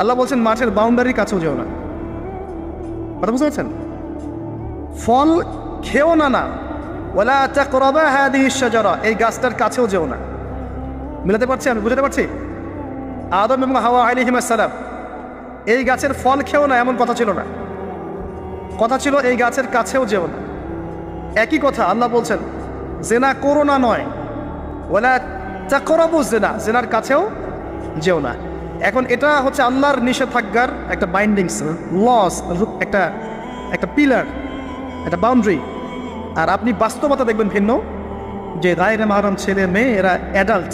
আল্লাহ বলছেন মাঠের বাউন্ডারির কাছেও যেও না। কথা বুঝতে পারছেন? ফল খেও না, না ওয়ালা তাকরাবা হাদিহিশ শাজারা, এই গাছটার কাছেও যেও না। মিলাতে পারছি, আমি বুঝাতে পারছি? আদম এবং হাওয়া আলাইহিস সালাম এই গাছের ফল খেও না এমন কথা ছিল না, কথা ছিল এই গাছের কাছেও যেও না। একই কথা আল্লাহ বলছেন জেনা করো না নয়, ওয়ালা তাকরাবুজ জিনা, জেনার কাছেও যেও না। এখন এটা হচ্ছে আল্লাহর নিষেধাজ্ঞার একটা বাইন্ডিংস, লস, একটা একটা পিলার, একটা বাউন্ডারি। আর আপনি বাস্তবতা দেখবেন ভিন্ন, যে গায়রে মাহরাম ছেলে মেয়ে এরা অ্যাডাল্ট,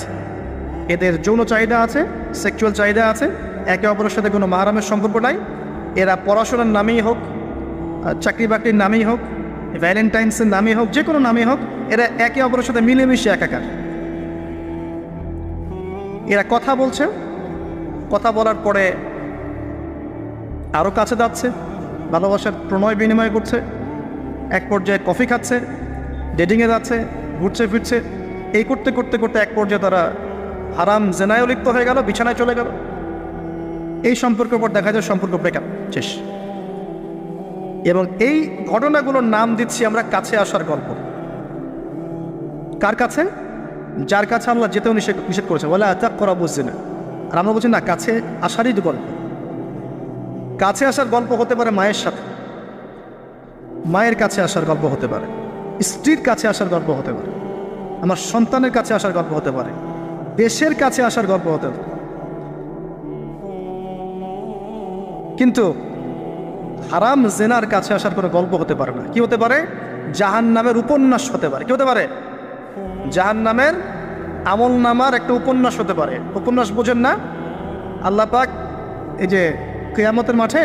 এদের যৌন চাহিদা আছে, সেক্সুয়াল চাহিদা আছে, একে অপরের সাথে কোনো মাহরামের সম্পর্ক নাই। এরা পড়াশোনার নামেই হোক, চাকরি বাকরির নামেই হোক, ভ্যালেন্টাইন্সের নামেই হোক, যে কোনো নামেই হোক, এরা একে অপরের সাথে মিলেমিশে একাকার। এরা কথা বলছে, কথা বলার পরে আরও কাছে যাচ্ছে, ভালোবাসার প্রণয় বিনিময় করছে, এক পর্যায়ে কফি খাচ্ছে, ডেটিংয়ে যাচ্ছে, ঘুরছে ফিরছে, এই করতে করতে করতে এক পর্যায়ে তারা হারাম জেনায়ও লিপ্ত হয়ে গেল, বিছানায় চলে গেল। এই সম্পর্কের পর দেখা যায় সম্পর্ক ব্রেকআপ, শেষ। এবং এই ঘটনাগুলোর নাম দিচ্ছি আমরা কাছে আসার গল্প। কার কাছে? যার কাছে আল্লাহ যেতেও নিষেধ করেছে, বলে আত্মাক করা বুঝছে না। আর আমরা বলছি না, কাছে আসারই তো গল্প। কাছে আসার গল্প হতে পারে মায়ের সাথে, মায়ের কাছে আসার গল্প হতে পারে, স্ত্রীর কাছে আসার গল্প হতে পারে, আমার সন্তানের কাছে আসার গল্প হতে পারে, দেশের কাছে আসার গল্প হতে পারে। কিন্তু হারাম জেনার কাছে আসার কোনো গল্প হতে পারে না। কি হতে পারে? জাহান্নামের উপন্যাস হতে পারে। কি হতে পারে? জাহান্নামের আমল নামার একটা উপন্যাস হতে পারে। উপন্যাস বোঝেন না? আল্লাহ পাক এই যে কিয়ামতের মাঠে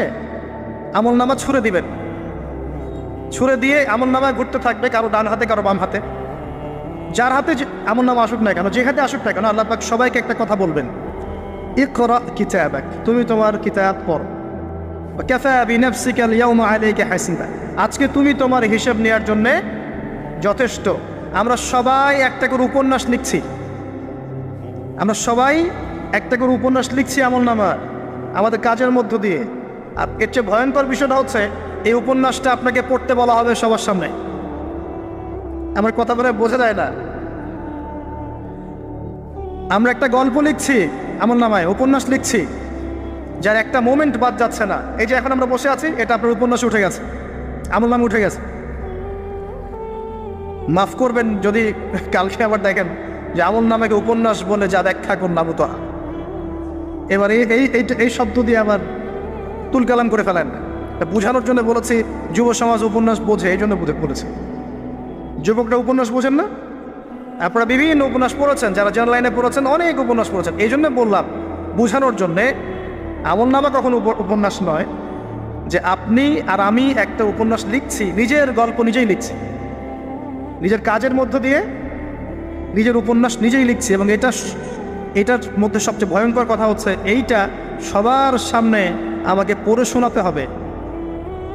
আমল নামা ছুঁড়ে দিবেন, ছুঁড়ে দিয়ে আমল নামা ঘুরতে থাকবে, কারো ডান হাতে কারো বাম হাতে। যার হাতে আমল নামা আসুক না কেন, যে হাতে আসুক না কেন, আল্লাহ পাক সবাইকে একটা কথা বলবেন, ইকরা কিতাবাক, তুমি তোমার কিতাব পড়ো, কাফা বিনাফসিকা আল-ইয়াওমা আলাইকা হাসিবা, আজকে তুমি তোমার হিসাব নেওয়ার জন্য যথেষ্ট। আমরা সবাই একটা করে উপন্যাস লিখছি, আমরা সবাই একটা করে উপন্যাস লিখছি আমল নামা আমাদের কাজের মধ্য দিয়ে। আর এর চেয়ে ভয়ঙ্কর বিষয়টা হচ্ছে এই উপন্যাসটা আপনাকে পড়তে বলা হবে সবার সামনে। আমার কথা বলে বোঝা যায় না? আমরা একটা গল্প লিখছি আমল নামায়, উপন্যাস লিখছি, যার একটা মোমেন্ট বাদ যাচ্ছে না। এই যে এখন আমরা বসে আছি, এটা আপনার উপন্যাসে উঠে গেছে, আমল নামে উঠে গেছে। মাফ করবেন যদি কালকে আবার দেখেন যে আমল নামাকে উপন্যাস বলে যা ব্যাখ্যা করলাম তো, এবার এই শব্দ দিয়ে আবার তুলকালাম করে ফেলেন। বোঝানোর জন্য বলেছি যুব সমাজ উপন্যাস বোঝে, এই জন্য বলেছি। যুবকরা উপন্যাস বোঝেন না? আপনারা বিভিন্ন উপন্যাস পড়েছেন, যারা জেনারেল লাইনে পড়েছেন অনেক উপন্যাস পড়েছেন, এই জন্য বললাম বোঝানোর জন্যে। আমল নামা কখনো উপন্যাস নয় যে আপনি আর আমি একটা উপন্যাস লিখছি, নিজের গল্প নিজেই লিখছি, নিজের কাজের মধ্য দিয়ে নিজের উপন্যাস নিজেই লিখছি, এবং এটার মধ্যে সবচেয়ে ভয়ঙ্কর কথা হচ্ছে এইটা সবার সামনে আমাকে পড়ে শোনাতে হবে।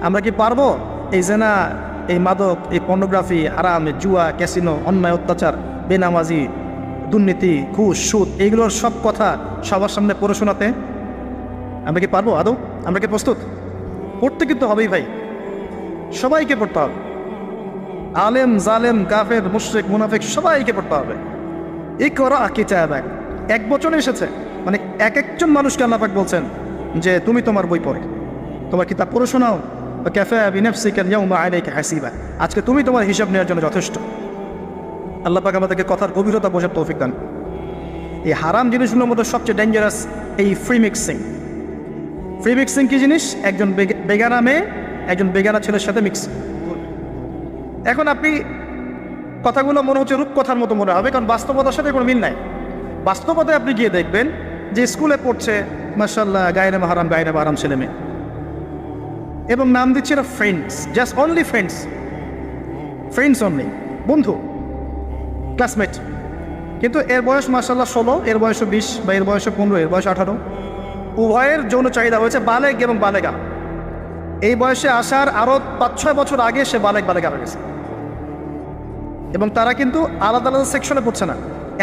আমরা কি পারবো? এই জেনা, এই মাদক, এই পর্নোগ্রাফি, হারাম, জুয়া, ক্যাসিনো, অন্যায়, অত্যাচার, বেনামাজি, দুর্নীতি, ঘুষ, সুদ, এইগুলোর সব কথা সবার সামনে পড়ে শোনাতে আমরা কি পারবো আদৌ? আমরা কি প্রস্তুত? পড়তে কিন্তু হবেই ভাই, সবাইকে পড়তে হবে। আলেম, জালেম, কাফের, মুশরিক, মুনাফিক সবাইকে পড়তে হবে। ইকরা কিতাবাক, এক বচনে এসেছে, মানে এক একজন মানুষকে আল্লাহ পাক বলছেন যে তুমি তোমার বই পড়ে, তোমার কিতাব পড়ে শোনাও। কাফা বিনাফসিকা আল-ইয়াওমা আলাইকা হাসিবা, আজকে তুমি তোমার হিসাব নেওয়ার জন্য যথেষ্ট। আল্লাহ পাক আমাদেরকে কথার গভীরতা বোঝার তৌফিক দান। এই হারাম জিনিসগুলোর মধ্যে সবচেয়ে ডেঞ্জারাস এই ফ্রি মিক্সিং। ফ্রি মিক্সিং কি জিনিস? একজন বেগানা মেয়ে একজন বেগানা ছেলের সাথে মিক্স। এখন আপনি কথাগুলো মনে হচ্ছে রূপকথার মতো মনে হবে, কারণ বাস্তবতার সাথে কোনো মিল নাই। বাস্তবতায় আপনি গিয়ে দেখবেন যে স্কুলে পড়ছে মাশাআল্লাহ গায়রে মাহারাম গায়রে মাহারাম ছেলে মেয়ে, এবং নাম দিচ্ছে এরা friends, just only friends, friends only, বন্ধু, ক্লাসমেট। কিন্তু এর বয়স মাশাআল্লাহ 16, এর বয়স 20, বা এর বয়স 15, এর বয়স 18। উভয়ের যৌন চাহিদা হয়েছে বালেগ এবং বালেগা। এই বয়সে আসার আরও 5-6 বছর আগে সে বালেগা হয়ে গেছে, এবং তারা কিন্তু আলাদা আলাদা সেকশনে পড়ছে না।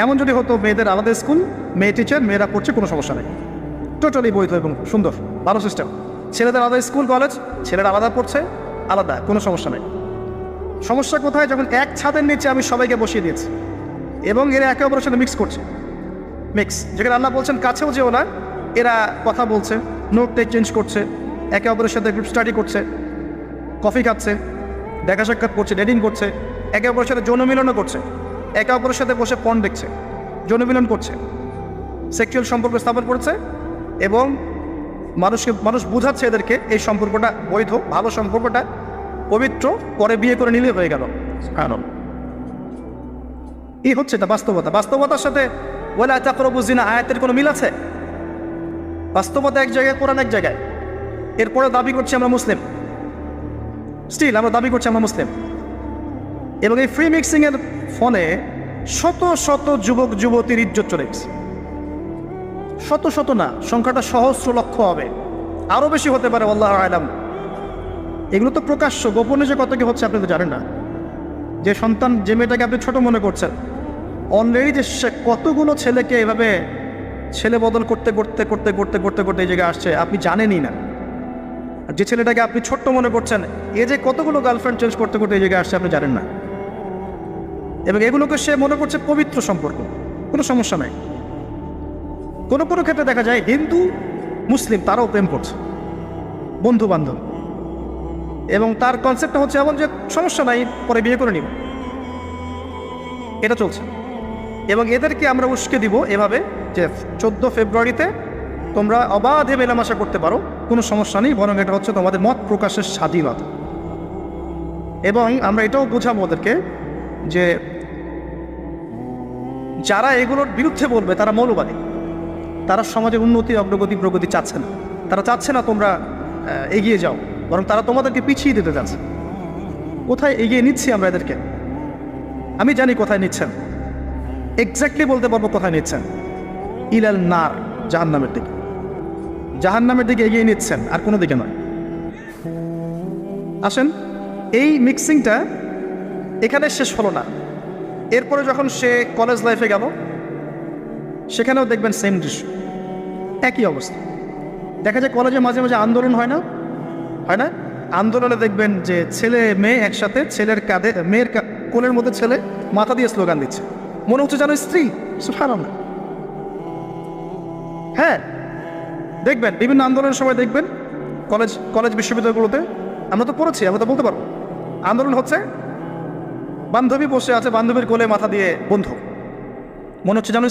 এমন যদি হতো মেয়েদের আলাদা স্কুল, মেয়ে টিচার, মেয়েরা পড়ছে, কোনো সমস্যা নেই, টোটালি বৈধ এবং সুন্দর, ভালো সিস্টেম। ছেলেদের আলাদা স্কুল কলেজ, ছেলেরা আলাদা পড়ছে, আলাদা, কোনো সমস্যা নেই। সমস্যা কোথায়? যখন এক ছাদের নিচে আমি সবাইকে বসিয়ে দিয়েছি এবং এরা একে অপরের সাথে মিক্স করছে। যেখানে আল্লাহ বলছেন কাছেও যেও না, এরা কথা বলছে, নোট টেক চেঞ্জ করছে, একে অপরের সাথে গ্রুপ স্টাডি করছে, কফি খাচ্ছে, দেখা সাক্ষাৎ করছে, ডেটিং করছে, একে অপরের সাথে যৌন মিলনও করছে, একে অপরের সাথে বসে পর্ন দেখছে, যৌন মিলন করছে, সেক্সুয়াল সম্পর্ক স্থাপন করছে, এবং মানুষ বুঝাচ্ছে এদেরকে এই সম্পর্কটা বৈধ, ভালো সম্পর্কটা পবিত্র, পরে বিয়ে করে নিলে হয়ে গেল। কারণ এই হচ্ছে এটা বাস্তবতা। বাস্তবতার সাথে ওয়ালা তাকরাবু জিনা আয়াতের কোনো মিল আছে? বাস্তবতা এক জায়গায়, কোরআন এক জায়গায়। এরপরে দাবি করছি আমরা মুসলিম, স্টিল আমরা দাবি করছি আমরা মুসলিম। এবং এই ফ্রি মিক্সিংয়ের ফলে শত শত যুবক যুবতীর ইজ্জত চলে গেছে। শত শত না, সংখ্যাটা সহস্র লক্ষ হবে, আরও বেশি হতে পারে, আল্লাহু আ'লাম। এগুলো তো প্রকাশ্য, গোপনে যে কত কি হচ্ছে আপনি তো জানেন না। যে সন্তান, যে মেয়েটাকে আপনি ছোট মনে করছেন, অলরেডি যে সে কতগুলো ছেলেকে এভাবে ছেলে বদল করতে করতে করতে করতে করতে করতে এই জায়গায় আসছে আপনি জানেনই না। আর যে ছেলেটাকে আপনি ছোট্ট মনে করছেন, এ যে কতগুলো গার্লফ্রেন্ড চেঞ্জ করতে করতে এই জায়গায় আসছে আপনি জানেন না। এবং এগুলোকে সে মনে করছে পবিত্র সম্পর্ক, কোনো সমস্যা নাই। কোনো কোনো ক্ষেত্রে দেখা যায় হিন্দু মুসলিম তারাও প্রেম করছে, বন্ধু বান্ধব, এবং তার কনসেপ্টটা হচ্ছে এমন যে সমস্যা নাই, পরে বিয়ে করে নিব, এটা চলছে। এবং এদেরকে আমরা উস্কে দিব এভাবে যে 14 ফেব্রুয়ারিতে তোমরা অবাধে মেলামেশা করতে পারো, কোনো সমস্যা নেই, বরং এটা হচ্ছে তোমাদের মত প্রকাশের স্বাধীনতা। এবং আমরা এটাও বোঝাবো ওদেরকে যে যারা এগুলোর বিরুদ্ধে বলবে তারা মৌলবাদী, তারা সমাজের উন্নতি, অগ্রগতি, প্রগতি চাচ্ছে না। তারা চাচ্ছে না তোমরা এগিয়ে যাও, বরং তারা তোমাদেরকে পিছিয়ে দিতে যাচ্ছে। কোথায় এগিয়ে নিচ্ছি আমরা এদেরকে? আমি জানি কোথায় নিচ্ছেন, এক্স্যাক্টলি বলতে পারবো কোথায় নিচ্ছেন। ইলাল নার, জাহান্নামের দিকে, জাহান্নামের দিকে এগিয়ে নিচ্ছেন, আর কোনো দিকে নয়। আসেন, এই মিক্সিংটা এখানে শেষ হলো না। এরপরে যখন সে কলেজ লাইফে গেল, সেখানেও দেখবেন সেম দৃশ্য, একই অবস্থা। দেখা যায় কলেজে মাঝে মাঝে আন্দোলন হয় না? আন্দোলনে দেখবেন যে ছেলে মেয়ে একসাথে, ছেলের কাঁধে, মেয়ের কোলের মধ্যে ছেলে মাথা দিয়ে স্লোগান দিচ্ছে, মনে হচ্ছে যেন স্ত্রী। সুবহানাল্লাহ। হ্যাঁ, দেখবেন বিভিন্ন আন্দোলনের সময় দেখবেন কলেজ বিশ্ববিদ্যালয়গুলোতে, আমরা তো পড়েছি, আমরা তো বলতে পারবো, আন্দোলন হচ্ছে, বান্ধবী বসে আছে, বান্ধবীর কোলে মাথা দিয়ে বন্ধু, মনে হচ্ছে যেন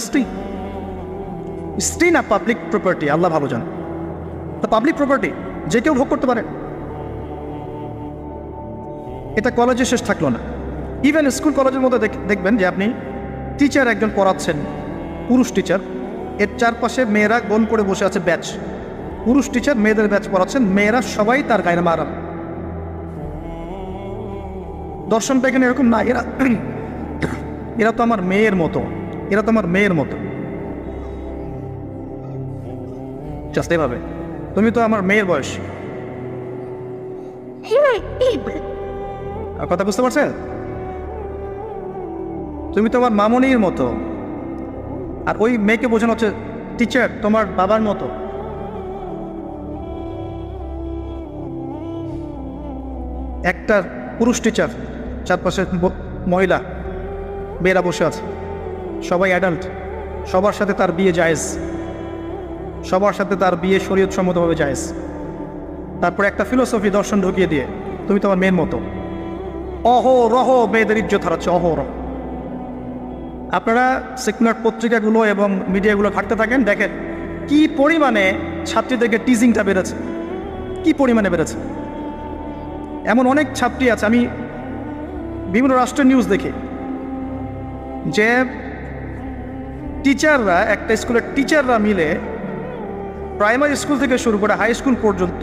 স্ত্রী না পাবলিক প্রপার্টি, আল্লাহ ভালো জানে। তো পাবলিক প্রপার্টি যে কেউ ভোগ করতে পারে। এটা কলেজে শেষ থাকলো না, ইভেন স্কুল কলেজের মধ্যে দেখবেন যে আপনি টিচার একজন পড়াচ্ছেন, পুরুষ টিচার, এর চারপাশে মেয়েরা গোল করে বসে আছে ব্যাচ, পুরুষ টিচার মেয়েদের ব্যাচ পড়াচ্ছেন, মেয়েরা সবাই তার গায়ে মারাম। দর্শনটা এখানে এরকম না, এরা তো আমার মেয়ের মতো, এরা তো আমার মেয়ের মতো, জাস্ট এভাবে, তুমি তো আমার মেয়ের বয়স। কথা বুঝতে পারছেন? তুমি তো আমার মামনির মতো, আর ওই মেয়েকে বোঝানো হচ্ছে টিচার তোমার বাবার মতো। একটা পুরুষ টিচার, চারপাশে মহিলা মেয়েরা বসে আছে, সবাই অ্যাডাল্ট, সবার সাথে তার বিয়ে জায়েজ, সবার সাথে তার বিয়ে শরীয়ত সম্মতভাবে জায়েজ। তারপর একটা ফিলোসফি দর্শন ঢুকিয়ে দিয়ে তুমি তোমার মেয়ের মতো, অহরহ মেয়েদের ইজ্জত হারাচ্ছে, অহরহ। আপনারা সেকুলার পত্রিকাগুলো এবং মিডিয়াগুলো ঘাটতে থাকেন, দেখেন কি পরিমাণে ছাত্রীদেরকে টিজিংটা বেড়েছে, কি পরিমাণে বেড়েছে। এমন অনেক ছাত্রী আছে, আমি বিভিন্ন রাষ্ট্রের নিউজ দেখি যে টিচাররা, একটা স্কুলের টিচাররা মিলে প্রাইমারি স্কুল থেকে শুরু করে হাই স্কুল পর্যন্ত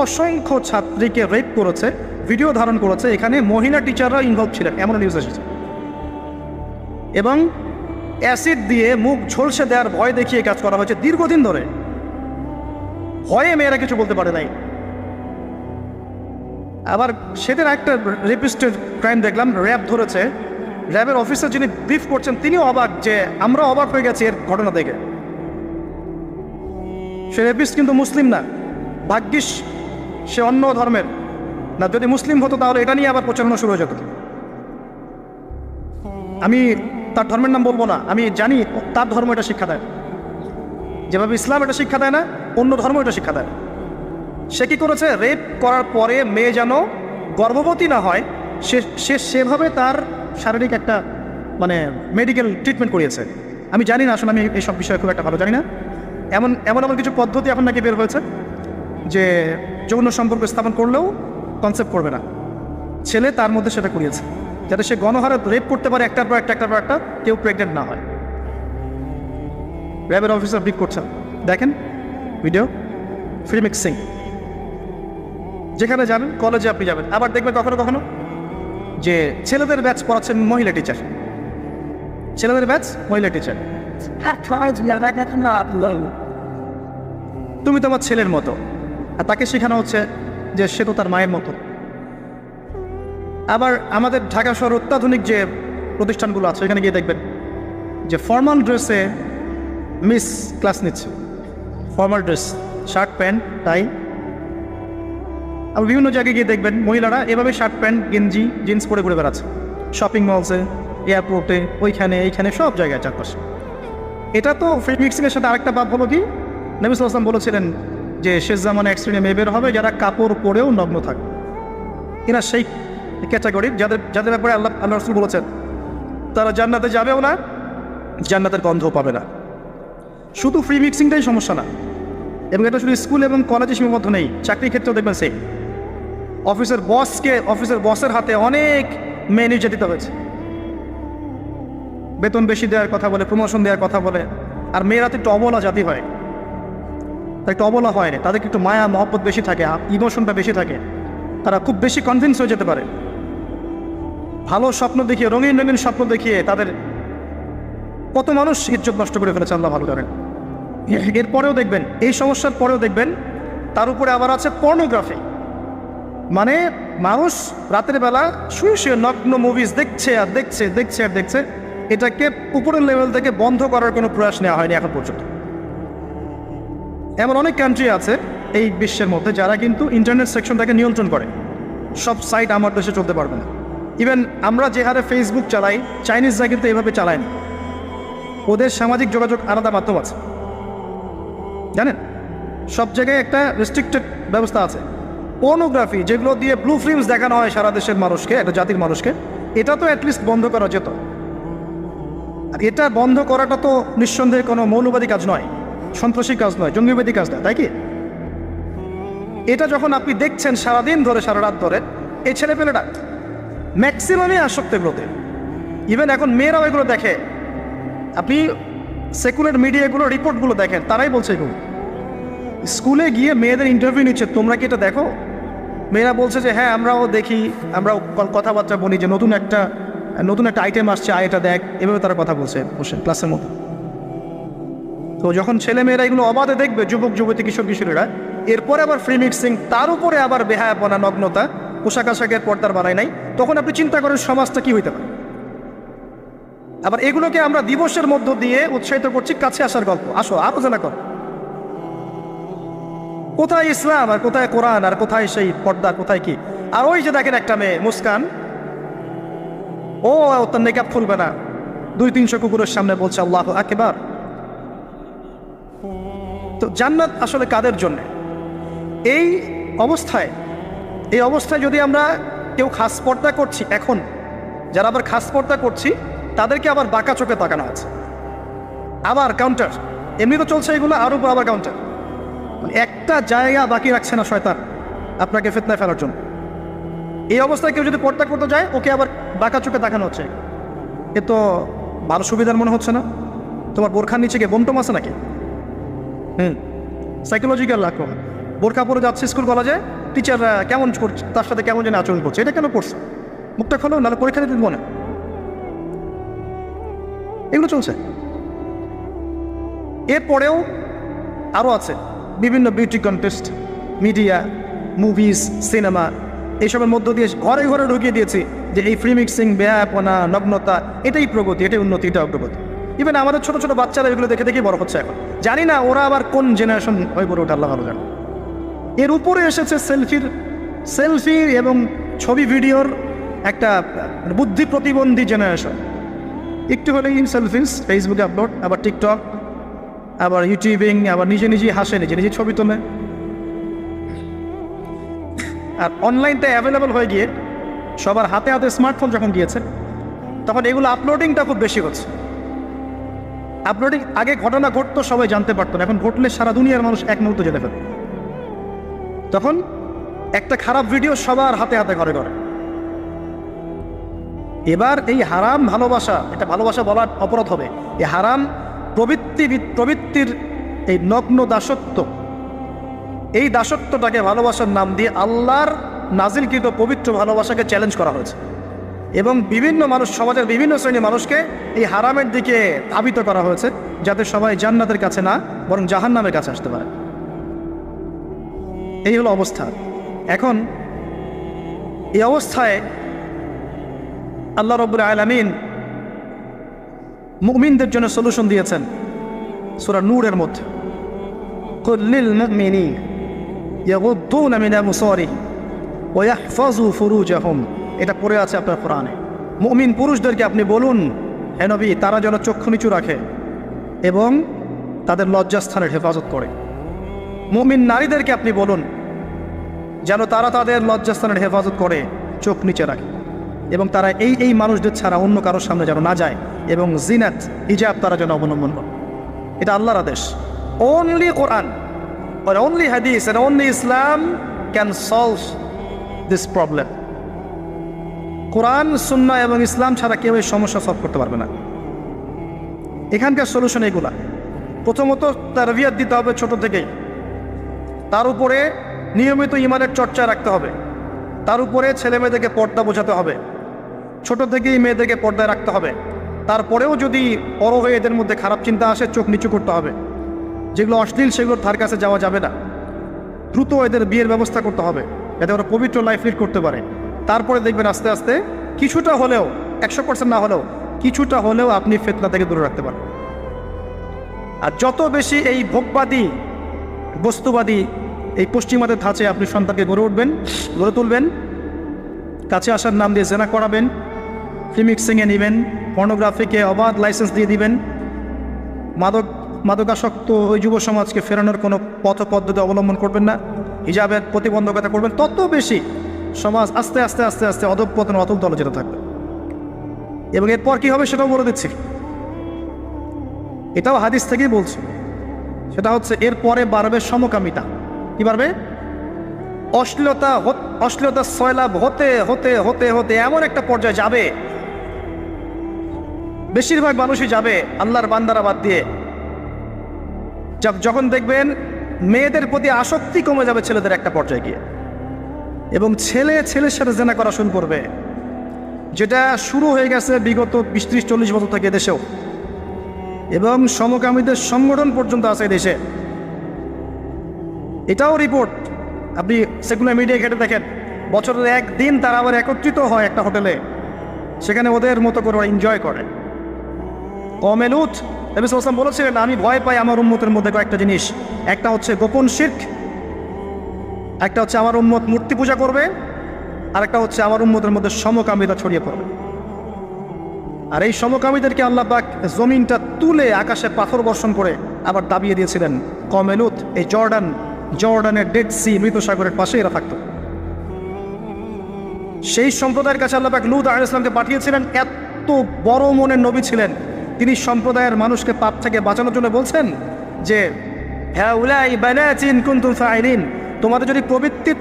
অসংখ্য ছাত্রীকে রেপ করেছে, ভিডিও ধারণ করেছে, এখানে মহিলা টিচাররা ইনভলভ ছিলেন, এমন নিউজ এসেছে। এবং অ্যাসিড দিয়ে মুখ ঝলসে দেওয়ার ভয় দেখিয়ে কাজ করা হয়েছে দীর্ঘদিন ধরে, ভয়ে মেয়েরা কিছু বলতে পারে নাই। আবার সেদিন একটা রেপিস্টেড ক্রাইম দেখলাম, র্যাব ধরেছে, র্যাবের অফিসার যিনি ব্রিফ করছেন তিনিও অবাক, যে আমরা অবাক হয়ে গেছি এর ঘটনা দেখে। সে রেপিস্ট কিন্তু মুসলিম না, ভাগ্যিস সে অন্য ধর্মের না, যদি মুসলিম হতো তাহলে এটা নিয়ে আবার প্রচারণা শুরু হয়ে যেত। আমি তার ধর্মের নাম বলবো না, আমি জানি তার ধর্ম এটা শিক্ষা দেয়, যেভাবে ইসলাম এটা শিক্ষা দেয় না, অন্য ধর্ম এটা শিক্ষা দেয়। সে কি করেছে, রেপ করার পরে মেয়ে যেন গর্ভবতী না হয় সে সেভাবে তার শারীরিক একটা মানে মেডিকেল ট্রিটমেন্ট করিয়েছে। আমি জানি না, আসলে আমি এইসব বিষয়ে খুব একটা ভালো জানি না। এমন এমন এমন কিছু পদ্ধতি এখন নাকি বের হয়েছে যে যৌন সম্পর্ক স্থাপন করলেও কনসেপ্ট করবে না, ছেলে তার মধ্যে সেটা করিয়েছে, যাতে সে গণহারে রেপ করতে পারে একটার পর একটা, কেউ প্রেগনেন্ট না হয়। র্যাবের অফিসার ব্রিফ করছেন, দেখেন ভিডিও, ফ্রি মিক্সিং। যেখানে যাবেন, কলেজে আপনি যাবেন, আবার দেখবেন কখনো কখনো যে ছেলেদের ব্যাচ পড়াচ্ছেন মহিলা টিচার, ছেলেদের ব্যাচ মহিলা টিচার। তুমি তো আমার ছেলের মতো, আর তাকে শেখানো হচ্ছে যে সে তো তার মায়ের মতো। আবার আমাদের ঢাকা শহর অত্যাধুনিক যে প্রতিষ্ঠানগুলো আছে এখানে গিয়ে দেখবেন যে ফর্মাল ড্রেসে মিস ক্লাস নিচ্ছে, formal dress, shirt pant tie. আবার বিভিন্ন জায়গায় গিয়ে দেখবেন মহিলারা এভাবে শার্ট প্যান্ট গেঞ্জি জিন্স পরে ঘুরে বেড়াচ্ছে, শপিং মলসে, এয়ারপোর্টে, ওইখানে এইখানে সব জায়গায় চারপাশে। এটা তো ফ্রি মিক্সিংয়ের সাথে আরেকটা বাদ হলো কি, নবী সাল্লাল্লাহু আলাইহি ওয়াসাল্লাম বলেছিলেন যে শেষ জামানে এক শ্রেণী মেয়ে বের হবে যারা কাপড় পরেও নগ্ন থাকে। এরা সেই ক্যাটাগরির যাদের ব্যাপারে আল্লাহ রাসূল বলেছেন তারা জান্নাতে যাবেও না, জান্নাতের গন্ধও পাবে না। শুধু ফ্রি মিক্সিংটাই সমস্যা না, এবং এটা শুধু স্কুল এবং কলেজে সীমাবদ্ধ নেই, চাকরির ক্ষেত্রেও দেখবেন সেই অফিসের বসের হাতে অনেক মেয়ে নির্যাতিত হয়েছে, বেতন বেশি দেওয়ার কথা বলে, প্রমোশন দেওয়ার কথা বলে। আর মেয়েরা তো একটু অবলা জাতি হয়, তারা একটু অবলা হয় না, তাদেরকে একটু মায়া মহব্বত বেশি থাকে, ইমোশনটা বেশি থাকে, তারা খুব বেশি কনভিন্স হয়ে যেতে পারে। ভালো স্বপ্ন দেখিয়ে, রঙিন রঙিন স্বপ্ন দেখিয়ে তাদের কত মানুষ ইজ্জত নষ্ট করে ফেলেছে আল্লাহ ভালো জানেন। এরপরেও দেখবেন, এই সমস্যার পরেও দেখবেন তার উপরে আবার আছে পর্নোগ্রাফি। মানে মানুষ রাতের বেলা শুয়ে শুয়ে নগ্ন মুভিজ দেখছে আর দেখছে, দেখছে আর দেখছে। এটাকে উপরের লেভেল থেকে বন্ধ করার কোনো প্রয়াস নেওয়া হয়নি এখন পর্যন্ত। এমন অনেক কান্ট্রি আছে এই বিশ্বের মধ্যে যারা কিন্তু ইন্টারনেট সেকশনটাকে নিয়ন্ত্রণ করে, সব সাইট আমার দেশে চলতে পারবে না। ইভেন আমরা যে হারে ফেসবুক চালাই, চাইনিজরা কিন্তু এভাবে চালায় না, ওদের সামাজিক যোগাযোগ আলাদা মাধ্যম আছে, জানেন, সব জায়গায় একটা রেস্ট্রিক্টেড ব্যবস্থা আছে। পর্নোগ্রাফি যেগুলো দিয়ে ব্লু ফিল্মস দেখানো হয় সারা দেশের মানুষকে, একটা জাতির মানুষকে, এটা তো অ্যাটলিস্ট বন্ধ করা যেত। আর এটা বন্ধ করাটা তো নিঃসন্দেহে কোনো মৌলবাদী কাজ নয়, সন্ত্রাসী কাজ নয়, জঙ্গিবাদী কাজ নয়, তাই কি? এটা যখন আপনি দেখছেন সারাদিন ধরে, সারা রাত ধরে, এই ছেলেপেলেটা ম্যাক্সিমামই আসক্ত এগুলোতে। ইভেন এখন মেয়েরাও এগুলো দেখে। আপনি সেকুলার মিডিয়াগুলো রিপোর্টগুলো দেখেন, তারাই বলছে এগুলো। স্কুলে গিয়ে মেয়েদের ইন্টারভিউ নিচ্ছে, তোমরা কি এটা দেখো? মেয়েরা বলছে যে হ্যাঁ আমরাও দেখি, আমরাও কথাবার্তা বলি যে নতুন একটা নতুন একটা আইটেম আসছে, এটা দেখ, এভাবে তারা কথা বলছে বসে ক্লাসের মধ্যে। তো যখন ছেলেমেয়েরা এগুলো অবাধে দেখবে, যুবক যুবতী কিশোর কিশোরীরা, এরপরে আবার ফ্রি মিক্সিং, তার উপরে আবার বেহায়াপনা, নগ্নতা, পোশাক আশাকের পর্দার বাড়াই নাই, তখন আপনি চিন্তা করেন সমাজটা কি হইতে পারে। আবার এগুলোকে আমরা দিবসের মধ্য দিয়ে উৎসাহিত করছি, কাছে আসার গল্প, আসো আরো জানা কর। কোথায় ইসলাম আর কোথায় কোরআন আর কোথায় সেই পর্দা, কোথায় কি? আর ওই যে দেখেন একটা মেয়ে মুস্কান, ও তার নেকাব খুলবে না, 200-300 কুকুরের সামনে বলছে আল্লাহু আকবার। তো জান্নাত আসলে কাদের জন্য? এই অবস্থায় যদি আমরা কেউ খাস পর্দা করছি, এখন যারা আবার খাস পর্দা করছি তাদেরকে আবার বাঁকা চোখে তাকানো আছে, আবার কাউন্টার, এমনি তো চলছে এগুলো, আরও আবার কাউন্টার, মানে একটা জায়গা বাকি রাখছে না শয়তান আপনাকে ফিতনায় ফেলার জন্য। এই অবস্থায় কেউ যদি পর্দা করতে যায়, ওকে আবার বাঁকা চোখে দেখানো হচ্ছে। এ তো ভালো সুবিধার মনে হচ্ছে না? তোমার বোরখার নিচে গিয়ে বোমটম আছে নাকি? সাইকোলজিক্যাল আক্রমণ। বোরখা পরে যাচ্ছে স্কুল কলেজে, টিচাররা কেমন করছে, তার সাথে কেমন যেন আচরণ করছে, এটা কেন করছে? মুখটা খোলো, নাহলে পরীক্ষা দিতে মনে। এগুলো চলছে। এরপরেও আরও আছে বিভিন্ন beauty contest, media, movies, cinema, এইসবের মধ্য দিয়ে ঘরে ঘরে ঢুকিয়ে দিয়েছি যে এই ফ্রি মিক্সিং, বেহায়াপনা, নগ্নতা, এটাই প্রগতি, এটাই উন্নতি, এটা অগ্রগতি। ইভেন আমাদের ছোট ছোট বাচ্চারা এগুলো দেখে দেখে বড় হচ্ছে এখন। জানি না ওরা আবার কোন জেনারেশন হয়ে পড়ে ওঠে, আল্লাহ ভালো জানে। এর উপরে এসেছে সেলফি এবং ছবি ভিডিওর একটা বুদ্ধি প্রতিবন্ধী জেনারেশন। একটু হলেই সেলফিস ফেসবুকে আপলোড, আবার টিকটক, আবার ইউটিউবিং, আবার নিজে নিজেই হাসে, নিজে নিজে ছবি তোলে। আর অনলাইনটা অ্যাভেলেবল হয়ে গিয়ে সবার হাতে হাতে স্মার্টফোন যখন গিয়েছে, তখন এগুলো আপলোডিংটা খুব বেশি হচ্ছে। আপলোডিং, আগে ঘটনা ঘটতো সবাই জানতে পারতো না, এখন ঘটলে সারা দুনিয়ার মানুষ এক মুহূর্তে জেনে ফেলে। তখন একটা খারাপ ভিডিও সবার হাতে হাতে ঘরে ঘরে। এবার এই হারাম ভালোবাসা, এটা ভালোবাসা বলার অপরাধ হবে, এই হারাম প্রবৃত্তির এই নগ্ন দাসত্ব, এই দাসত্বটাকে ভালোবাসার নাম দিয়ে আল্লাহর নাজিলকৃত পবিত্র ভালোবাসাকে চ্যালেঞ্জ করা হয়েছে। এবং বিভিন্ন মানুষ, সমাজের বিভিন্ন শ্রেণীর মানুষকে এই হারামের দিকে ধাবিত করা হয়েছে, যাতে সবাই জান্নাতের কাছে না বরং জাহান্নামের কাছে আসতে পারে। এই হলো অবস্থা। এখন এই অবস্থায় আল্লাহ রাব্বুল আলামিন মুমিনদের জন্য সলিউশন দিয়েছেন সূরা নূরের মধ্যে, কুল লিল মুমিনিনা ইয়াগুদ্দুনা মিন আবসারিহিম ওয়া ইয়াহফাযু ফুরুজাহুম। এটা পড়ে আছে আপনার কোরআনে। মুমিন পুরুষদেরকে আপনি বলুন, হে নবী, তারা যেন চক্ষু নিচু রাখে এবং তাদের লজ্জাস্থানের হেফাজত করে। মুমিন নারীদেরকে আপনি বলুন যেন তারা তাদের লজ্জাস্থানের হেফাজত করে, চোখ নিচে রাখে, এবং তারা এই মানুষদের ছাড়া অন্য কারোর সামনে যেন না যায়, এবং জিনাত, হিজাব তারা যেন অবলম্বন করে। এটা আল্লাহর আদেশ। Only Quran or only hadith and only Islam can solve this problem. কোরআন, সুন্নাহ এবং ইসলাম ছাড়া কেউ এই সমস্যা সলভ করতে পারবে না। এখানকার সলিউশন এগুলা। প্রথমত তারবিয়াত দিতে হবে ছোট থেকেই, তার উপরে নিয়মিত ইমানের চর্চা রাখতে হবে, তার উপরে ছেলে মেয়েদেরকে পর্দা বোঝাতে হবে, ছোট থেকেই মেয়েদেরকে পর্দায় রাখতে হবে। তারপরেও যদি বড় হয়ে এদের মধ্যে খারাপ চিন্তা আসে, চোখ নিচু করতে হবে। যেগুলো অশ্লীল সেগুলোর ধার কাছে যাওয়া যাবে না। দ্রুত এদের বিয়ের ব্যবস্থা করতে হবে যাতে ওরা পবিত্র লাইফ লিড করতে পারে। তারপরে দেখবেন আস্তে আস্তে কিছুটা হলেও, 100% না হলেও কিছুটা হলেও আপনি ফিতনা থেকে দূরে রাখতে পারেন। আর যত বেশি এই ভোগবাদী, বস্তুবাদী, এই পশ্চিমাদের ধাঁচে আপনি সন্তানকে গড়ে তুলবেন, কাছে আসার নাম দিয়ে জেনা করাবেন, ফ্রি মিক্সিংয়ে নেবেন, পর্নোগ্রাফিকে অবাধ লাইসেন্স দিয়ে দিবেন, মাদকাসক্ত ওই যুব সমাজকে ফেরানোর কোনো পথ পদ্ধতি অবলম্বন করবেন না, হিজাবের প্রতিবন্ধকতা করবেন, তত বেশি সমাজ আস্তে আস্তে আস্তে আস্তে অধঃপতন, অতল তলে যেতে থাকবে। এবং এরপর কী হবে সেটাও বলে দিচ্ছি, এটাও হাদিস থেকেই বলছি। সেটা হচ্ছে এরপরে বাড়বে সমকামিতা। কী বাড়বে? অশ্লীলতা সয়লাভ হতে হতে হতে হতে এমন একটা পর্যায়ে যাবে, বেশিরভাগ মানুষই যাবে আল্লাহর বান্দারা বাদ দিয়ে, যখন দেখবেন মেয়েদের প্রতি আসক্তি কমে যাবে ছেলেদের একটা পর্যায়ে গিয়ে, এবং ছেলের সাথে জেনা করা শুরু করবে, যেটা শুরু হয়ে গেছে বিগত 20-30-40 বছর থেকে দেশেও, এবং সমকামীদের সংগঠন পর্যন্ত আছে দেশে। এটাও রিপোর্ট, আপনি সেকুলার মিডিয়া ঘেটে দেখেন, বছরের একদিন তারা আবার একত্রিত হয় একটা হোটেলে, সেখানে ওদের মতো করে এনজয় করে। কওমে লূত নবী সাল্লাল্লাহু আলাইহি ওয়াসাল্লাম বলেছিলেন, আমি ভয় পাই আমার উম্মতের মধ্যে কয়েকটা জিনিস। একটা হচ্ছে গোপন শিরক, একটা হচ্ছে আমার উম্মত মূর্তি পূজা করবে, আর একটা হচ্ছে আমার উম্মতের মধ্যে সমকামিতা ছড়িয়ে পড়বে। আর এই সমকামীদেরকে আল্লাহ পাক জমিনটা তুলে আকাশে পাথর বর্ষণ করে আবার দাবিয়ে দিয়েছিলেন। কওমে লূত এই জর্ডানের ডেড সি, মৃত সাগরের পাশে এরা থাকতো। সেই সম্প্রদায়ের কাছে আল্লাহ পাক লূত আলাইহিস সালামকে পাঠিয়েছিলেন। এত বড় মনের নবী ছিলেন তিনি, সম্প্রদায়ের মানুষকে পাপ থেকে বাঁচানোর জন্য বলছেন যে হাউলাই বানাতিন কুনতুম ফাইলিন, তোমাদের যদি প্রবৃত্তির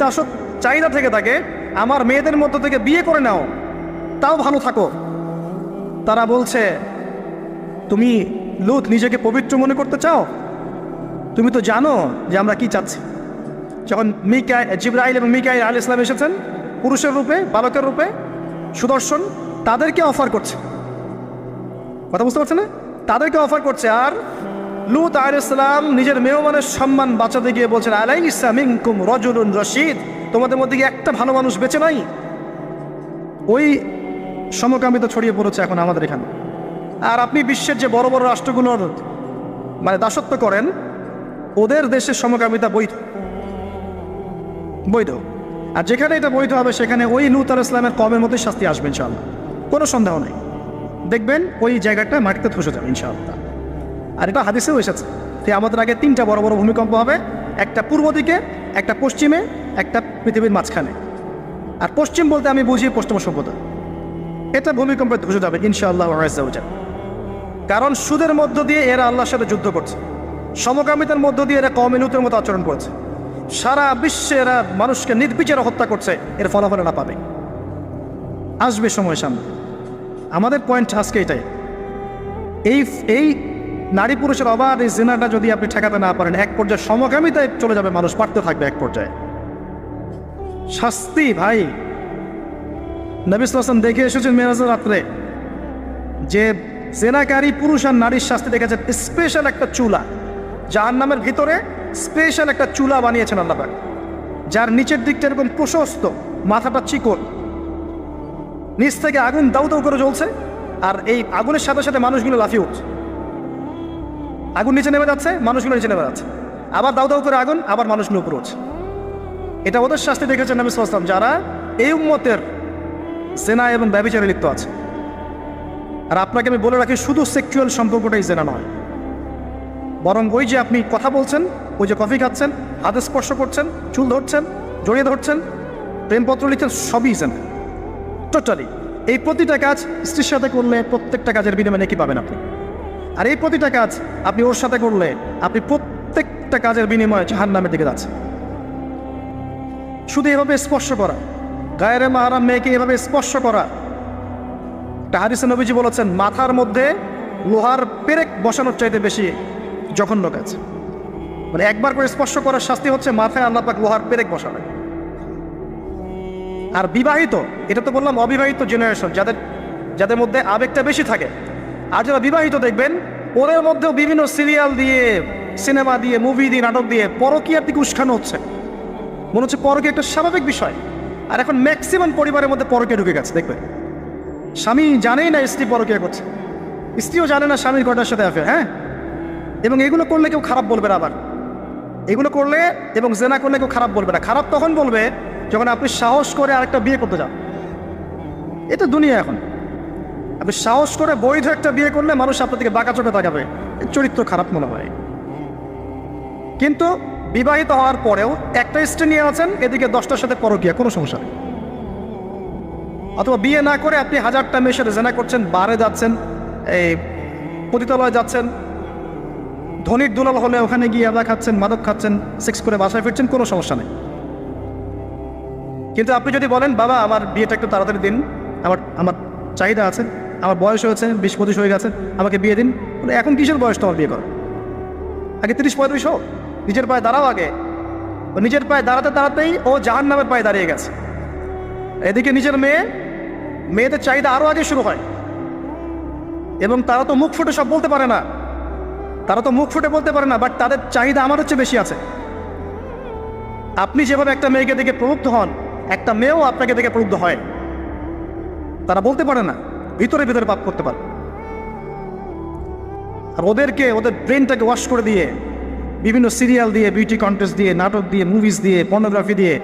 চাহিদা থেকে থাকে আমার মেয়েদের মধ্য থেকে বিয়ে করে নাও, তাও ভালো থাকো। তারা বলছে, তুমি লূত নিজেকে পবিত্র মনে করতে চাও? তুমি তো জানো যে আমরা কি চাচ্ছি। যখন জিবরাইল এবং মিকাইল আলাইহিস সালাম এসেছেন পুরুষের রূপে, বালকের রূপে, সুদর্শন, তাদেরকে অফার করছে, কথা বুঝতে পারছে না, তাদেরকে অফার করছে। আর লূত আলাইহিস সালাম নিজের মেহমানের সম্মান বাঁচাতে গিয়ে বলছেন, আলাইসা মিনকুম রাজুলুন রশিদ, তোমাদের মধ্যে কি একটা ভালো মানুষ বেঁচে নাই? ওই সমকামিতা ছড়িয়ে পড়েছে এখন আমাদের এখানে। আর আপনি বিশ্বের যে বড় বড় রাষ্ট্রগুলোর দাসত্ব করেন, ওদের দেশের সমকামিতা বৈধ। আর যেখানে এটা বৈধ হবে সেখানে ওই লূত আলাইহিস সালামের কওমের মধ্যে শাস্তি আসবে ইনশাআল্লাহ, কোনো সন্দেহ নেই। দেখবেন ওই জায়গাটা মাটিতে ধসে যাবে ইনশাআল্লাহ। আর এটা হাদিসেও এসেছে যে আমাদের আগে 3টা বড় বড় ভূমিকম্প হবে, একটা পূর্ব দিকে, একটা পশ্চিমে, একটা পৃথিবীর মাঝখানে। আর পশ্চিম বলতে আমি বুঝি পশ্চিম সভ্যতা। এটা ভূমিকম্পে ধসে যাবে ইনশাআল্লাহ আযজা ওয়া জাল্লা। কারণ সুদের মধ্য দিয়ে এরা আল্লাহর সাথে যুদ্ধ করছে, সমকামিতার মধ্য দিয়ে এরা কওমে লূতের মতো আচরণ করছে, সারা বিশ্বে এরা মানুষকে নির্বিচারে হত্যা করছে। এর ফলাফল এরা পাবে, আসবে সময় সামনে। আমাদের পয়েন্ট আজকে এটাই, এই নারী পুরুষের অবাধ এই জিনাটা যদি আপনি ঠেকাতে না পারেন, এক পর্যায়ে সমকামিতায় চলে যাবে, মানুষ পারতে থাকবে এক পর্যায়ে। শাস্তি ভাই, নবী সাল্লাল্লাহু আলাইহি ওয়াসাল্লাম দেখে এসেছেন মেরাজের রাত্রে যে জেনাকারী পুরুষ আর নারীর শাস্তি দেখেছেন স্পেশাল একটা চুলা, জাহান্নামের ভিতরে স্পেশাল একটা চুলা বানিয়েছেন আল্লাহ পাক, যার নিচের দিকটা এরকম প্রশস্ত, মাথাটা চিকন, নিচ থেকে আগুন দাউ দাউ করে জ্বলছে, আর এই আগুনের সাথে সাথে মানুষগুলো লাফিয়ে উঠছে। আগুন নিচে নেমে যাচ্ছে, মানুষগুলো নিচে নেমে যাচ্ছে, আবার দাউ দাউ করে আগুন, আবার মানুষগুলো উপরে উঠছে। এটা ওদের শাস্তি দেখেছেন নবী সাল্লাল্লাহু আলাইহি ওয়াসাল্লাম যারা এই উম্মতের জেনা এবং ব্যভিচারে লিপ্ত আছে। আর আপনাকে আমি বলে রাখি, শুধু সেক্সুয়াল সম্পর্কটাই জেনা নয়, বরং ওই যে আপনি কথা বলছেন, ওই যে কফি খাচ্ছেন, হাতে স্পর্শ করছেন, চুল ধরছেন, জড়িয়ে ধরছেন, প্রেমপত্র লিখছেন, সবই জেনা টোটালি। এই প্রতিটা কাজ স্ত্রীর সাথে করলে প্রত্যেকটা কাজের বিনিময়ে নেকি পাবেন আপনি। আর এই প্রতিটা কাজ আপনি ওর সাথে করলে আপনি প্রত্যেকটা কাজের বিনিময়ে জাহান্নামের দিকে যাচ্ছেন। শুধু এভাবে স্পর্শ করা, গায়ের মাহারাম মেয়েকে এভাবে স্পর্শ করা, একটা হাদিসে নবীজি বলেছেন মাথার মধ্যে লোহার পেরেক বসানোর চাইতে বেশি জঘন্য কাজ। মানে একবার করে স্পর্শ করার শাস্তি হচ্ছে মাথায় আল্লাহ পাক লোহার পেরেক বসাবে। আর বিবাহিত, এটা তো বললাম অবিবাহিত জেনারেশন, যাদের মধ্যে আবেগটা বেশি থাকে। আর যারা বিবাহিত দেখবেন ওদের মধ্যেও বিভিন্ন সিরিয়াল দিয়ে, সিনেমা দিয়ে, মুভি দিয়ে, নাটক দিয়ে পরকীয়ার দিকে উস্কানো হচ্ছে। মনে হচ্ছে পরকীয়া একটা স্বাভাবিক বিষয়। আর এখন ম্যাক্সিমাম পরিবারের মধ্যে পরকীয়া ঢুকে গেছে। দেখবেন স্বামী জানেই না স্ত্রী পরকীয়া করছে, স্ত্রীও জানে না স্বামীর কটার সাথে অ্যাফেয়ার। হ্যাঁ, এবং এগুলো করলে কেউ খারাপ বলবে না। আবার এগুলো করলে এবং জেনা করলে কেউ খারাপ বলবে না। খারাপ তখন বলবে যখন আপনি সাহস করে আরেকটা বিয়ে করতে যান। এটা দুনিয়া এখন। আপনি সাহস করে বৈধ একটা বিয়ে করলে মানুষ আপনার দিকে বাঁকা চোখে তাকাবে, চরিত্র খারাপ মনে হয়। কিন্তু বিবাহিত হওয়ার পরেও একটা স্ত্রী নিয়ে আছেন, এদিকে 10টার সাথে পরকীয়া, কোনো সমস্যা নেই। অথবা বিয়ে না করে আপনি 1000টা মেয়ের সাথে জেনা করছেন, বারে যাচ্ছেন, এই পতিতালয়ে যাচ্ছেন, ধনির দুলাল হলে ওখানে গিয়ে আদা খাচ্ছেন, মাদক খাচ্ছেন, সেক্স করে বাসায় ফিরছেন, কোনো সমস্যা নেই। কিন্তু আপনি যদি বলেন বাবা আমার বিয়েটা একটু তাড়াতাড়ি দিন, আমার চাহিদা আছে, আমার বয়স হয়েছে 20-25 হয়ে গেছে, আমাকে বিয়ে দিন। এখন কিসের বয়স তোমার বিয়ে করা? আগে 30-35 হোক, নিজের পায়ে দাঁড়াও আগে। নিজের পায়ে দাঁড়াতে দাঁড়াতেই ও জাহান্নামের পায়ে দাঁড়িয়ে গেছে। এদিকে নিজের মেয়ে মেয়েদের চাহিদা আরও আগে শুরু হয়। এবং তারা তো মুখ ফুটে সব বলতে পারে না, বাট তাদের চাহিদা আমার হচ্ছে বেশি আছে। আপনি যেভাবে একটা মেয়েকে দেখে প্রলুব্ধ হন, একটা মেয়েও আপনাকে দেখে প্রলুব্ধ হয়। তারা বলতে পারে না, ভিতরে ভিতরে পাপ করতে পারে। আর ওদের ব্রেনটাকে ওয়াশ করে দিয়ে, বিভিন্ন সিরিয়াল দিয়ে, বিউটি কন্টেস্ট দিয়ে, নাটক দিয়ে, মুভিজ দিয়ে, পর্নোগ্রাফি দিয়ে,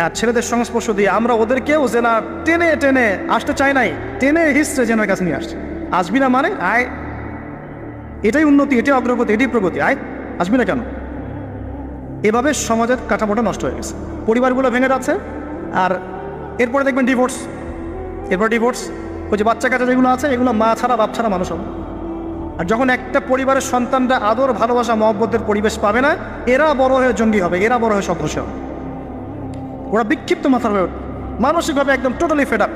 আর ছেলেদের সংস্পর্শ দিয়ে আমরা ওদেরকেও যেন টেনে টেনে আসতে চাই নাই, টেনে হিস্ট্রে যেন কাছে নিয়ে আসছে। আসবি না মানে আয়, এটাই উন্নতি, এটাই অগ্রগতি, এটাই প্রগতি, আয় আসবি না কেন? এভাবে সমাজের কাঠামোটা নষ্ট হয়ে গেছে, পরিবারগুলো ভেঙে যাচ্ছে। আর এরপরে দেখবেন ডিভোর্স, ওই যে বাচ্চা কাচ্চা যেগুলো আছে, এগুলো মা ছাড়া বাপ ছাড়া মানুষ হবে। আর যখন একটা পরিবারের সন্তানরা আদর, ভালোবাসা, মহব্বতের পরিবেশ পাবে না, এরা বড় হয়ে জঙ্গি হবে, এরা বড় হয়ে সদস্য হবে। ওরা বিক্ষিপ্ত মাথার হয়ে ওঠে, মানসিকভাবে একদম টোটালি ফেড আপ।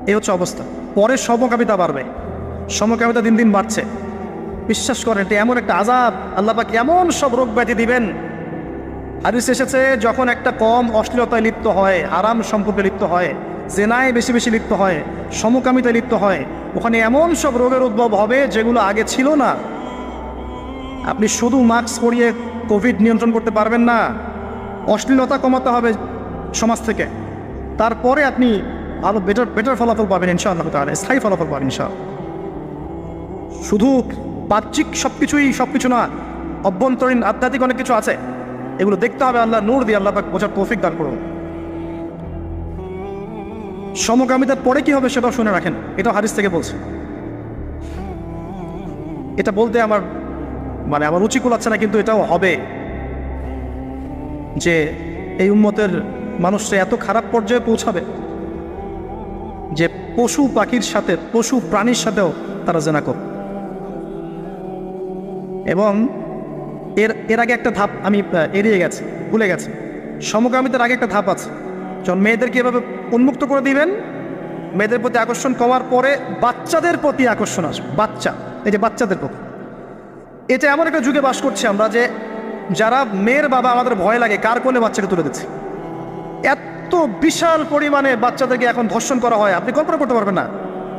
এই হচ্ছে অবস্থা। পরে সমকামিতা বাড়বে, সমকামিতা দিন দিন বাড়ছে। বিশ্বাস করেন, এটা এমন একটা আযাব, আল্লাহ পাক এমন সব রোগ ব্যাধি দিবেন। হাদিস এসেছে, যখন একটা কম অশ্লীলতায় লিপ্ত হয়, হারাম সম্পর্কে লিপ্ত হয়, জেনায় বেশি বেশি লিপ্ত হয়, সমকামিতায় লিপ্ত হয়, ওখানে এমন সব রোগের উদ্ভব হবে যেগুলো আগে ছিল না। আপনি শুধু মাস্ক পরিয়ে কোভিড নিয়ন্ত্রণ করতে পারবেন না, অশ্লীলতা কমাতে হবে সমাজ থেকে। তারপরে আপনি আরো বেটার ফলাফল পাবেন ইনশাআল্লাহ তাআলা, স্থায়ী ফলাফল পাবেন ইনশাআল্লাহ। শুধু বাহ্যিক সবকিছু না, অভ্যন্তরীণ আধ্যাত্মিক অনেক কিছু আছে, এগুলো দেখতে হবে। আল্লাহ নূর দিয়ে আল্লাহ পাক বোঝার তৌফিক দান করুন। সমকামিতার পরে কি হবে সেটাও শুনে রাখেন, এটাও হাদিস থেকে বলছে। এটা বলতে আমার রুচি কুলাচ্ছে না, কিন্তু এটাও হবে যে এই উম্মতের মানুষরা এত খারাপ পর্যায়ে পৌঁছাবে যে পশু পাখির সাথে, পশু প্রাণীর সাথেও তারা জেনা করবে। এবং এর আগে একটা ধাপ আমি ভুলে গেছি। সমকামিতার আগে একটা ধাপ আছে, যখন মেয়েদেরকে এভাবে উন্মুক্ত করে দিবেন, মেয়েদের প্রতি আকর্ষণ কমার পরে বাচ্চাদের প্রতি আকর্ষণ আসবে। বাচ্চাদের প্রতি, এটা এমন একটা যুগে বাস করছি আমরা যে যারা মেয়ের বাবা আমাদের ভয় লাগে কার কোলে বাচ্চাকে তুলে দিচ্ছে। এত বিশাল পরিমাণে বাচ্চাদেরকে এখন ধর্ষণ করা হয়, আপনি কল্পনা করতে পারবেন না।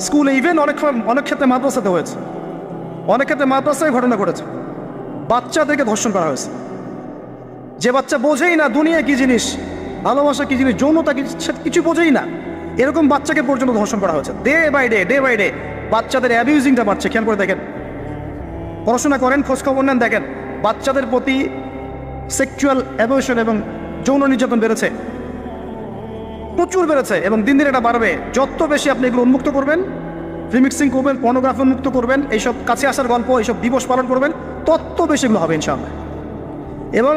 স্কুলে, ইভেন অনেক ক্ষেত্রে মাদ্রাসাতে হয়েছে, অনেক ক্ষেত্রে মাদ্রাসায় ঘটনা ঘটেছে, বাচ্চাদেরকে ধর্ষণ করা হয়েছে। যে বাচ্চা বোঝেই না দুনিয়া কি জিনিস, ভালোবাসা কি জিনিস, যৌনতা কি, কিছু বোঝেই না, এরকম বাচ্চাকে পর্যন্ত ধর্ষণ করা হয়েছে। ডে বাই ডে বাচ্চাদের অ্যাবিউজিংটা বাড়ছে। খেয়াল করে দেখেন, পড়াশোনা করেন, খোঁজখবর নেন, দেখেন বাচ্চাদের প্রতি সেক্সুয়াল অ্যাবিউশন এবং যৌন নির্যাতন বেড়েছে, প্রচুর বেড়েছে, এবং দিন দিন এটা বাড়বে। যত বেশি আপনি এগুলো উন্মুক্ত করবেন, রিমিক্সিং করবেন, পর্নোগ্রাফি উন্মুক্ত করবেন, এইসব কাছে আসার গল্প, এইসব দিবস পালন করবেন, তত বেশি এগুলো হবে ইনশাআল্লাহ। এবং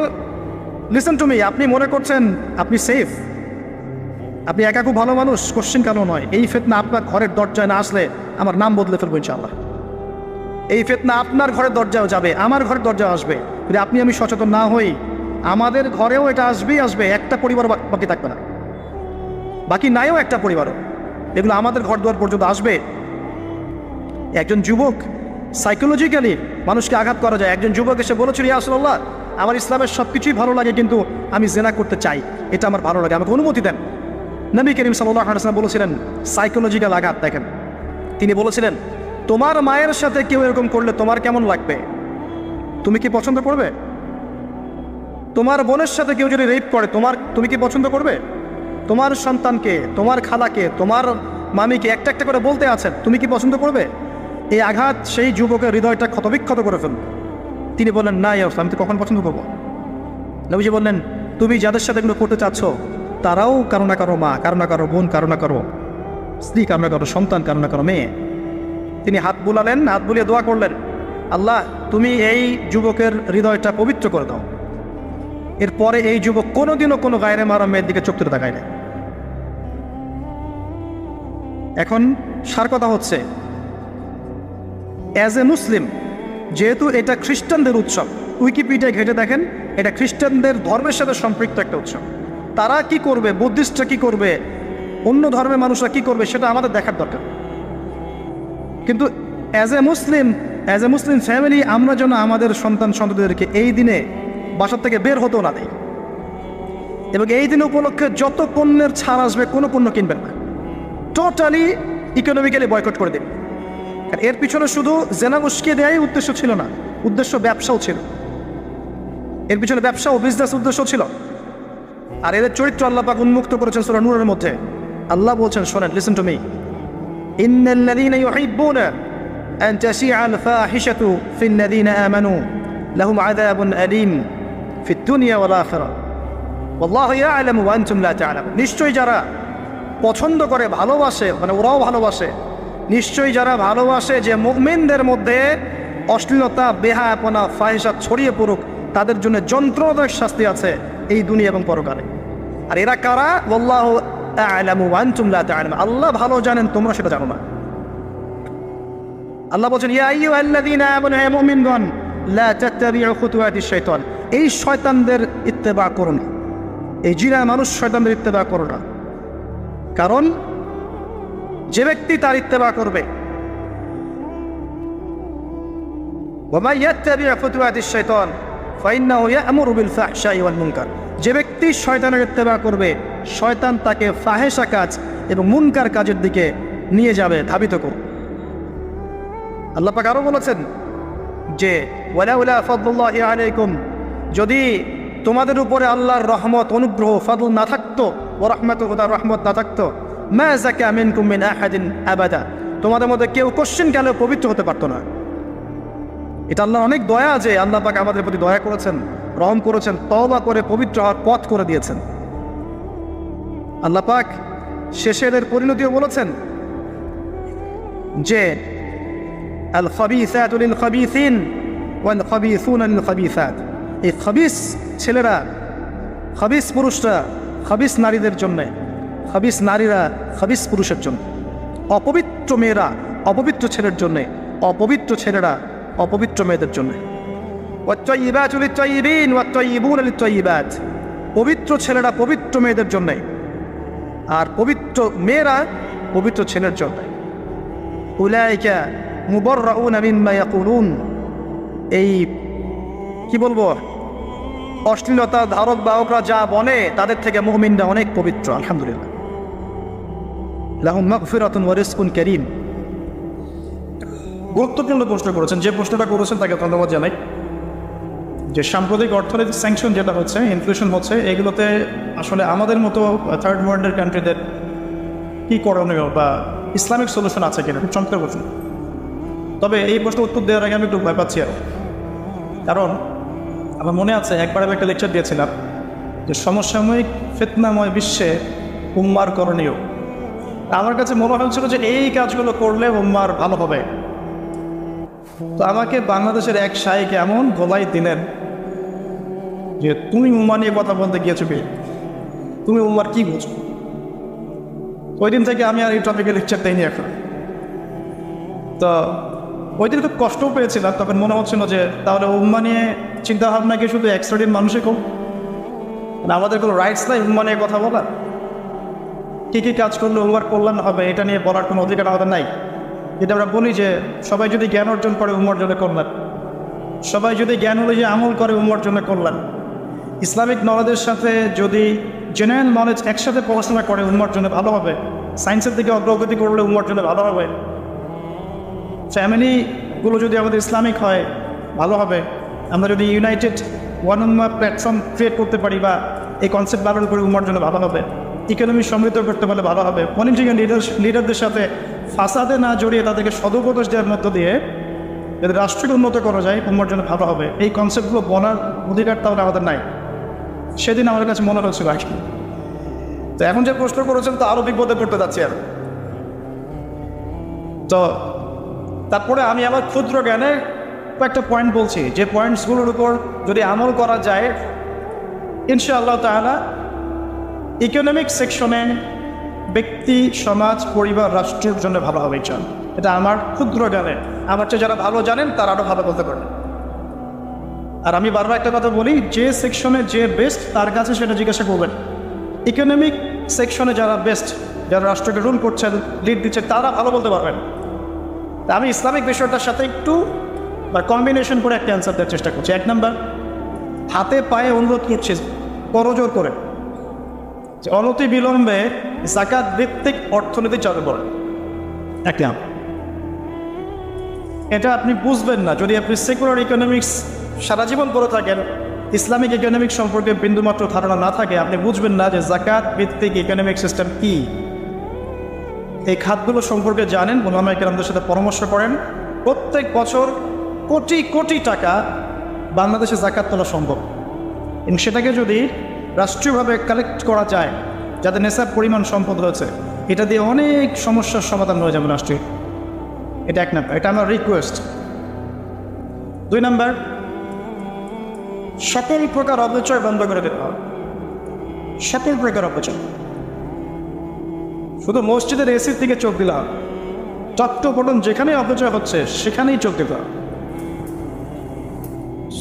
লিসেন টু মি, আপনি মনে করছেন আপনি সেফ, আপনি একা খুব ভালো মানুষ, কোশ্চেন কেন নয়। এই ফিতনা আপনার ঘরের দরজায় না আসলে আমার নাম বদলে ফেলবো ইনশাআল্লাহ। এই ফিতনা আপনার ঘরের দরজাও যাবে, আমার ঘরের দরজাও আসবে। যদি আমি সচেতন না হই, আমাদের ঘরেও এটা আসবে। একটা পরিবার বাকি থাকবে না, বাকি নাইও একটা পরিবারও, এগুলো আমাদের ঘর দুয়ার পর্যন্ত আসবে। একজন যুবক সাইকোলজিক্যালি মানুষকে আঘাত করা যায়। একজন যুবক এসে বলেছিল, ইয়া রাসূলুল্লাহ, আমার ইসলামের সব কিছুই ভালো লাগে, কিন্তু আমি জেনা করতে চাই, এটা আমার ভালো লাগে, আমাকে অনুমতি দেন। নবী করিম সাল্লাল্লাহু আলাইহি ওয়াসাল্লাম বলেছিলেন সাইকোলজিক্যাল আঘাত। দেখেন, তিনি বলেছিলেন, তোমার মায়ের সাথে কেউ এরকম করলে তোমার কেমন লাগবে? তুমি কি পছন্দ করবে? তোমার বোনের সাথে কেউ যদি রেপ করে তুমি কি পছন্দ করবে? তোমার সন্তানকে, তোমার খালাকে, তোমার মামিকে একটা একটা করে বলতে আছেন, তুমি কি পছন্দ করবে? এই আঘাত সেই যুবকের হৃদয়টা ক্ষতবিক্ষত করে ফেলবে। তিনি বললেন, না ইয়া রাসূলুল্লাহ, আমি তো কখন পছন্দ করবো? নবীজি বললেন, তুমি যাদের সাথে এগুলো করতে চাচ্ছ তারাও কারো না কারো মা, কারো না কারো বোন, কারো না কারো স্ত্রী, কারো না কারো সন্তান, কারো না কারো মেয়ে। তিনি হাত বুলালেন, হাত বুলিয়ে দোয়া করলেন, আল্লাহ তুমি এই যুবকের হৃদয়টা পবিত্র করে দাও। এরপরে এই যুবক কোনোদিনও কোনো গায়রে মারা মেয়ের দিকে চোখ তুলে তাকায় না। এখন সার কথা হচ্ছে, অ্যাজ এ মুসলিম, যেহেতু এটা খ্রিস্টানদের উৎসব, উইকিপিডিয়ায় ঘেটে দেখেন, এটা খ্রিস্টানদের ধর্মের সাথে সম্পৃক্ত একটা উৎসব। তারা কি করবে, বুদ্ধিস্টরা কি করবে, অন্য ধর্মের মানুষরা কি করবে, সেটা আমাদের দেখার দরকার। কিন্তু অ্যাজ এ মুসলিম ফ্যামিলি, আমরা যেন আমাদের সন্তানদেরকে এই দিনে বাসার থেকে বের হতেও না দেই। এবং এই দিন উপলক্ষে যত পণ্যের ছাড় আসবে কোনো পণ্য কিনবেন না, টোটালি ইকোনমিক্যালি বয়কট করে দিন। কারণ এর পিছনে শুধু জেনা উস্কিয়ে দেওয়াই উদ্দেশ্য ছিল না, উদ্দেশ্য ব্যবসাও ছিল, এর পিছনে ব্যবসা ও বিজনেস উদ্দেশ্য ছিল। আর এদের চরিত্র আল্লাহ পাক উন্মুক্ত করেছেন সূরা নূরের মধ্যে। আল্লাহ বলছেন, শোনেন, লিসেন টু মি, ইন্নাল্লাযীনা ইউহিব্বুনা আন তাশিআল ফাহিশাতু ফিল্লাযীনা আমানু লাহুম আযাবুন আলীম ফিদ দুনিয়া ওয়াল আখিরাহ ওয়াল্লাহু ইয়া'লামু ওয়া আনতুম লা তা'লামুন। নিশ্চয়ই যারা পছন্দ করে, ভালোবাসে, মানে ওরাও ভালোবাসে, নিশ্চয়ই যারা ভালোবাসে যে মুমিনদের মধ্যে অশ্লীলতা, বেহায়াপনা, ফাহিশাত ছড়িয়ে পড়ুক, তাদের জন্য যন্ত্রণাদায়ক শাস্তি আছে এই দুনিয়া এবং পরকালে। আর এরা কারা? ওয়াল্লাহু আ'লামু ওয়া আনতুম লা তা'লামুন। আল্লাহ ভালো জানেন, তোমরা সেটা জানো না। আল্লাহ বলেন, ইয়া আইয়ুহাল্লাযীনা আমানু, হে মুমিনগণ, লা তাত্তাবিউ খুতুওয়াতিশ শাইতান, এই শয়তানদের ইত্তেবা করো না, এই জিনা মানুষ শয়তানদের ইত্তেবা করো না। কারণ যে ব্যক্তি তার ইত্তেবা করবে, ওয়া মান ইয়াত্তাবি' খুতুওয়াতিশ শাইতান ফাইন্নাহু ইয়া'মুরু বিল ফাহশাই ওয়াল মুনকার, যে ব্যক্তি শয়তানের ইত্তেবা করবে, শয়তান তাকে ফাহেশা কাজ এবং মুনকার কাজের দিকে নিয়ে যাবে, ধাবিত করবে। আল্লাহ পাক আরো বলেছেন যে ওয়ালাউলা ফাদলুল্লাহি আলাইকুম, যদি তোমাদের উপরে আল্লাহর রহমত, অনুগ্রহ, ফাদল না থাকতো, ওয়া রাহমাতুহু, তার রহমত না থাকতো, মা যাকা মিনকুম মিন আহাদিন আবাদা, তোমাদের মধ্যে কেউ কোশ্চেন কালেও পবিত্র হতে পারতো না। এটা আল্লাহর অনেক দয়া যে আল্লাহ পাক আমাদের প্রতি দয়া করেছেন, রহম করেছেন, তওবা করে পবিত্র হওয়ার পথ করে দিয়েছেন। আল্লাহ পাক শেষের পরিণতিও বলেছেন যে আল খাবিসাতু লিল খাবিসিন ওয়াল খাবিসুনা লিল খাবিসাত, এই খাবিস ছেলেরা, খাবিস পুরুষরা খাবিস নারীদের জন্য, খাবিস নারীরা খাবিস পুরুষের জন্য, অপবিত্র মেয়েরা অপবিত্র ছেলের জন্য, অপবিত্র ছেলেরা অপবিত্র মেয়েদের জন্য। ওয়াত-তাইয়্যিবাতু লিত-তাইয়্যিবিন ওয়াত-তাইয়্যিবুনা লিত-তাইয়্যিবাত, পবিত্র ছেলেরা পবিত্র মেয়েদের জন্য, আর পবিত্র মেয়েরা পবিত্র ছেলের জন্য। উলাইকা মুবাররাউনা মিম্মা ইয়াকুলুন, এই কি বলবো, অশ্লীলতা ধারক বাহকরা যা বলে তাদের থেকে মুমিনরা অনেক পবিত্র, আলহামদুলিল্লাহ। লাহুম মাগফিরাতুন ওয়া রিজকুন কারীম। গুরুত্বপূর্ণ প্রশ্ন করেছেন, যে প্রশ্নটা করেছেন তাকে ধন্যবাদ জানাই। যে সাম্প্রতিক অর্থনৈতিক স্যাংশন যেটা হচ্ছে, ইনফ্লেশন হচ্ছে, এগুলোতে আসলে আমাদের মতো থার্ড ওয়ার্ল্ডের কান্ট্রিদের কী করণীয় বা ইসলামিক সলিউশন আছে কিনা, খুব চমৎকার প্রশ্ন। তবে এই প্রশ্ন উত্তর দেওয়ার আগে আমি একটু ভয় পাচ্ছি আরও, কারণ আমার মনে আছে একবার আমি একটা লেকচার দিয়েছিলাম যে সমসাময়িক ফিতনাময় বিশ্বে উম্মার করণীয়। আমার কাছে মনে হয়েছিল যে এই কাজগুলো করলে উম্মার ভালো হবে। তো আমাকে বাংলাদেশের এক শাইখ এমন গলায় দিলেন যে তুমি উম্মা নিয়ে কথা বলতে গিয়েছো, তুমি উম্মার কি বুঝো? ওই দিন থেকে আমি আর এই টপিকে লেকচার দেইনি এখন। তো ওই দিন খুব কষ্টও পেয়েছিলাম, তখন মনে হচ্ছিল যে তাহলে উম্মা নিয়ে চিন্তাভাবনা কি শুধু এক শ্রেণীর মানুষই কম, আমাদের কোনো রাইটস নাই উম্মা নিয়ে কথা বলার? কী কী কাজ করলে উম্মার কল্যাণ হবে এটা নিয়ে বলার কোনো অধিকার আমাদের নাই? যেটা আমরা বলি যে সবাই যদি জ্ঞান অর্জন করে উম্মার জন্য কল্যাণ, সবাই যদি জ্ঞান অনুযায়ী আমল করে উম্মার জন্য কল্যাণ, ইসলামিক নলেজের সাথে যদি জেনারেল নলেজ একসাথে পড়াশোনা করে উম্মার জন্য ভালো হবে, সায়েন্সের দিকে অগ্রগতি করলে উম্মার জন্য ভালো হবে, ফ্যামিলিগুলো যদি আমাদের ইসলামিক হয় ভালো হবে, আমরা যদি ইউনাইটেড ওয়ান উম্মা প্ল্যাটফর্ম ক্রিয়েট করতে পারি বা এই কনসেপ্ট ব্যবহার করে উম্মার জন্য ভালো হবে, ইকোনমি সমৃদ্ধ করতে পারলে ভালো হবে, পলিটিক্যাল লিডারদের সাথে ফাসাদে না জড়িয়ে তাদেরকে সদুপদেশ দেওয়ার মধ্য দিয়ে যদি রাষ্ট্রকে উন্নত করা যায় উম্মার জন্য ভালো হবে, এই কনসেপ্টগুলো বলার অধিকার তাহলে আমাদের নাই। সেদিন আমাদের কাছে মনে হচ্ছিল আর কি। তো এখন যে প্রশ্ন করেছেন তো আরও বিপদে পড়তে যাচ্ছি আর। তো তারপরে আমি আমার ক্ষুদ্র জ্ঞানে কয়েকটা পয়েন্ট বলছি, যে পয়েন্টসগুলোর উপর যদি আমল করা যায় ইনশাআল্লাহ তাআলা ইকোনমিক সেকশনে ব্যক্তি, সমাজ, পরিবার, রাষ্ট্রের জন্য ভালো হবে চান। এটা আমার ক্ষুদ্র জ্ঞানে, আমার চেয়ে যারা ভালো জানেন তারা আরও ভালো বলতে পারেন। আর আমি বারবার একটা কথা বলি, যে সেকশনে যে বেস্ট তার কাছে সেটা জিজ্ঞাসা করবেন। ইকোনমিক সেকশনে যারা বেস্ট, যারা রাষ্ট্রকে রুল করছেন, লিড দিচ্ছেন, তারা ভালো বলতে পারবেন। তা আমি ইসলামিক বিষয়টার সাথে একটু বা কম্বিনেশন করে একটা অ্যান্সার দেওয়ার চেষ্টা করছি। এক নম্বর, হাতে পায়ে অনুরোধ করছি করজোর করে যে অনতি বিলম্বে জাকাত ভিত্তিক অর্থনীতি চালু করেন। একটা এটা আপনি বুঝবেন না যদি আপনি সেকুলার ইকোনমিক্স সারা জীবন পড়ে থাকেন, ইসলামিক ইকোনমিক্স সম্পর্কে বিন্দুমাত্র ধারণা না থাকে, আপনি বুঝবেন না যে জাকাত ভিত্তিক ইকোনমিক সিস্টেম কি। এই খাতগুলো সম্পর্কে জানেন, ওলামায়ে কেরামদের সাথে পরামর্শ করেন। প্রত্যেক বছর কোটি কোটি টাকা বাংলাদেশে জাকাত তোলা সম্ভব, এবং সেটাকে যদি রাষ্ট্রীয়ভাবে কালেক্ট করা যায়, যাতে নেশার পরিমাণ সম্পদ হয়েছে, এটা দিয়ে অনেক সমস্যার সমাধান হয়ে যাবে রাষ্ট্রীয়। এটা এক নাম্বার, এটা আমার রিকোয়েস্ট। 2 নাম্বার, সকল প্রকার অপচয় বন্ধ করে দিতে হবে। সকল প্রকার অপচয়, শুধু মসজিদের এসির দিকে চোখ দিলে হবে, টপ টু বটন যেখানেই অপচয় হচ্ছে সেখানেই চোখ দিতে হবে।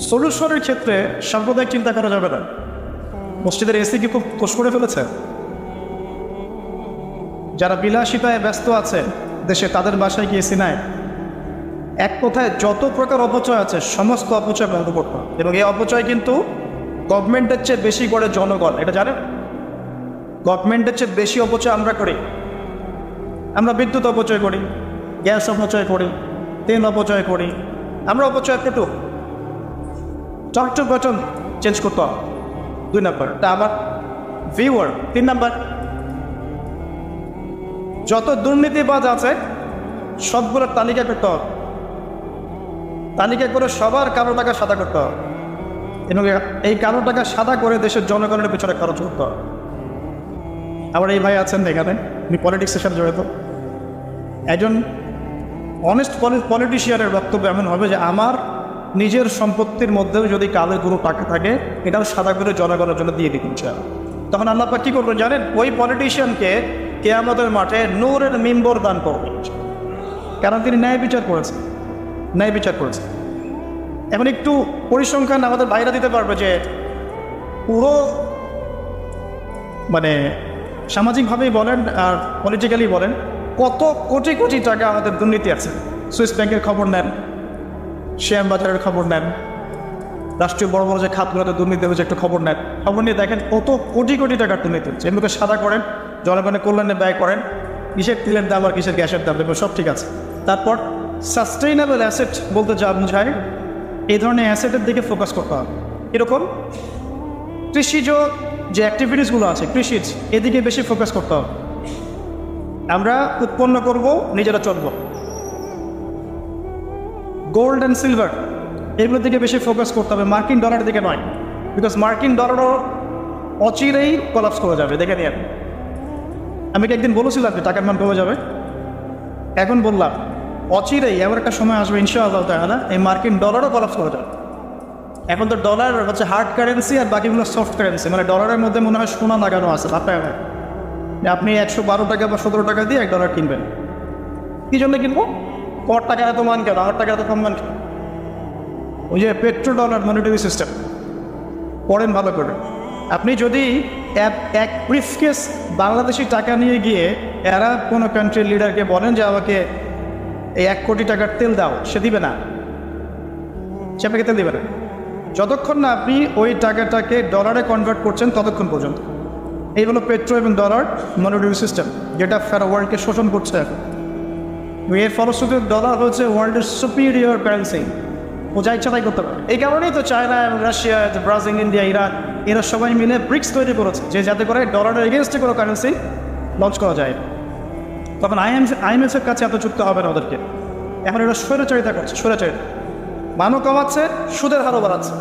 সলিউশনের ক্ষেত্রে সাম্প্রদায়িক চিন্তা করা যাবে না। মসজিদের এসি কি খুব কোষ করে ফেলেছে? যারা বিলাসিতায় ব্যস্ত আছে দেশে, তাদের বাসায় কি এসি নাই? এক কথায় যত প্রকার অপচয় আছে সমস্ত অপচয় বন্ধ করতে হবে। এবং এই অপচয় কিন্তু গভর্নমেন্টের চেয়ে বেশি করে জনগণ, এটা জানেন? গভর্নমেন্টের চেয়ে বেশি অপচয় আমরা করি। আমরা বিদ্যুৎ অপচয় করি, গ্যাস অপচয় করি, তেল অপচয় করি, আমরা অপচয় একটু টপ টু বটন চেঞ্জ করতে হবে। 2 নাম্বার, তা আমার ভিউয়ার। 3 নাম্বার, যত দুর্নীতিবাজ আছে সবগুলোর তালিকা করতে হবে। তালিকা করে সবার কালো টাকা সাদা করতে হবে, এবং এই কালো টাকা সাদা করে দেশের জনগণের পিছনে খরচ করতে হবে। আবার এই ভাই আছেন এখানে, উনি পলিটিক্সের সাথে জড়িত। একজন অনেস্ট পলিটিশিয়ানের বক্তব্য এমন হবে যে আমার নিজের সম্পত্তির মধ্যেও যদি কালো কোনো টাকা থাকে, এটাও সাদা করে জনগণের জন্য দিয়ে দিতে চায়। তখন আল্লাহ পাক কী করবেন জানেন? ওই পলিটিশিয়ানকে কিয়ামতের মাঠে নূরের মিম্বর দান করবেন, কারণ তিনি ন্যায় বিচার করেছেন। ন্যায় বিচার করেছেন। এখন একটু পরিসংখ্যান আমাদের বাইরে দিতে পারবে যে পুরো মানে সামাজিকভাবেই বলেন আর পলিটিক্যালি বলেন, কত কোটি কোটি টাকা আমাদের দুর্নীতি আছে। সুইস ব্যাংকের খবর নেন, শেয়ার বাজারের খবর নেন, রাষ্ট্রীয় বড় বড় যে খাতগুলোতে দুর্নীতি হচ্ছে একটু খবর নেন। খবর নিয়ে দেখেন কত কোটি কোটি টাকার দুর্নীতি হচ্ছে। এগুলোকে সাদা করেন, জনগণের কল্যাণে ব্যয় করেন, কিসের তেলের দাম আর কিসের গ্যাসের দাম, এগুলো সব ঠিক আছে। তারপর সাস্টেইনেবল অ্যাসেট বলতে যা বোঝায়, এই ধরনের অ্যাসেটের দিকে ফোকাস করতে হবে। এরকম কৃষিজ যে অ্যাক্টিভিটিসগুলো আছে, কৃষিজ, এদিকে বেশি ফোকাস করতে হবে। আমরা উৎপন্ন করব, নিজেরা চলব। গোল্ড অ্যান্ড সিলভার এগুলোর দিকে বেশি ফোকাস করতে হবে, মার্কিন ডলারের দিকে নয়। বিকজ মার্কিন ডলারও অচিরেই কলাপস করে যাবে, দেখে নিন। আমি কি একদিন বলেছিলাম যে টাকার মান কমে যাবে? এখন বললাম অচিরেই এমন একটা সময় আসবে ইনশাআল্লাহ তাআলা এই মার্কিন ডলারও কলাপস করে যাবে। এখন তো ডলার হচ্ছে হার্ড কারেন্সি আর বাকিগুলো সফট কারেন্সি, মানে ডলারের মধ্যে মনে হয় সোনা লাগানো আছে। আপনি 112 টাকা বা 17 টাকা দিয়ে $1 কিনবেন। কী জন্য কিনবো? কর টাকা এত মান কেন, আমার টাকা এত কম মান কেন? ওই যে পেট্রো ডলার মনিটারি সিস্টেম পড়েন ভালো করে। আপনি যদি এক ব্রিফকেস বাংলাদেশি টাকা নিয়ে গিয়ে এরা কোনো কান্ট্রির লিডারকে বলেন যে আমাকে এই 1 কোটি টাকার তেল দাও, সে দিবে না, সে আপনাকে তেল দিবে না যতক্ষণ না আপনি ওই টাকাটাকে ডলারে কনভার্ট করছেন ততক্ষণ পর্যন্ত। এই হলো পেট্রো এবং ডলার মনিটারি সিস্টেম, যেটা ফের ওয়ার্ল্ডকে শোষণ করছে এখন। এর ফলশ্রুতিতে ডলার হচ্ছে ওয়ার্ল্ডের সুপিরিয়র কারেন্সি, ও যা ইচ্ছা তাই করতে পারে। এই কারণেই তো চায়না এবং রাশিয়া, ব্রাজিল, ইন্ডিয়া, ইরান এরা সবাই মিলে ব্রিক্স তৈরি করেছে, যে যাতে করে ডলারের এগেনস্টে কোনো কারেন্সি লঞ্চ করা যায়। তখন IMF-এর কাছে এত চুক্তি হবে না ওদেরকে। এখন এরা স্বৈরাচারিতা করছে, স্বৈরাচারিতা। মানও কমাচ্ছে, সুদের হারও বাড়াচ্ছে,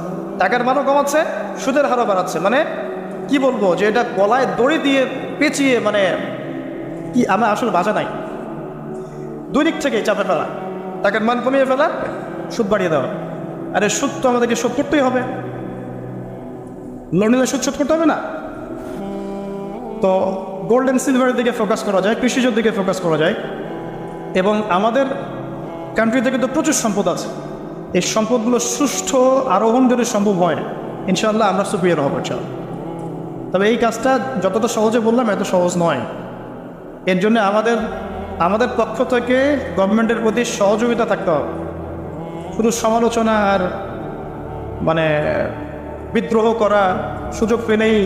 টাকার মানও কমাচ্ছে, সুদের হারও বাড়াচ্ছে। মানে কি বলবো, যে এটা গলায় দড়ি দিয়ে পেঁচিয়ে, মানে কি আমার আসলে বাজা নাই। দুই দিক থেকেই চাপে ফেলা, টাকার মান কমিয়ে ফেলা, সুদ বাড়িয়ে দেওয়া। আরে সুদ তো আমাদেরকে শোধ করতেই হবে, লোন নিলে সুদ শোধ করতে হবে না? তো গোল্ড অ্যান্ড সিলভারের দিকে ফোকাস করা যায়, কৃষিজের দিকে ফোকাস করা যায়। এবং আমাদের কান্ট্রিতে কিন্তু প্রচুর সম্পদ আছে। এই সম্পদগুলো সুষ্ঠু আরোহণ যদি সম্ভব হয়, ইনশাআল্লাহ আমরা সুপিরিয়র হব ইনশাআল্লাহ। তবে এই কাজটা যতটা সহজে বললাম এত সহজ নয়। এর জন্য আমাদের পক্ষ থেকে গভর্নমেন্টের প্রতি সহযোগিতা থাকতে হবে। শুধু সমালোচনা আর মানে বিদ্রোহ করা সুযোগ পেলেই